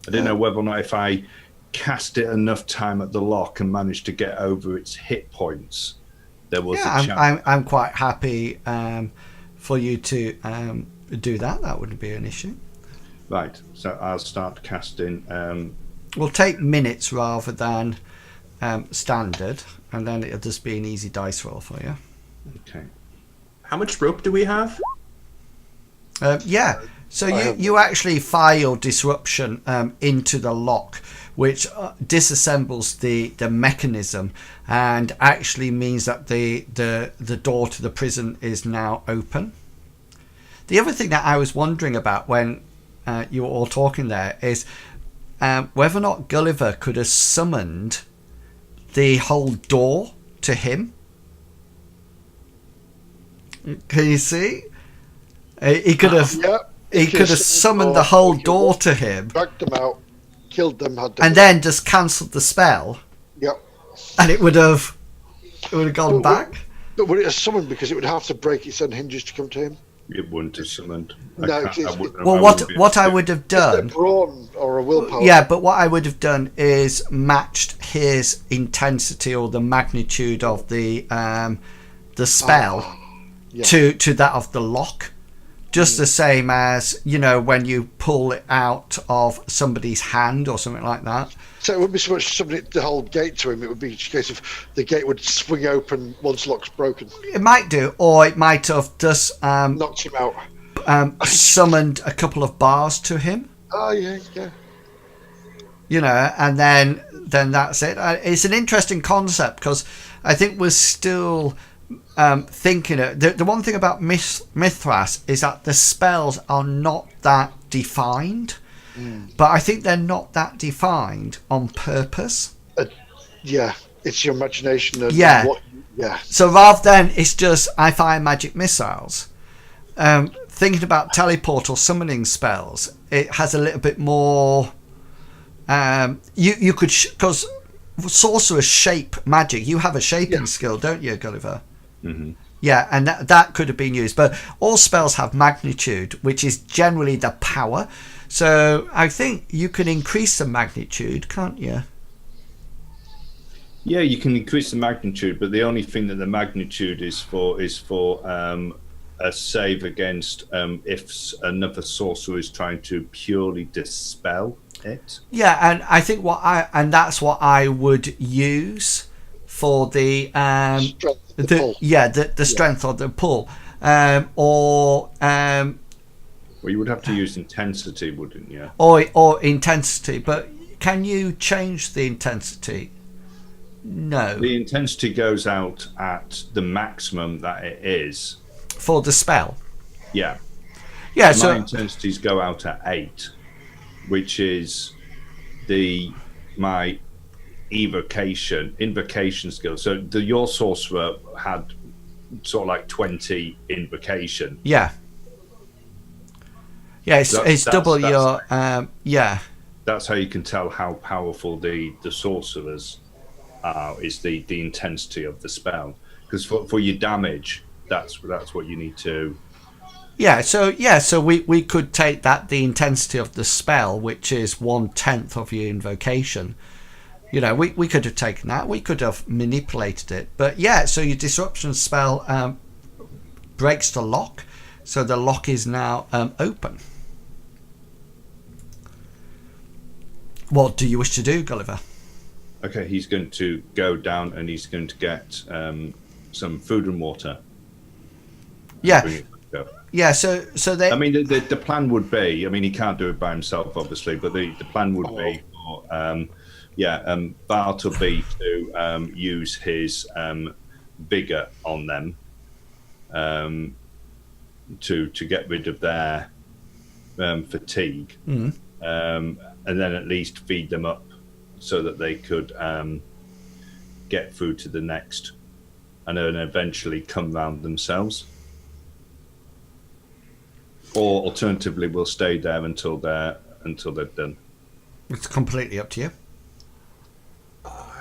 I didn't know whether or not if I cast it enough time at the lock and managed to get over its hit points, there was a chance. I'm quite happy for you to do that. That wouldn't be an issue. Right, so I'll start casting. We'll take minutes rather than standard, and then it'll just be an easy dice roll for you. Okay. How much rope do we have? Yeah, so you actually fire your disruption into the lock, which disassembles the mechanism and actually means that the door to the prison is now open. The other thing that I was wondering about when you were all talking there is whether or not Gulliver could have summoned the whole door to him. Can you see? He could have. He could have summoned the whole door to him, dragged them out, killed them, and then just cancelled the spell. Yep. And it would have gone back. But would it have summoned because it would have to break its own hinges to come to him? It wouldn't have summoned. What I would have done, a brawn or a willpower. Yeah, but what I would have done is matched his intensity or the magnitude of the spell to that of the lock. Just the same as, when you pull it out of somebody's hand or something like that. So it wouldn't be so much somebody to hold gate to him, it would be a case of the gate would swing open once lock's broken. It might do, or it might have just knocked him out. Summoned a couple of bars to him. Oh, yeah. And then that's it. It's an interesting concept because I think we're still thinking it. The one thing about Mythras is that the spells are not that defined, but I think they're not that defined on purpose. It's your imagination. So rather than it's just I fire magic missiles, thinking about teleport or summoning spells, it has a little bit more. You could because sorcerers shape magic. You have a shaping skill, don't you, Gulliver? Mm-hmm. Yeah, and that could have been used. But all spells have magnitude, which is generally the power. So I think you can increase the magnitude, can't you? Yeah, you can increase the magnitude, but the only thing that the magnitude is for a save against if another sorcerer is trying to purely dispel it. Yeah, and I think that's what I would use for the strength of the pull, Well, you would have to use intensity, wouldn't you? Or intensity, but can you change the intensity? No. The intensity goes out at the maximum that it is for the spell. Yeah. Yeah. So my intensities go out at 8, which is my invocation skill. So your sorcerer had sort of like 20 invocation. Yeah. Yeah, it's double your yeah. That's how you can tell how powerful the sorcerers are, is the intensity of the spell. Because for your damage, that's what you need to. So we could take that, the intensity of the spell, which is 1/10 of your invocation. We could have taken that. We could have manipulated it. But so your disruption spell breaks the lock, so the lock is now open. What do you wish to do, Gulliver? Okay, he's going to go down and he's going to get some food and water. Yeah, so they. I mean, the plan would be. I mean, he can't do it by himself, obviously, but the plan would be for Bartleby to use his vigor on them to get rid of their fatigue, and then at least feed them up so that they could get through to the next, and then eventually come round themselves. Or alternatively, we'll stay there until they're done. It's completely up to you.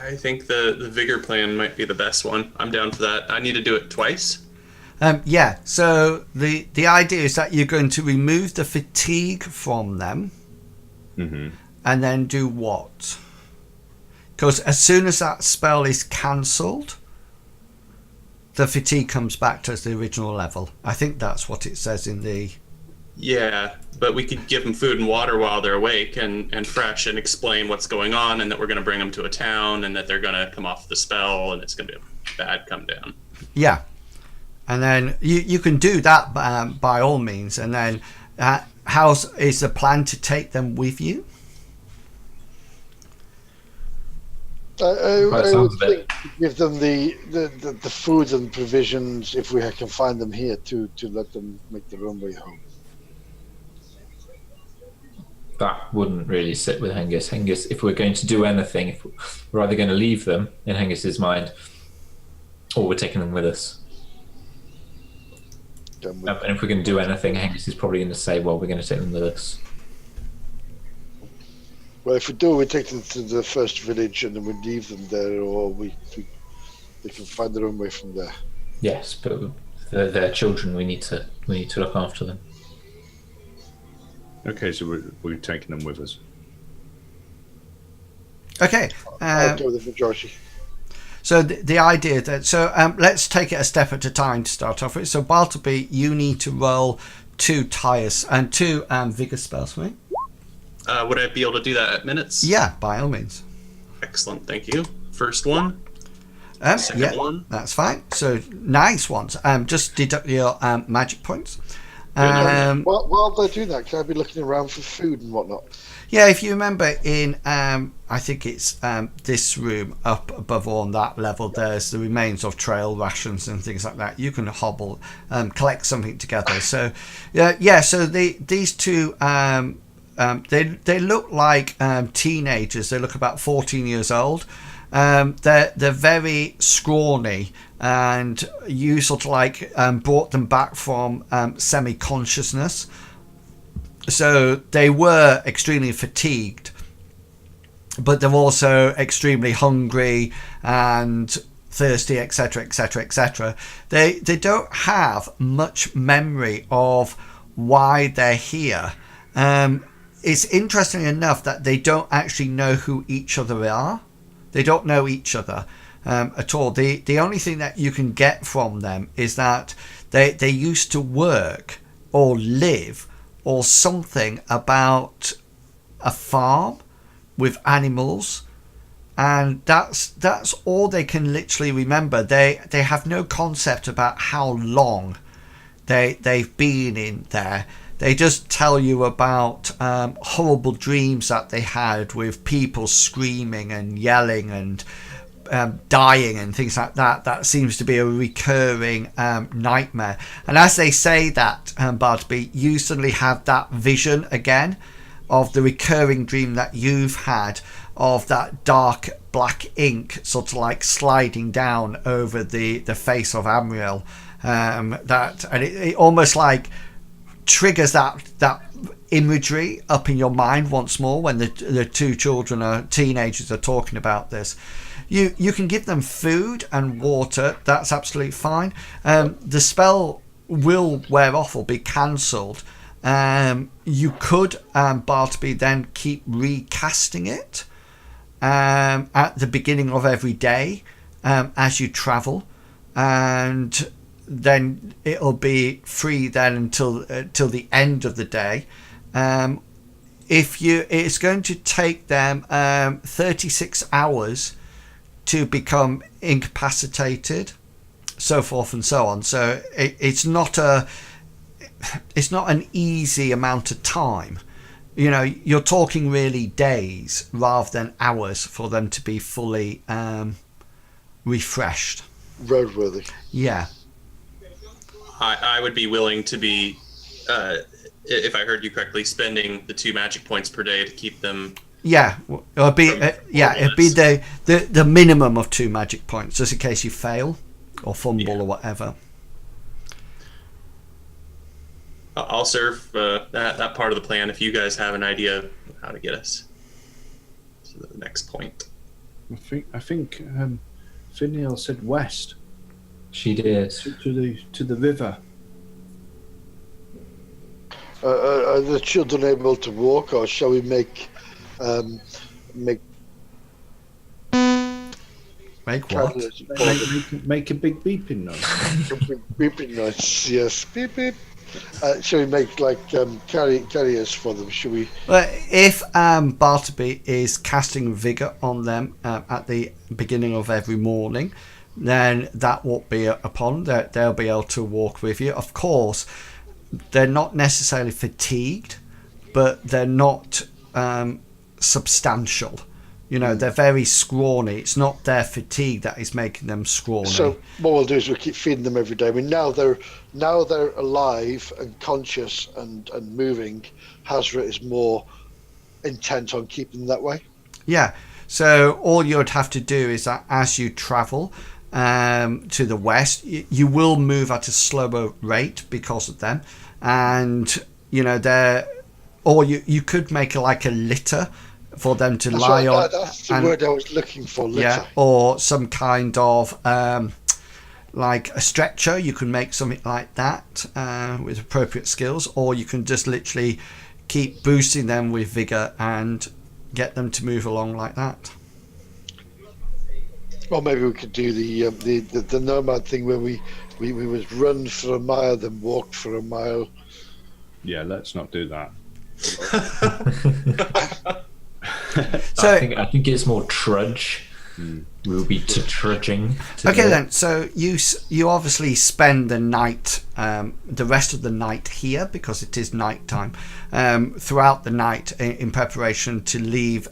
I think the vigor plan might be the best one. I'm down for that. I need to do it twice. Yeah, so the idea is that you're going to remove the fatigue from them, and then do what? Because as soon as that spell is cancelled, the fatigue comes back to the original level. I think that's what it says in the... Yeah, but we could give them food and water while they're awake and fresh, and explain what's going on, and that we're going to bring them to a town, and that they're going to come off the spell, and it's going to be a bad come down. Yeah. And then you can do that by all means. And then how is the plan to take them with you? I would think to give them the food and provisions, if we can find them here, to let them make their own way home. That wouldn't really sit with Hengist. Hengist, if we're going to do anything, if we're either going to leave them in Hengist's mind, or we're taking them with us. And if we're going to do anything, Hengist is probably going to say, well, we're going to take them with us. Well, if we do, we take them to the first village and then we leave them there, or they can find their own way from there. Yes, but they're children. We need to look after them. Okay, so we're taking them with us. Okay. I'll go with the majority. So the idea that let's take it a step at a time to start off with. So Bartleby, you need to roll 2 tires and 2 vigor spells for me. Would I be able to do that at minutes? Yeah, by all means. Excellent, thank you. First one. Second one. That's fine. So nice ones. Just deduct your magic points. While they do that, can I be looking around for food and whatnot? Yeah, if you remember in, I think it's this room up above on that level, there's the remains of trail rations and things like that. You can hobble, collect something together. So, so these two, they look like teenagers. They look about 14 years old. They're very scrawny, and you sort of like brought them back from semi-consciousness. So they were extremely fatigued, but they're also extremely hungry and thirsty, etc., etc., etc. They don't have much memory of why they're here. It's interesting enough that they don't actually know who each other are. They don't know each other at all. The only thing that you can get from them is that they used to work or live or something about a farm with animals, and that's all they can literally remember. They have no concept about how long they've been in there. They just tell you about horrible dreams that they had with people screaming and yelling and dying and things like that. That seems to be a recurring nightmare. And as they say that, Bartleby, you suddenly have that vision again of the recurring dream that you've had of that dark black ink sort of like sliding down over the face of Amriel. And it almost like triggers that imagery up in your mind once more when the two teenagers are talking about this. You can give them food and water. That's absolutely fine. The spell will wear off or be cancelled. You could, Bartleby, then keep recasting it at the beginning of every day as you travel, and then it'll be free then until the end of the day. It's going to take them 36 hours to become incapacitated, so forth and so on. So it's not an easy amount of time. You know, you're talking really days rather than hours for them to be fully refreshed. Roadworthy. Yeah. I would be willing to be, if I heard you correctly, spending the 2 magic points per day to keep them. Yeah, it'd be the minimum of 2 magic points, just in case you fail or fumble or whatever. I'll serve that part of the plan if you guys have an idea of how to get us to the next point. I think Fineal said west She did. to the river. Are the children able to walk, or shall we make Make what? carriers for them? Make a big beeping noise. Beeping noise, yes. Beep beep. Shall we make like carriers for them? Shall we? Well, if Bartleby is casting vigor on them at the beginning of every morning, then that won't be upon. They'll be able to walk with you. Of course, they're not necessarily fatigued, but they're not substantial. You know, they're very scrawny. It's not their fatigue that is making them scrawny. So what we'll do is we'll keep feeding them every day. I mean, now they're alive and conscious and moving. Hazra is more intent on keeping them that way. Yeah. So all you would have to do is that as you travel to the west, you will move at a slower rate because of them, and you know or you could make like a litter for them to lie on. That's the word I was looking for. Litter. Yeah, or some kind of like a stretcher. You can make something like that with appropriate skills, or you can just literally keep boosting them with vigor and get them to move along like that. Or maybe we could do the nomad thing where we would run for a mile, then walk for a mile. Yeah, let's not do that. So I think it's more trudge. We'll be trudging. Okay then. So you obviously spend the night, the rest of the night here because it is night time. Throughout the night in preparation to leave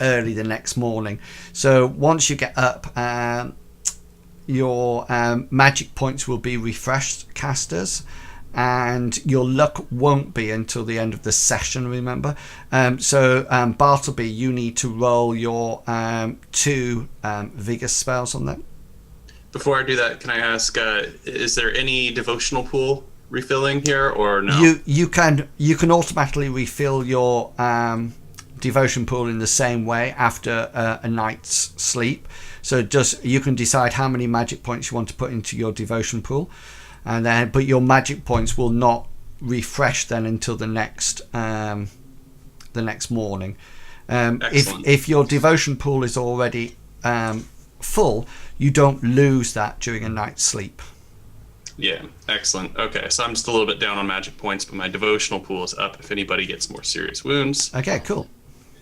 early the next morning. So once you get up, your magic points will be refreshed, casters. And your luck won't be until the end of the session, remember. So Bartleby, you need to roll your 2 vigor spells on them. Before I do that, can I ask, is there any devotional pool refilling here or no? You can automatically refill your devotion pool in the same way after a night's sleep. So you can decide how many magic points you want to put into your devotion pool. And then, but your magic points will not refresh then until the next morning. If your devotion pool is already full, you don't lose that during a night's sleep. Yeah, excellent. Okay, so I'm just a little bit down on magic points, but my devotional pool is up if anybody gets more serious wounds. Okay, cool.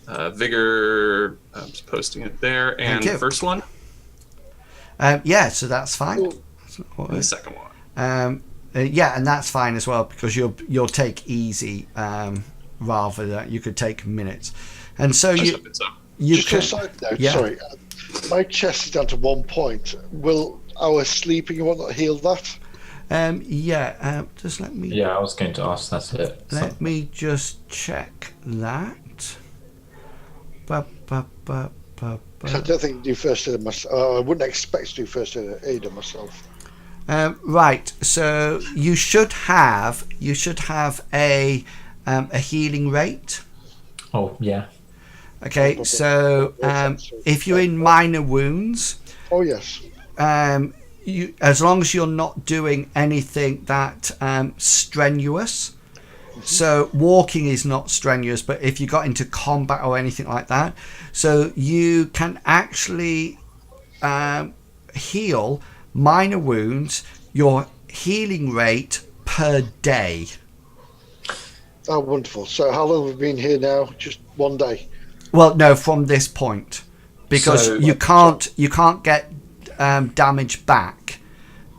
Vigor, I'm just posting it there. And the first one? Yeah, so that's fine. And the second one. Yeah, and that's fine as well because you'll take easy rather than you could take minutes, and so you just can. a side note, Yeah. sorry, my chest is down to 1 point. Will our sleeping and whatnot heal that? Yeah. Just let me. Yeah, I was going to ask that. Let me just check that. I don't think I do first aid myself. I wouldn't expect to do first aid myself. Right, so you should have a healing rate. Oh yeah. Okay, so if you're in minor wounds, oh yes, you as long as you're not doing anything that strenuous. So walking is not strenuous, but if you got into combat or anything like that, so you can actually heal minor wounds, your healing rate per day. Oh, wonderful. So how long have we been here now? Just 1 day? Well, no, from this point. Because you can't get damage back.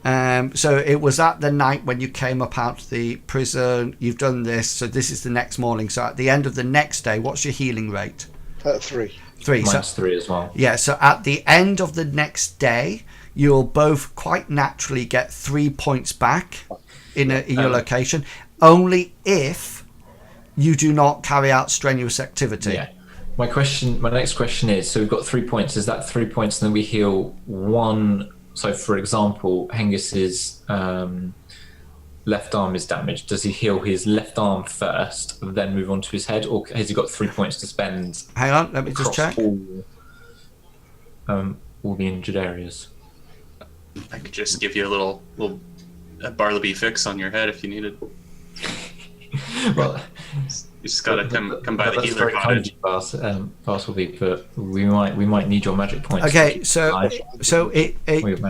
So it was at the night when you came up out of the prison, you've done this, so this is the next morning. So at the end of the next day, what's your healing rate? 3. 3. Mine's 3 as well. Yeah, so at the end of the next day, you'll both quite naturally get 3 points back in your location, only if you do not carry out strenuous activity. Yeah. My next question is, so we've got 3 points. Is that 3 points and then we heal 1? So for example, Hengist's left arm is damaged. Does he heal his left arm first, then move on to his head, or has he got 3 points to spend? Hang on, let me just check. all the injured areas. I could just give you a little Bartleby fix on your head if you needed. Well, You just gotta come by the healer cottage. Bartleby, but we might need your magic points. Okay, so it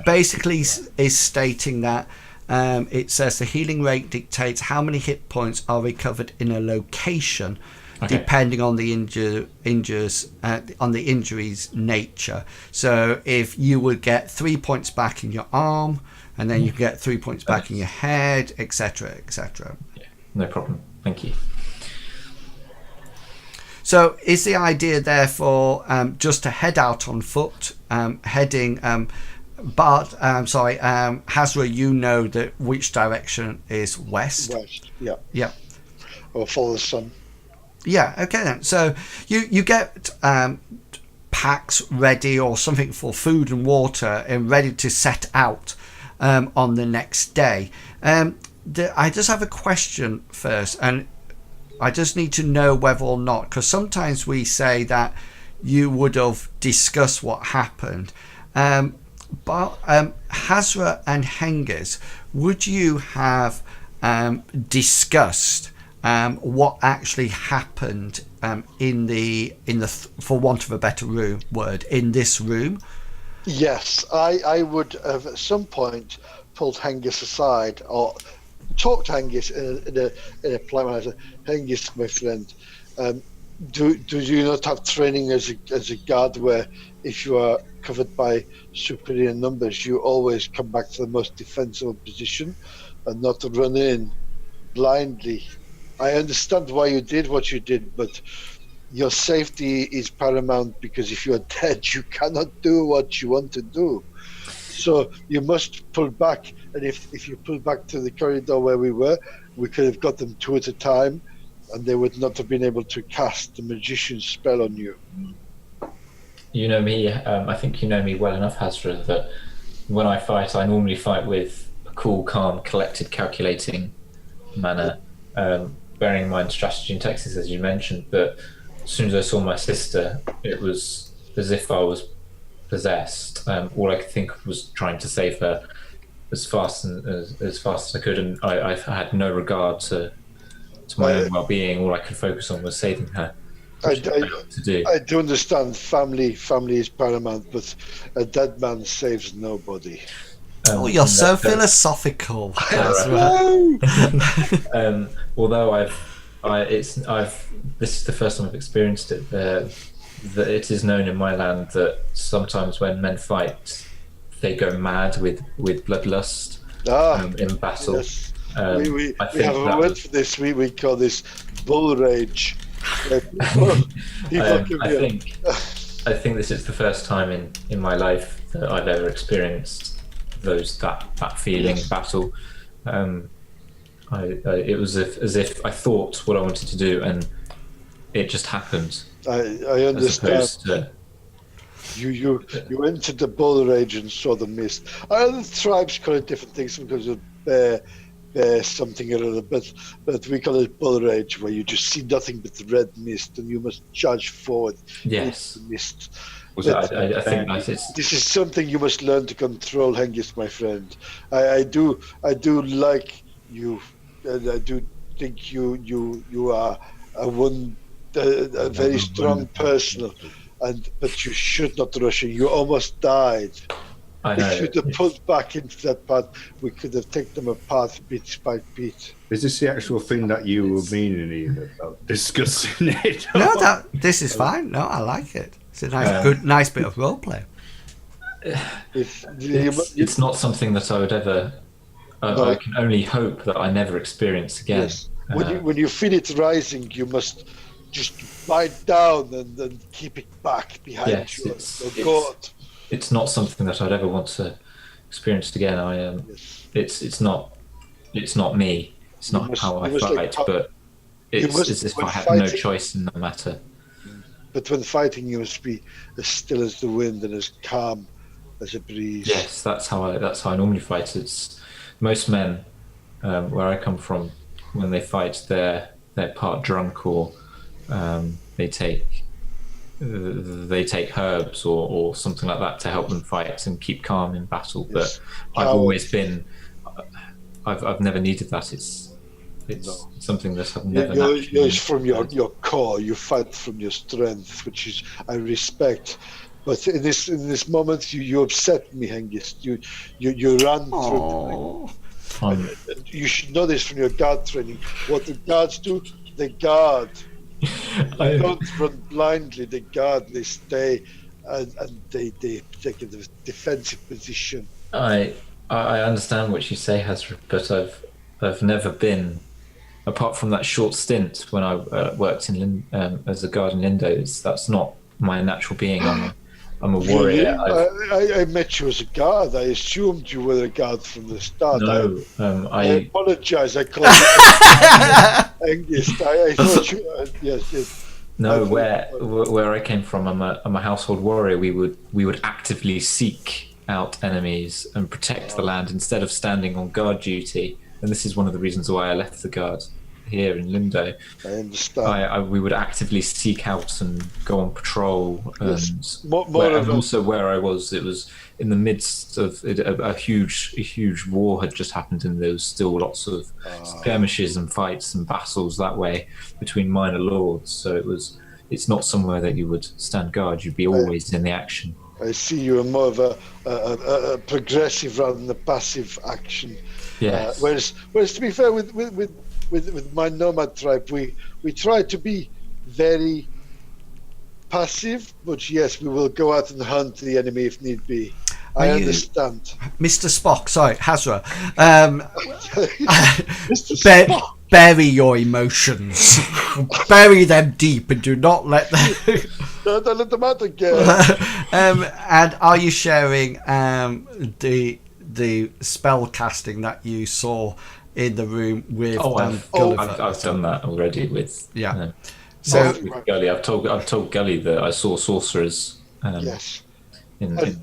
basically is stating that it says the healing rate dictates how many hit points are recovered in a location, depending on the injury's nature. So if you would get 3 points back in your arm, and then you get 3 points back in your head, etc., etc. Yeah, no problem. Thank you. So is the idea therefore just to head out on foot, heading Hazra, you know that which direction is west? West, yeah. Yeah. Or follow the sun. Yeah, okay then. So you get packs ready or something for food and water and ready to set out on the next day. I just have a question first, and I just need to know whether or not, because sometimes we say that you would have discussed what happened. But Hazra and Hengist, would you have discussed what actually happened in the for want of a better word, in this room? Yes, I would have at some point pulled Hengist aside or talked to Hengist in a polite manner. Hengist, my friend, do you not have training as a guard where if you are covered by superior numbers, you always come back to the most defensible position and not run in blindly? I understand why you did what you did, but your safety is paramount, because if you are dead, you cannot do what you want to do. So you must pull back, and if you pull back to the corridor where we were, we could have got them two at a time, and they would not have been able to cast the magician's spell on you. You know me, I think you know me well enough, Hazra, that when I fight, I normally fight with a cool, calm, collected, calculating manner, bearing in mind strategy and tactics, as you mentioned. But as soon as I saw my sister, it was as if I was possessed. All I could think of was trying to save her as fast as I could, and I had no regard to my own well-being. All I could focus on was saving her. I do understand family is paramount, but a dead man saves nobody. You're so philosophical. Although this is the first time I've experienced it. That it is known in my land that sometimes when men fight, they go mad with bloodlust in battle. Yes. We have a word for this. We call this bull rage. I think this is the first time in my life that I've ever experienced that feeling in battle. It was as if I thought what I wanted to do and it just happened. I understand. You entered the bull rage and saw the mist. Other tribes call it different things because of bear something or other, but we call it bull rage, where you just see nothing but the red mist and you must charge forward. Yes. The mist. I think this is something you must learn to control, Hengist, my friend. I do like you, and I do think you are a very strong person, but you should not rush in. You almost died. I know. If you'd have pulled back into that path, we could have taken them apart bit by bit. Is this the actual thing that you were meaning, either about discussing it? No, this is fine. No, I like it. It's a nice bit of role play. It's not something that I would ever. I can only hope that I never experience again. Yes. When you feel it rising, you must just bite down and keep it back behind you. It's not something that I'd ever want to experience again. It's not me. It's not how I fight, but it's as if I have no choice in the matter. But when fighting, you must be as still as the wind and as calm as a breeze. Yes, that's how I normally fight. It's most men where I come from, when they fight, they're part drunk or they take they take herbs or something like that to help them fight and keep calm in battle. Yes. But I've always been. I've never needed that. It's something that I've never. It's from your core. You fight from your strength, which is I respect. But in this moment, you upset me, Hengist. You ran through. You should know this from your guard training. What the guards do, they guard. They don't run blindly. They guard. They stay, and they take a defensive position. I understand what you say, Hazra, but I've never been, apart from that short stint when I worked in as a guard in Lindo's. That's not my natural being. I'm a warrior. Really? I met you as a guard. I assumed you were a guard from the start. No, I apologize. I called you Hengist. I thought you. Yes. No, where I came from, I'm a household warrior. We would actively seek out enemies and protect the land instead of standing on guard duty. And this is one of the reasons why I left the guard here in Lindo. I understand. We would actively seek out and go on patrol. Yes. And also where I was, it was in the midst of a huge war had just happened, and there was still lots of skirmishes and fights and battles that way between minor lords. So it's not somewhere that you would stand guard. You'd be always in the action. I see you are more of a progressive rather than a passive action. Yes. Whereas to be fair, with my nomad tribe, we try to be very passive, but yes, we will go out and hunt the enemy if need be. I understand. Mr. Spock, sorry, Hazra. Mr. Spock. Bury your emotions. Bury them deep and do not let them... Don't let them out again. And are you sharing the spell casting that you saw in the room with Gulliver? I've done that already with... Yeah. So with Gully, I've told Gully that I saw sorcerers. Yes. In there,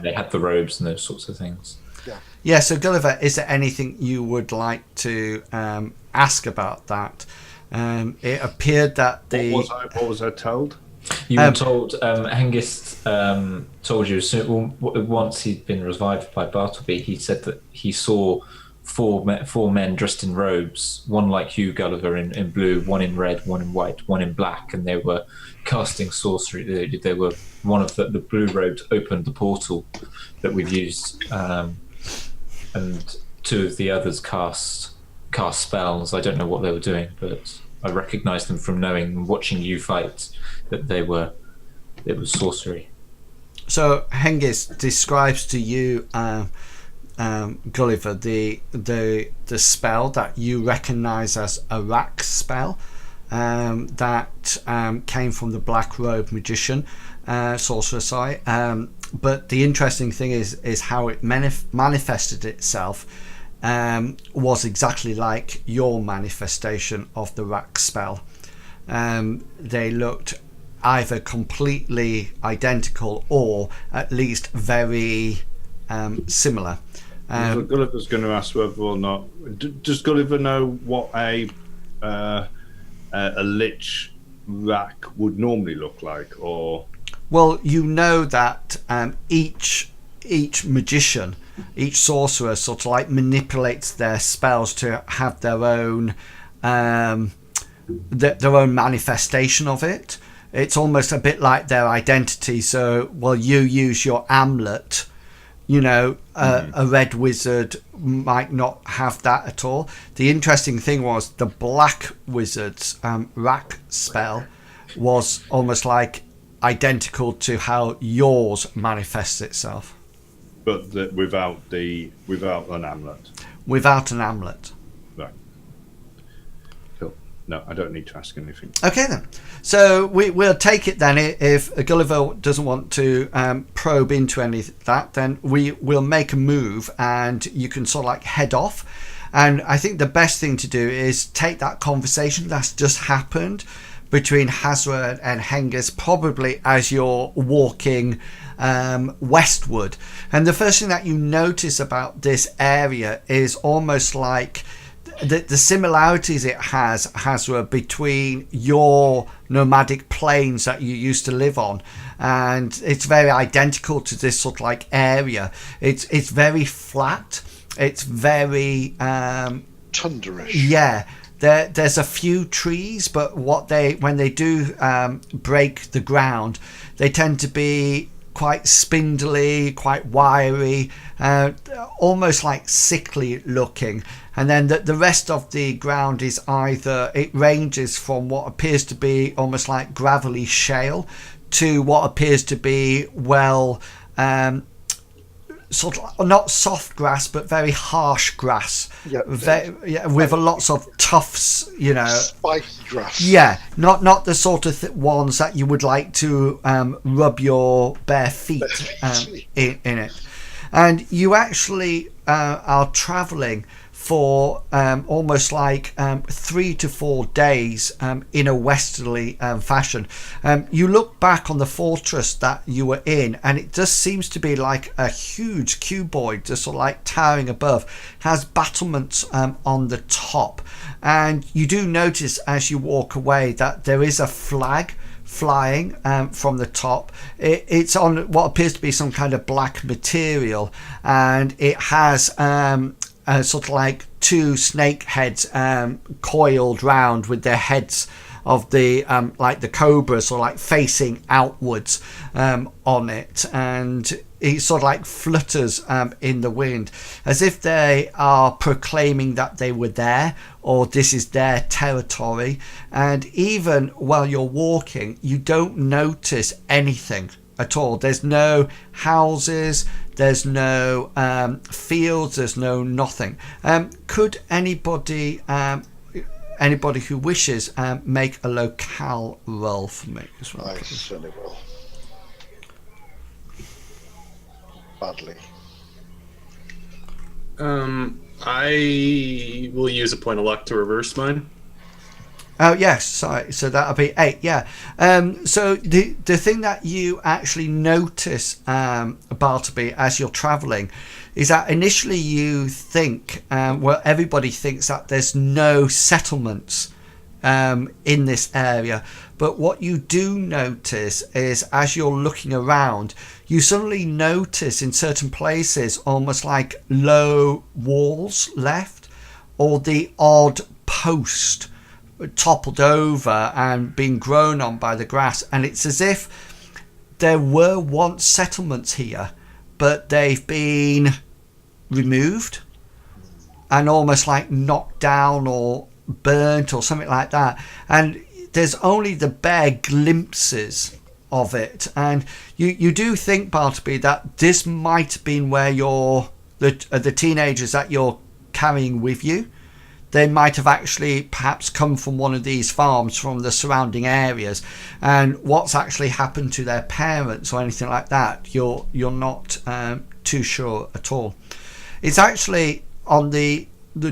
they had the robes and those sorts of things. Yeah. So Gulliver, is there anything you would like to ask about that? It appeared that What was I told? You were told. Hengist told you once he'd been revived by Bartleby. He said that he saw four men dressed in robes, one like you, Gulliver, in blue, one in red, one in white, one in black, and they were casting sorcery. They were one of the blue robes opened the portal that we've used, and two of the others cast spells. I don't know what they were doing, but I recognised them from watching you fight that it was sorcery. So Hengist describes to you, Gulliver, the spell that you recognise as a rack spell that came from the black robe magician, sorcerer. Sorry, but the interesting thing is how it manifested itself. Was exactly like your manifestation of the rack spell. They looked either completely identical or at least very similar. Gulliver's going to ask whether or not... Does Gulliver know what a lich rack would normally look like? Or Well, you know that each magician, each sorcerer sort of like manipulates their spells to have their own manifestation of it. It's almost a bit like their identity. So, you use your amulet, a red wizard might not have that at all. The interesting thing was the black wizard's rack spell was almost like identical to how yours manifests itself. But without an amulet. Without an amulet. Right. Cool. No, I don't need to ask anything. Okay then. So we'll take it then. If Gulliver doesn't want to probe into any of that, then we'll make a move and you can sort of like head off. And I think the best thing to do is take that conversation that's just happened between Hazra and Hengist, probably as you're walking westward. And the first thing that you notice about this area is almost like the similarities it has, Hazra, between your nomadic plains that you used to live on, and it's very identical to this sort of like area. It's very flat. It's very tundra-ish. Yeah. There's a few trees, but when they do break the ground, they tend to be quite spindly, quite wiry, almost like sickly looking. And then the rest of the ground is it ranges from what appears to be almost like gravelly shale to what appears to be sort of not soft grass but very harsh grass, with lots of tufts, spiky grass. Not the sort of ones that you would like to rub your bare feet in it. And you actually are traveling for almost like 3 to 4 days in a westerly fashion. You look back on the fortress that you were in, and it just seems to be like a huge cuboid, just sort of like towering above, has battlements on the top. And you do notice as you walk away that there is a flag flying from the top. It's on what appears to be some kind of black material, and it has sort of like 2 snake heads coiled round with their heads of the like the cobras, or like facing outwards on it, and it sort of like flutters in the wind as if they are proclaiming that they were there, or this is their territory. And even while you're walking, you don't notice anything at all. There's no houses, there's no fields, there's no nothing. Could anybody who wishes make a locale roll for me as well? I certainly will. Badly. I will use a point of luck to reverse mine. Oh yes, sorry. So that'll be 8. Yeah. So the thing that you actually notice, Bartleby, as you're travelling, is that initially you think, everybody thinks that there's no settlements in this area. But what you do notice is, as you're looking around, you suddenly notice in certain places almost like low walls left, or the odd post toppled over and being grown on by the grass. And it's as if there were once settlements here, but they've been removed and almost like knocked down or burnt or something like that. And there's only the bare glimpses of it. And you do think, Bartleby, that this might have been where the teenagers that you're carrying with you, they might have actually perhaps come from one of these farms from the surrounding areas, and what's actually happened to their parents or anything like that, you're not too sure at all. It's actually on the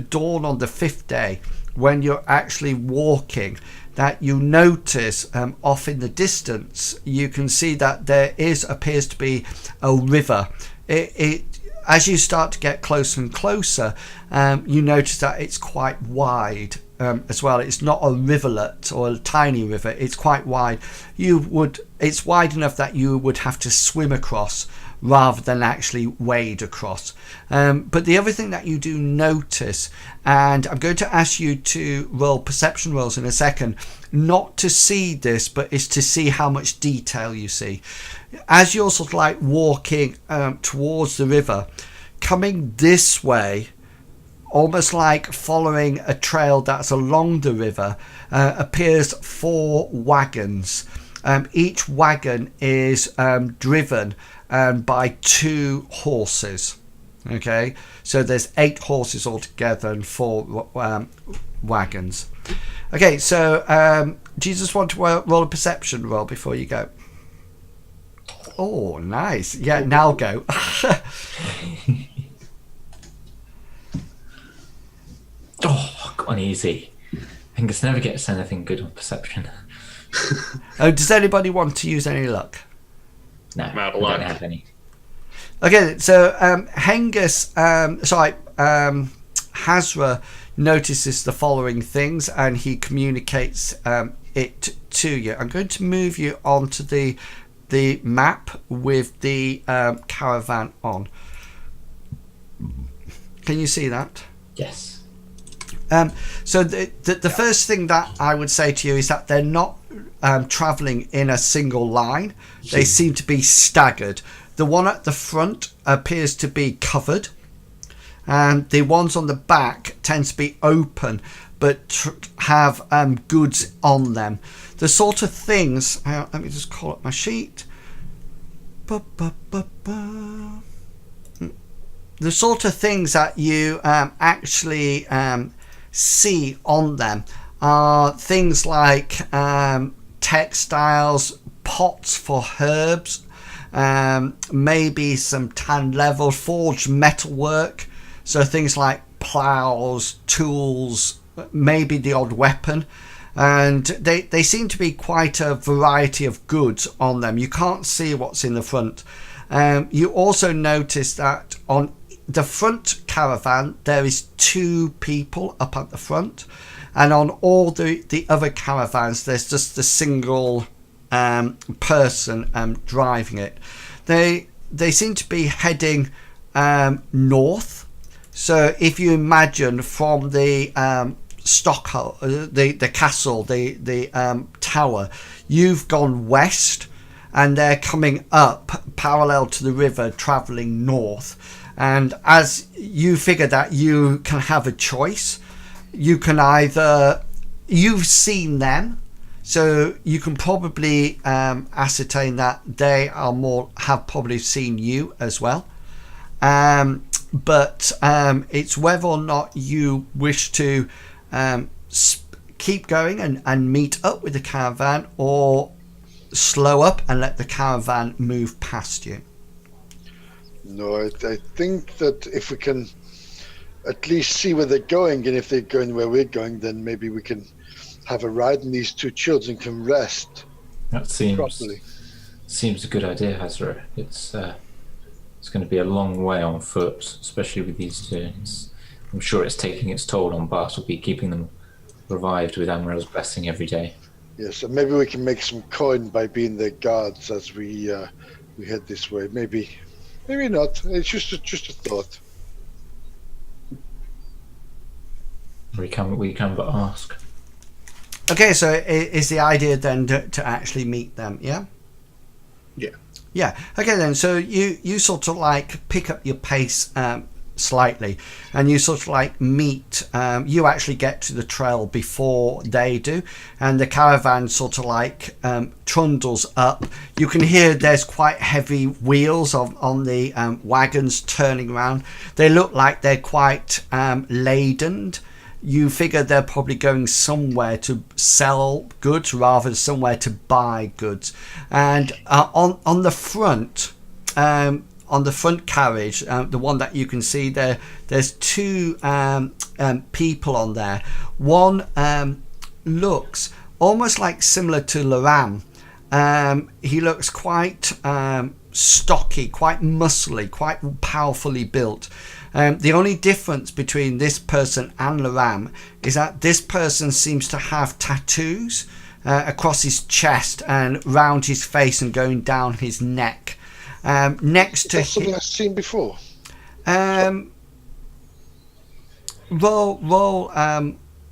dawn on the 5th day, when you're actually walking, that you notice off in the distance, you can see that there appears to be a river. As you start to get closer and closer, you notice that it's quite wide as well. It's not a rivulet or a tiny river. It's quite wide. It's wide enough that you would have to swim across rather than actually wade across. But the other thing that you do notice, and I'm going to ask you to roll perception rolls in a second, not to see this, but is to see how much detail you see. As you're sort of like walking towards the river, coming this way, almost like following a trail that's along the river, appears 4 wagons. Each wagon is driven by 2 horses. Okay, so there's 8 horses altogether and 4 wagons. Okay, so do you just want to roll a perception roll before you go? Oh, nice. Yeah, now go. Oh, got an easy. Angus never gets anything good on perception. Does anybody want to use any luck? No, I'm out of I luck. don't have any. Okay, so Hazra, notices the following things, and he communicates it to you. I'm going to move you onto the map with the caravan on. Can you see that? Yes. So the first thing that I would say to you is that they're not travelling in a single line. They seem to be staggered. The one at the front appears to be covered, and the ones on the back tend to be open but have goods on them. The sort of things, let me just call up my sheet. The sort of things that you actually see on them are things like textiles, pots for herbs, maybe some tan level, forged metalwork, so things like plows, tools, maybe the odd weapon. And they seem to be quite a variety of goods on them. You can't see what's in the front. You also notice that on the front caravan there is 2 people up at the front, and on all the other caravans there's just a single person driving it. They seem to be heading north. So if you imagine from the Stockholm, the castle, the tower, you've gone west, and they're coming up parallel to the river, travelling north. And as you figure that you can have a choice, you can either, you've seen them, so you can probably ascertain that they are have probably seen you as well. But it's whether or not you wish to keep going and meet up with the caravan, or slow up and let the caravan move past you. No, I think that if we can at least see where they're going, and if they're going where we're going, then maybe we can have a ride and these 2 children can rest. That seems properly. Seems a good idea, Hazra. It's going to be a long way on foot, especially with these 2. I'm sure it's taking its toll on Bartleby, keeping them revived with Amrel's blessing every day. Yes, and maybe we can make some coin by being their guards as we head this way. Maybe not. It's just a thought. We can but ask. Okay, so is the idea then to actually meet them? Yeah. Yeah. Okay then. So you sort of like pick up your pace slightly, and you sort of like meet. You actually get to the trail before they do, and the caravan sort of like trundles up. You can hear there's quite heavy wheels on the wagons turning around. They look like they're quite laden. You figure they're probably going somewhere to sell goods rather than somewhere to buy goods. And on the front carriage, the one that you can see there, there's 2 people on there. One looks almost like similar to Loram. He looks quite stocky, quite muscly, quite powerfully built. The only difference between this person and Loram is that this person seems to have tattoos across his chest and round his face and going down his neck. Next to something I've seen before. Roll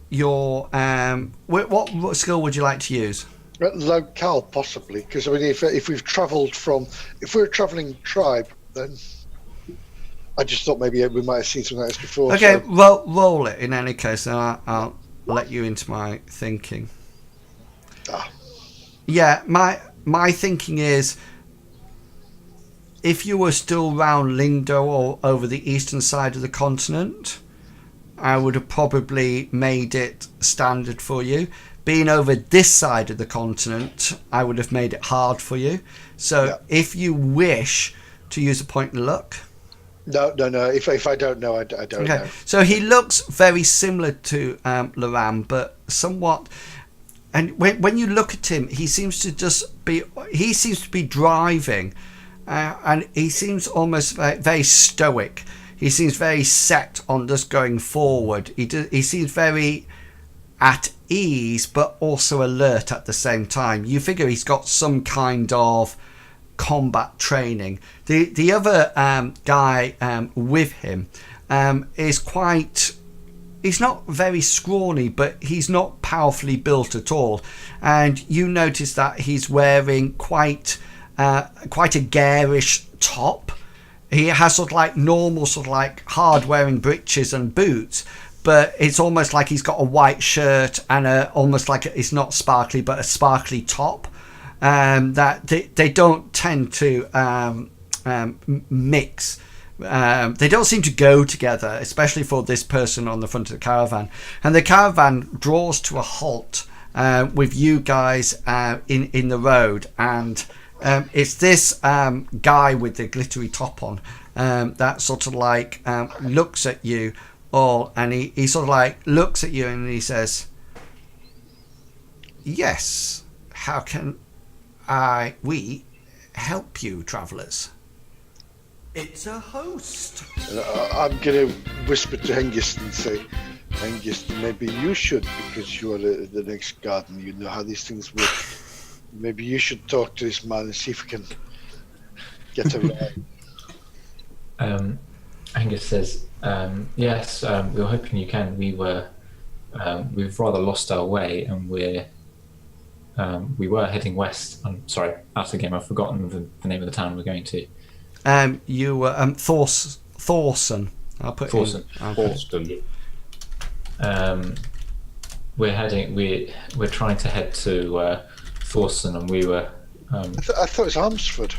your what skill would you like to use? Locale, possibly, because I mean, if we're a travelling tribe, then I just thought maybe we might have seen something like this before. Okay, so. roll it in any case, and I'll let you into my thinking. Yeah, my thinking is, if you were still round Lindo or over the eastern side of the continent, I would have probably made it standard for you. Being over this side of the continent, I would have made it hard for you. So if you wish to use a point in luck. No. If I don't know, I don't know. So he looks very similar to Loram, but somewhat. And when you look at him, he seems to be driving, and he seems almost very, very stoic. he seems very set on just going forward. He seems very at ease, but also alert at the same time. You figure he's got some kind of combat training. The other guy with him is quite... He's not very scrawny, but he's not powerfully built at all. And you notice that he's wearing quite a garish top. He has sort of like normal, sort of like hard-wearing breeches and boots, but it's almost like he's got a white shirt and almost like it's not sparkly, but a sparkly top. That they don't tend to mix. They don't seem to go together, especially for this person on the front of the caravan. And the caravan draws to a halt with you guys in the road, and it's this guy with the glittery top on that sort of like looks at you all, and he sort of like looks at you and he says, "Yes, how can we help you, travellers?" It's a host. I'm going to whisper to Hengist and say, Hengist, maybe you should, because you are the next garden. You know how these things work. Maybe you should talk to this man and see if we can get around. Hengist says, yes, we were hoping you can. We've rather lost our way, and we were heading west. I'm sorry, after the game I've forgotten the name of the town we're going to. You were Thorson. I'll put Thorson. Thorsten. We're trying to head to Thorson, and we were. I thought it was Armsford.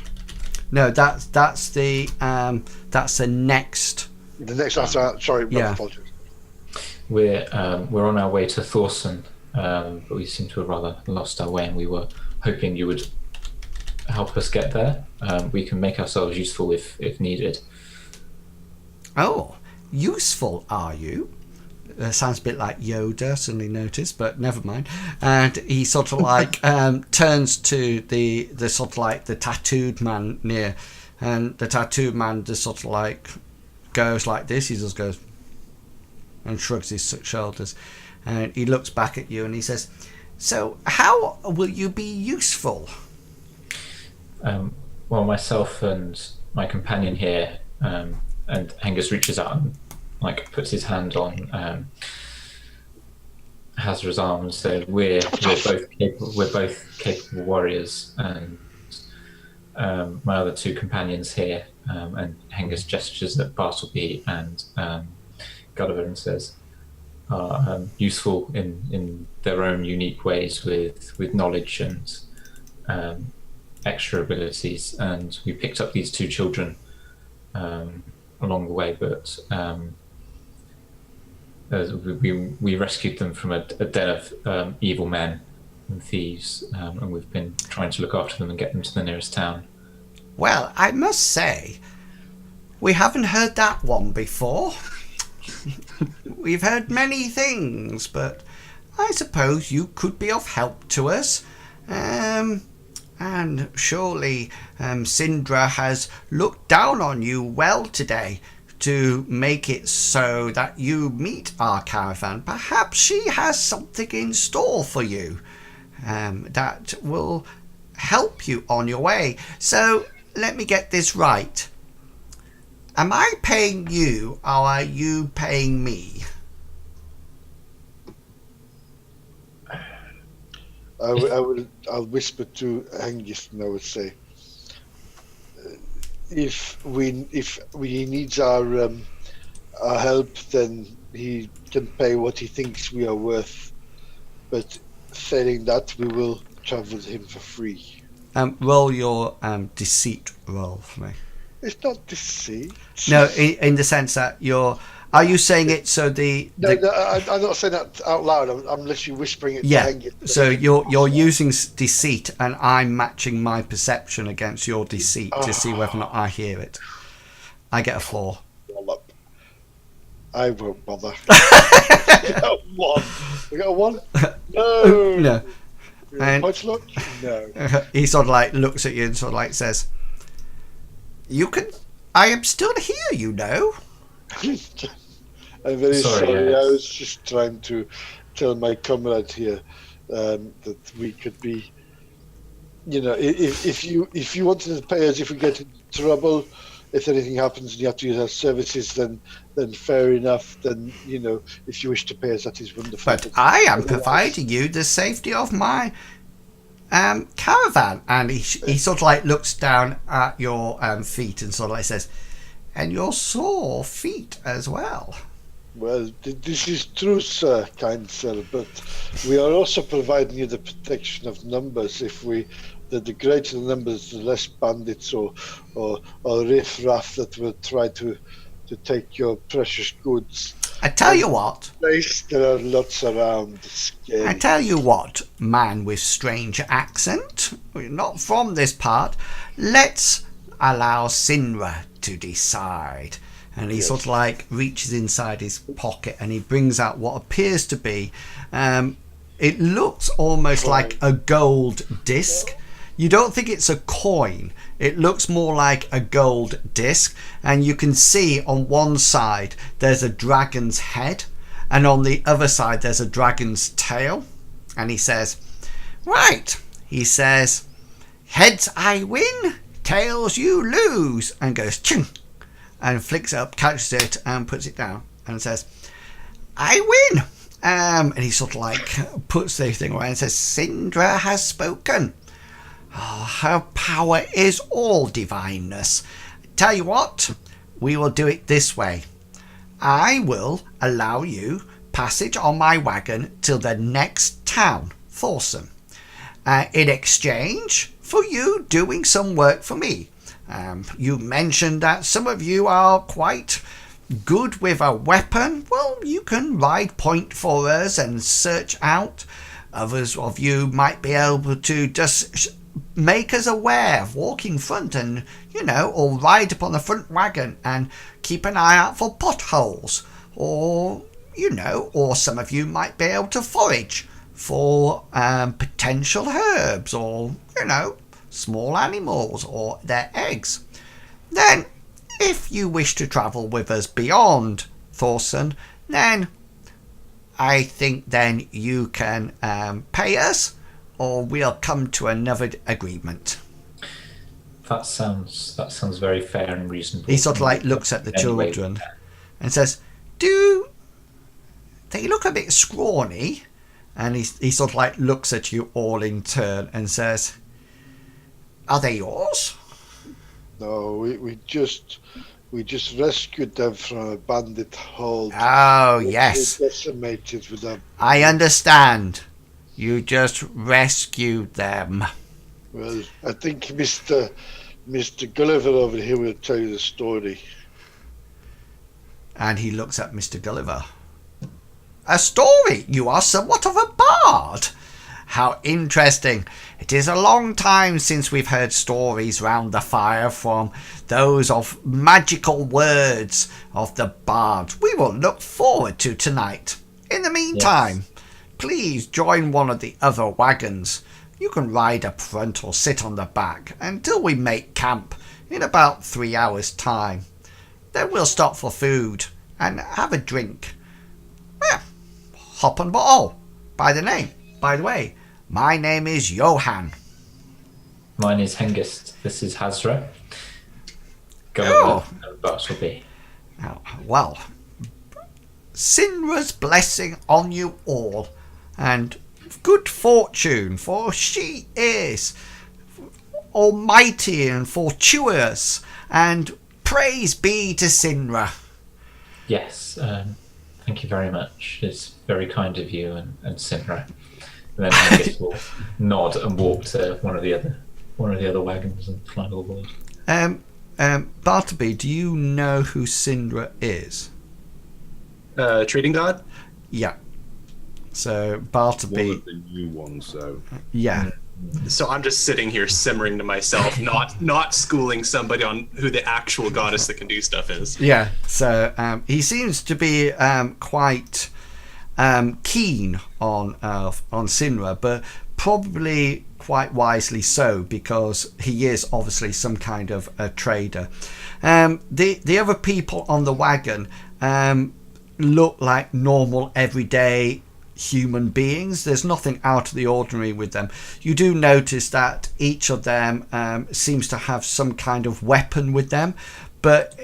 No, that's the next. The next. Sorry, yeah. Apologies. We're on our way to Thorson, but we seem to have rather lost our way, and we were hoping you would help us get there. We can make ourselves useful if needed. Oh, useful, are you? Sounds a bit like Yoda, suddenly noticed, but never mind. And he sort of like turns to the sort of like the tattooed man near, and the tattooed man just sort of like goes like this. He just goes and shrugs his shoulders, and he looks back at you and he says, "So how will you be useful?" Well, myself and my companion here, and Hengist reaches out and like puts his hand on Hazra's arm and says, "We're both capable warriors." And my other two companions here, and Hengist gestures at Bartleby and Gulliver and says, are useful in their own unique ways with knowledge and extra abilities, and we picked up these two children along the way, but we rescued them from a den of evil men and thieves, and we've been trying to look after them and get them to the nearest town. Well, I must say, we haven't heard that one before. We've heard many things, but I suppose you could be of help to us. And surely Sindra has looked down on you well today to make it so that you meet our caravan. Perhaps she has something in store for you that will help you on your way. So let me get this right. Am I paying you, or are you paying me? I'll whisper to Hengist and I would say, if he needs our help, then he can pay what he thinks we are worth. But failing that, we will travel with him for free. Roll your deceit roll for me. It's not deceit. No, in the sense that you're... Are you saying it so No, I'm not saying that out loud. I'm literally whispering it to Hengist. So you're using deceit, and I'm matching my perception against your deceit to see whether or not I hear it. I get a 4. I won't bother. I got a 1. We got a 1? No. No. And Punch luck? No. he sort of like looks at you and sort of like says, I am still here, you know. I'm very Sorry, sorry. yes. I was just trying to tell my comrade here that we could be, if you wanted to pay us if we get into trouble, if anything happens and you have to use our services, then fair enough. Then if you wish to pay us, that is wonderful. But I am providing you the safety of my caravan. And he sort of like looks down at your feet and sort of like says, and your sore feet as well. Well, this is true, sir, kind sir, but we are also providing you the protection of numbers. The greater the numbers, the less bandits or riff-raff that will try to take your precious goods. I tell you what. There are lots around. Scary. I tell you what, man with strange accent, not from this part, let's allow Sinra to decide. And he sort of like reaches inside his pocket and he brings out what appears to be, it looks almost like a gold disc. You don't think it's a coin. It looks more like a gold disc. And you can see on one side there's a dragon's head. And on the other side there's a dragon's tail. And he says, right. He says, heads I win, tails you lose. And goes, chung. And flicks it up, catches it and puts it down. And says, I win. And he sort of like puts the thing away and says, Sindra has spoken. Oh, her power is all divineness. Tell you what, we will do it this way. I will allow you passage on my wagon till the next town, Thorson, in exchange for you doing some work for me. You mentioned that some of you are quite good with a weapon. Well, you can ride point for us and search out. Others of you might be able to just make us aware of walking front and, or ride upon the front wagon and keep an eye out for potholes. Or, or some of you might be able to forage for potential herbs or, small animals or their eggs. Then, if you wish to travel with us beyond Thorson, then I think then you can pay us, or we'll come to another agreement. That sounds very fair and reasonable. He sort of like looks at the children and says, do they look a bit scrawny? And he sort of like looks at you all in turn and says, are they yours? No, we just rescued them from a bandit hold. Oh, yes. Decimated with them. I understand. You just rescued them. Well, I think Mr. Gulliver over here will tell you the story. And he looks at Mr. Gulliver. A story? You are somewhat of a bard. How interesting. It is a long time since we've heard stories round the fire from those of magical words of the bard. We will look forward to tonight. In the meantime, please join one of the other wagons. You can ride up front or sit on the back until we make camp in about 3 hours' time. Then we'll stop for food and have a drink. Yeah, hop and bottle. By the way, my name is Johan. Mine is Hengist. This is Hazra. Go on, Bartleby. Oh, well, Sinra's blessing on you all, and good fortune, for she is almighty and fortuitous, and praise be to Sinra. Yes, thank you very much. It's very kind of you and Sinra. And then Hengist will nod and walk to one of the other wagons and climb aboard. Bartleby, do you know who Sindra is? Trading god? Yeah. So Bartleby. One of the new ones, though. Yeah. So I'm just sitting here simmering to myself, not schooling somebody on who the actual goddess that can do stuff is. Yeah. So he seems to be quite keen on Sinra, but probably quite wisely so, because he is obviously some kind of a trader. The other people on the wagon look like normal, everyday human beings. There's nothing out of the ordinary with them. You do notice that each of them seems to have some kind of weapon with them, but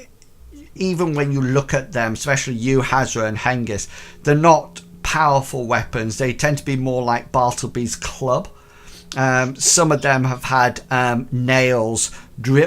even when you look at them, especially you, Hazra and Hengist, they're not powerful weapons. They tend to be more like Bartleby's club. Some of them have had nails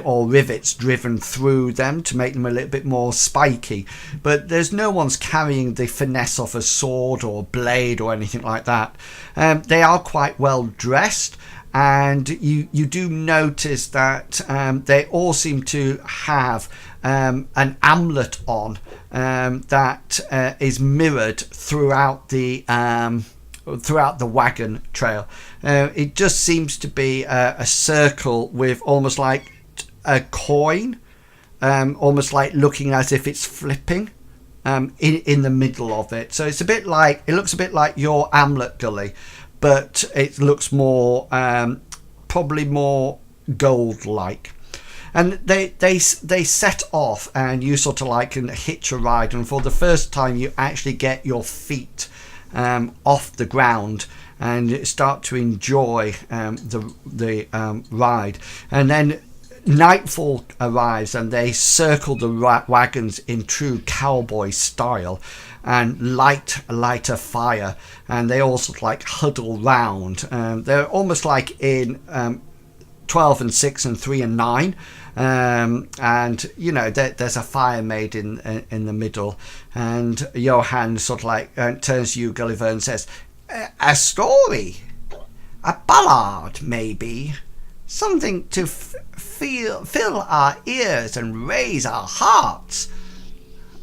or rivets driven through them to make them a little bit more spiky, but there's no one's carrying the finesse of a sword or blade or anything like that. They are quite well dressed, and you do notice that they all seem to have an amulet on that is mirrored throughout the wagon trail. It just seems to be a circle with almost like a coin, almost like looking as if it's flipping in the middle of it. So it looks a bit like your amulet, Gully, but it looks more probably more gold-like. And they set off, and you sort of like can hitch a ride, and for the first time you actually get your feet off the ground and start to enjoy the ride. And then nightfall arrives, and they circle the wagons in true cowboy style and light a fire, and they all sort of like huddle round. They're almost like in 12 and 6 and 3 and 9. And you know, there's a fire made in the middle, and Johan sort of like turns to you, Gulliver, and says, a story, a ballad, maybe, something to fill our ears and raise our hearts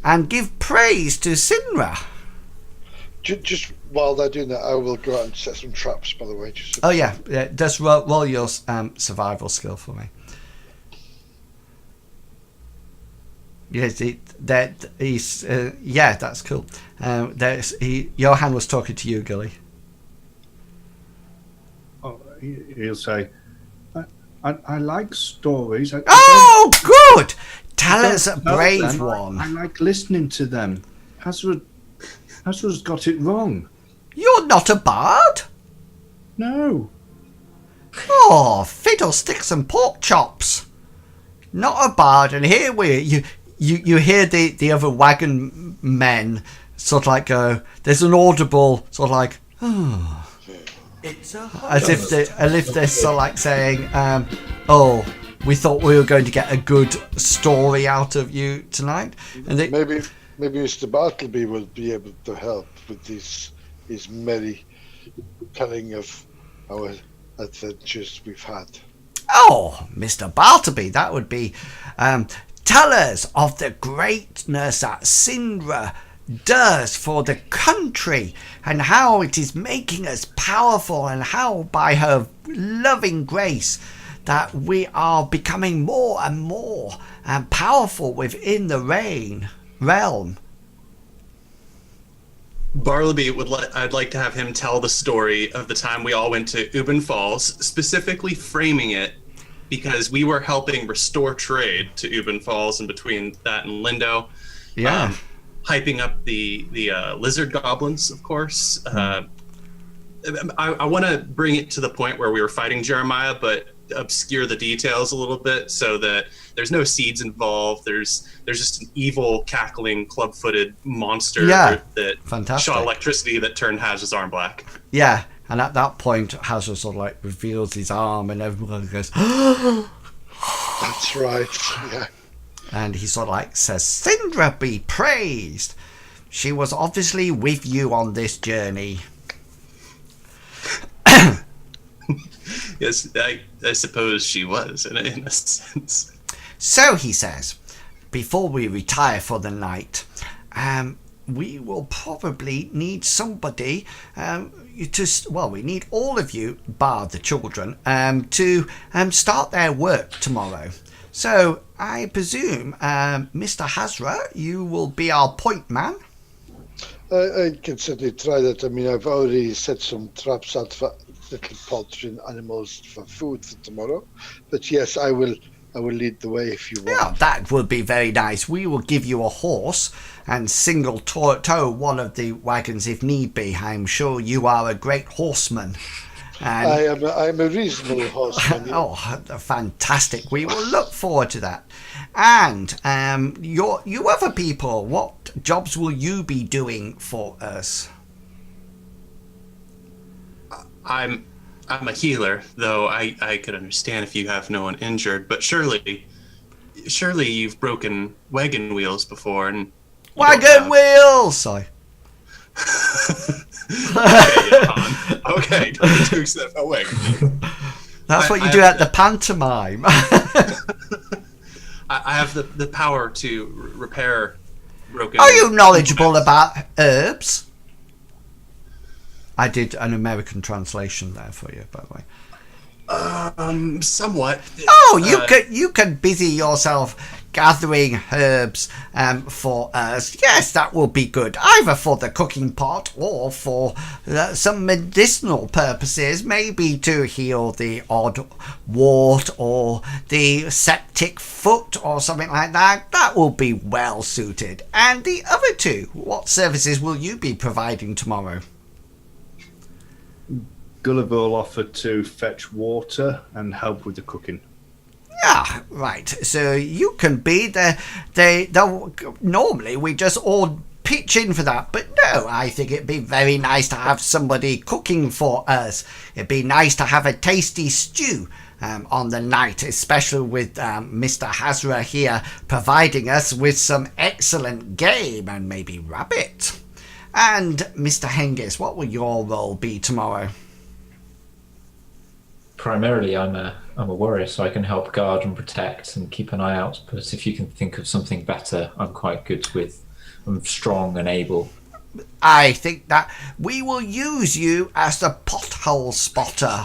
and give praise to Sinra. Just while they're doing that, I will go out and set some traps, by the way. Oh yeah, just roll your survival skill for me. Yes, that's cool. Johan was talking to you, Gully. Oh, he'll say, I like stories. Good! Tell us a brave one. I like listening to them. Hazra's got it wrong. You're not a bard? No. Oh, fiddlesticks and pork chops. Not a bard, and here you hear the other wagon men sort of like go, there's an audible sort of like, oh. It's as if they're sort of like saying, oh, we thought we were going to get a good story out of you tonight. And maybe Mr. Bartleby will be able to help with his merry telling of our adventures we've had. Oh, Mr. Bartleby, that would be... tell us of the greatness that Sindra does for the country, and how it is making us powerful, and how by her loving grace that we are becoming more and more powerful within the realm. Bartleby I'd like to have him tell the story of the time we all went to Ubin Falls, specifically framing it because we were helping restore trade to Ubin Falls, and between that and Lindo, hyping up the lizard goblins, of course. I want to bring it to the point where we were fighting Jeremiah, but obscure the details a little bit so that there's no seeds involved. There's just an evil, cackling, club-footed monster that shot electricity that turned Haz's arm black. Yeah, and at that point, Hazard sort of like reveals his arm, and everyone goes, That's right, yeah. And he sort of like says, Sindra be praised. She was obviously with you on this journey. Yes, I suppose she was, in a sense. So he says, before we retire for the night, we will probably need somebody we need all of you, bar the children, to start their work tomorrow. So I presume, Mr. Hazra, you will be our point man. I can certainly try that. I mean, I've already set some traps out little poultry and animals for food for tomorrow. But yes, I will lead the way if you want. Yeah, that would be very nice. We will give you a horse and single tow one of the wagons if need be. I'm sure you are a great horseman. And I am a reasonable horseman. Yeah. oh, fantastic! We will look forward to that. And you other people, what jobs will you be doing for us? I'm a healer, though I could understand if you have no one injured. But surely you've broken wagon wheels before, and Wagon wheels. Sorry. Okay, Johan. Okay, don't too step away. That's what you do at the pantomime. I have the power to repair broken. Are you knowledgeable about herbs? I did an American translation there for you, by the way. Somewhat. Oh, you can busy yourself gathering herbs for us. Yes, that will be good, either for the cooking pot or for some medicinal purposes, maybe to heal the odd wart or the septic foot or something like that. That will be well suited. And the other two, what services will you be providing tomorrow? Gulliver will offer to fetch water and help with the cooking. Yeah, right. So you can be normally we just all pitch in for that, but no, I think it'd be very nice to have somebody cooking for us. It'd be nice to have a tasty stew on the night, especially with Mr. Hazra here providing us with some excellent game and maybe rabbit. And Mr. Hengist, what will your role be tomorrow? Primarily, I'm a warrior, so I can help guard and protect and keep an eye out. But if you can think of something better, I'm quite good with. I'm strong and able. I think that we will use you as the pothole spotter.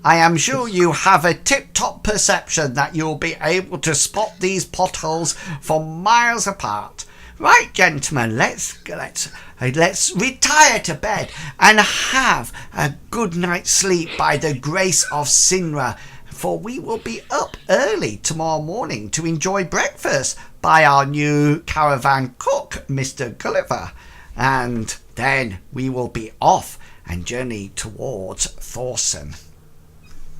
I am sure you have a tip-top perception that you'll be able to spot these potholes from miles apart. Right, gentlemen, let's retire to bed and have a good night's sleep by the grace of Sinra, for we will be up early tomorrow morning to enjoy breakfast by our new caravan cook, Mr. Gulliver. And then we will be off and journey towards Thorson.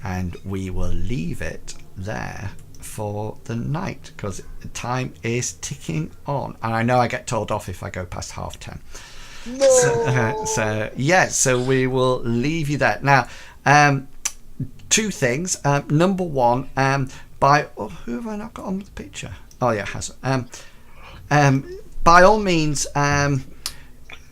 And we will leave it there for the night because time is ticking on, and I know I get told off if I go past 10:30. No. So we will leave you there now. Two things. Number one, who have I not got on the picture? Oh yeah, it has. By all means, I'm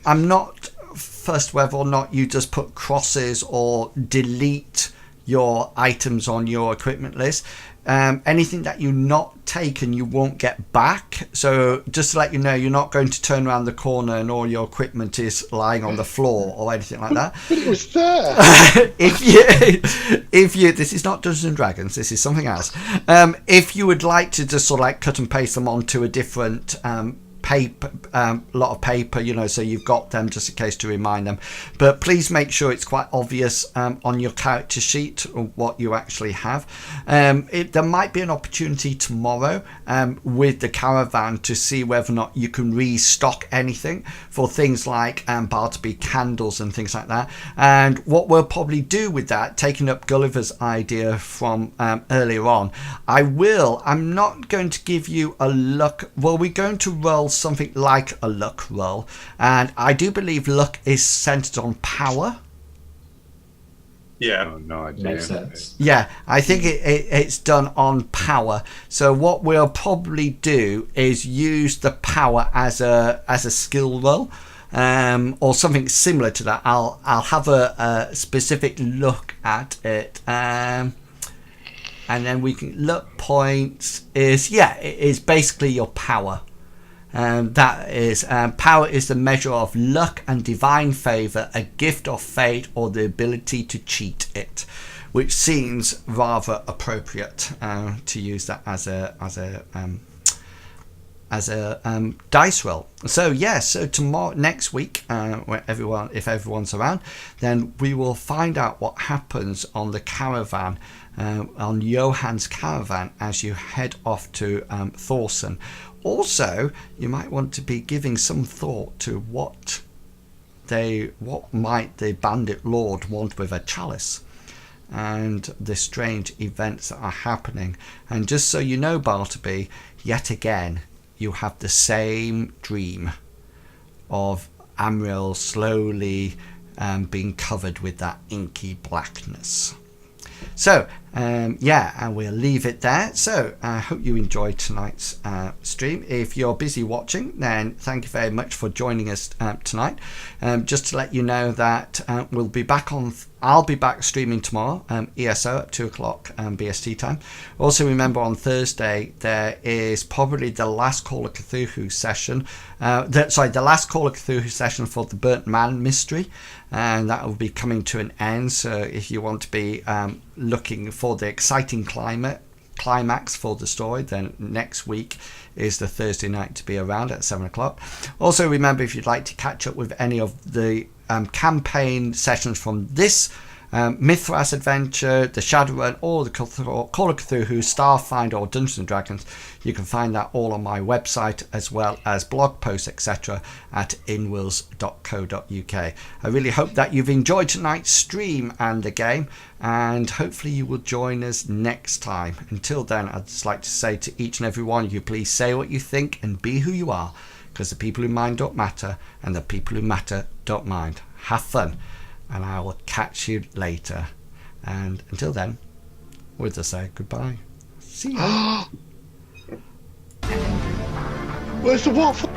not fussed whether or not you just put crosses or delete your items on your equipment list. Anything that you not taken you won't get back, so just to let you know, you're not going to turn around the corner and all your equipment is lying on the floor or anything like that. But it was there. if you this is not Dungeons and Dragons, this is something else. If you would like to just sort of like cut and paste them onto a different paper, lot of paper, so you've got them just in case to remind them, but please make sure it's quite obvious on your character sheet what you actually have. There might be an opportunity tomorrow with the caravan to see whether or not you can restock anything for things like Bartleby candles and things like that. And what we'll probably do with that, taking up Gulliver's idea from earlier on, I'm not going to give you a luck, well, we're going to roll something like a luck roll, and I do believe luck is centered on power. Yeah, Oh, no idea. Makes sense. Yeah, I think it's done on power. So what we'll probably do is use the power as a skill roll, or something similar to that. I'll have a specific look at it, and then we can luck points it is basically your power. That is power is the measure of luck and divine favour, a gift of fate, or the ability to cheat it, which seems rather appropriate to use that as a as a dice roll. So so tomorrow, next week, if everyone's around, then we will find out what happens on the caravan, on Johann's caravan, as you head off to Thorson. Also, you might want to be giving some thought to what might the bandit lord want with a chalice, and the strange events that are happening. And just so you know, Bartleby, yet again, you have the same dream of Amriel slowly being covered with that inky blackness. So, and we'll leave it there. So, I hope you enjoyed tonight's stream. If you're busy watching, then thank you very much for joining us tonight. Just to let you know that I'll be back streaming tomorrow, ESO at 2 o'clock BST time. Also, remember on Thursday there is probably the last Call of Cthulhu session. The last Call of Cthulhu session for the Burnt Man mystery, and that will be coming to an end. So, if you want to be looking for the exciting climax for the story, then next week is the Thursday night to be around at 7 o'clock. Also, remember, if you'd like to catch up with any of the campaign sessions from this Mythras adventure, the Shadowrun, or the Call of Cthulhu, Starfinder, or Dungeons and Dragons, you can find that all on my website, as well as blog posts, etc. at inwills.co.uk. I really hope that you've enjoyed tonight's stream and the game, and hopefully you will join us next time. Until then, I'd just like to say to each and every one of you, please say what you think and be who you are, because the people who mind don't matter, and the people who matter don't mind. Have fun, and I will catch you later. And until then, we'll just say goodbye. See you. Where's the waffle?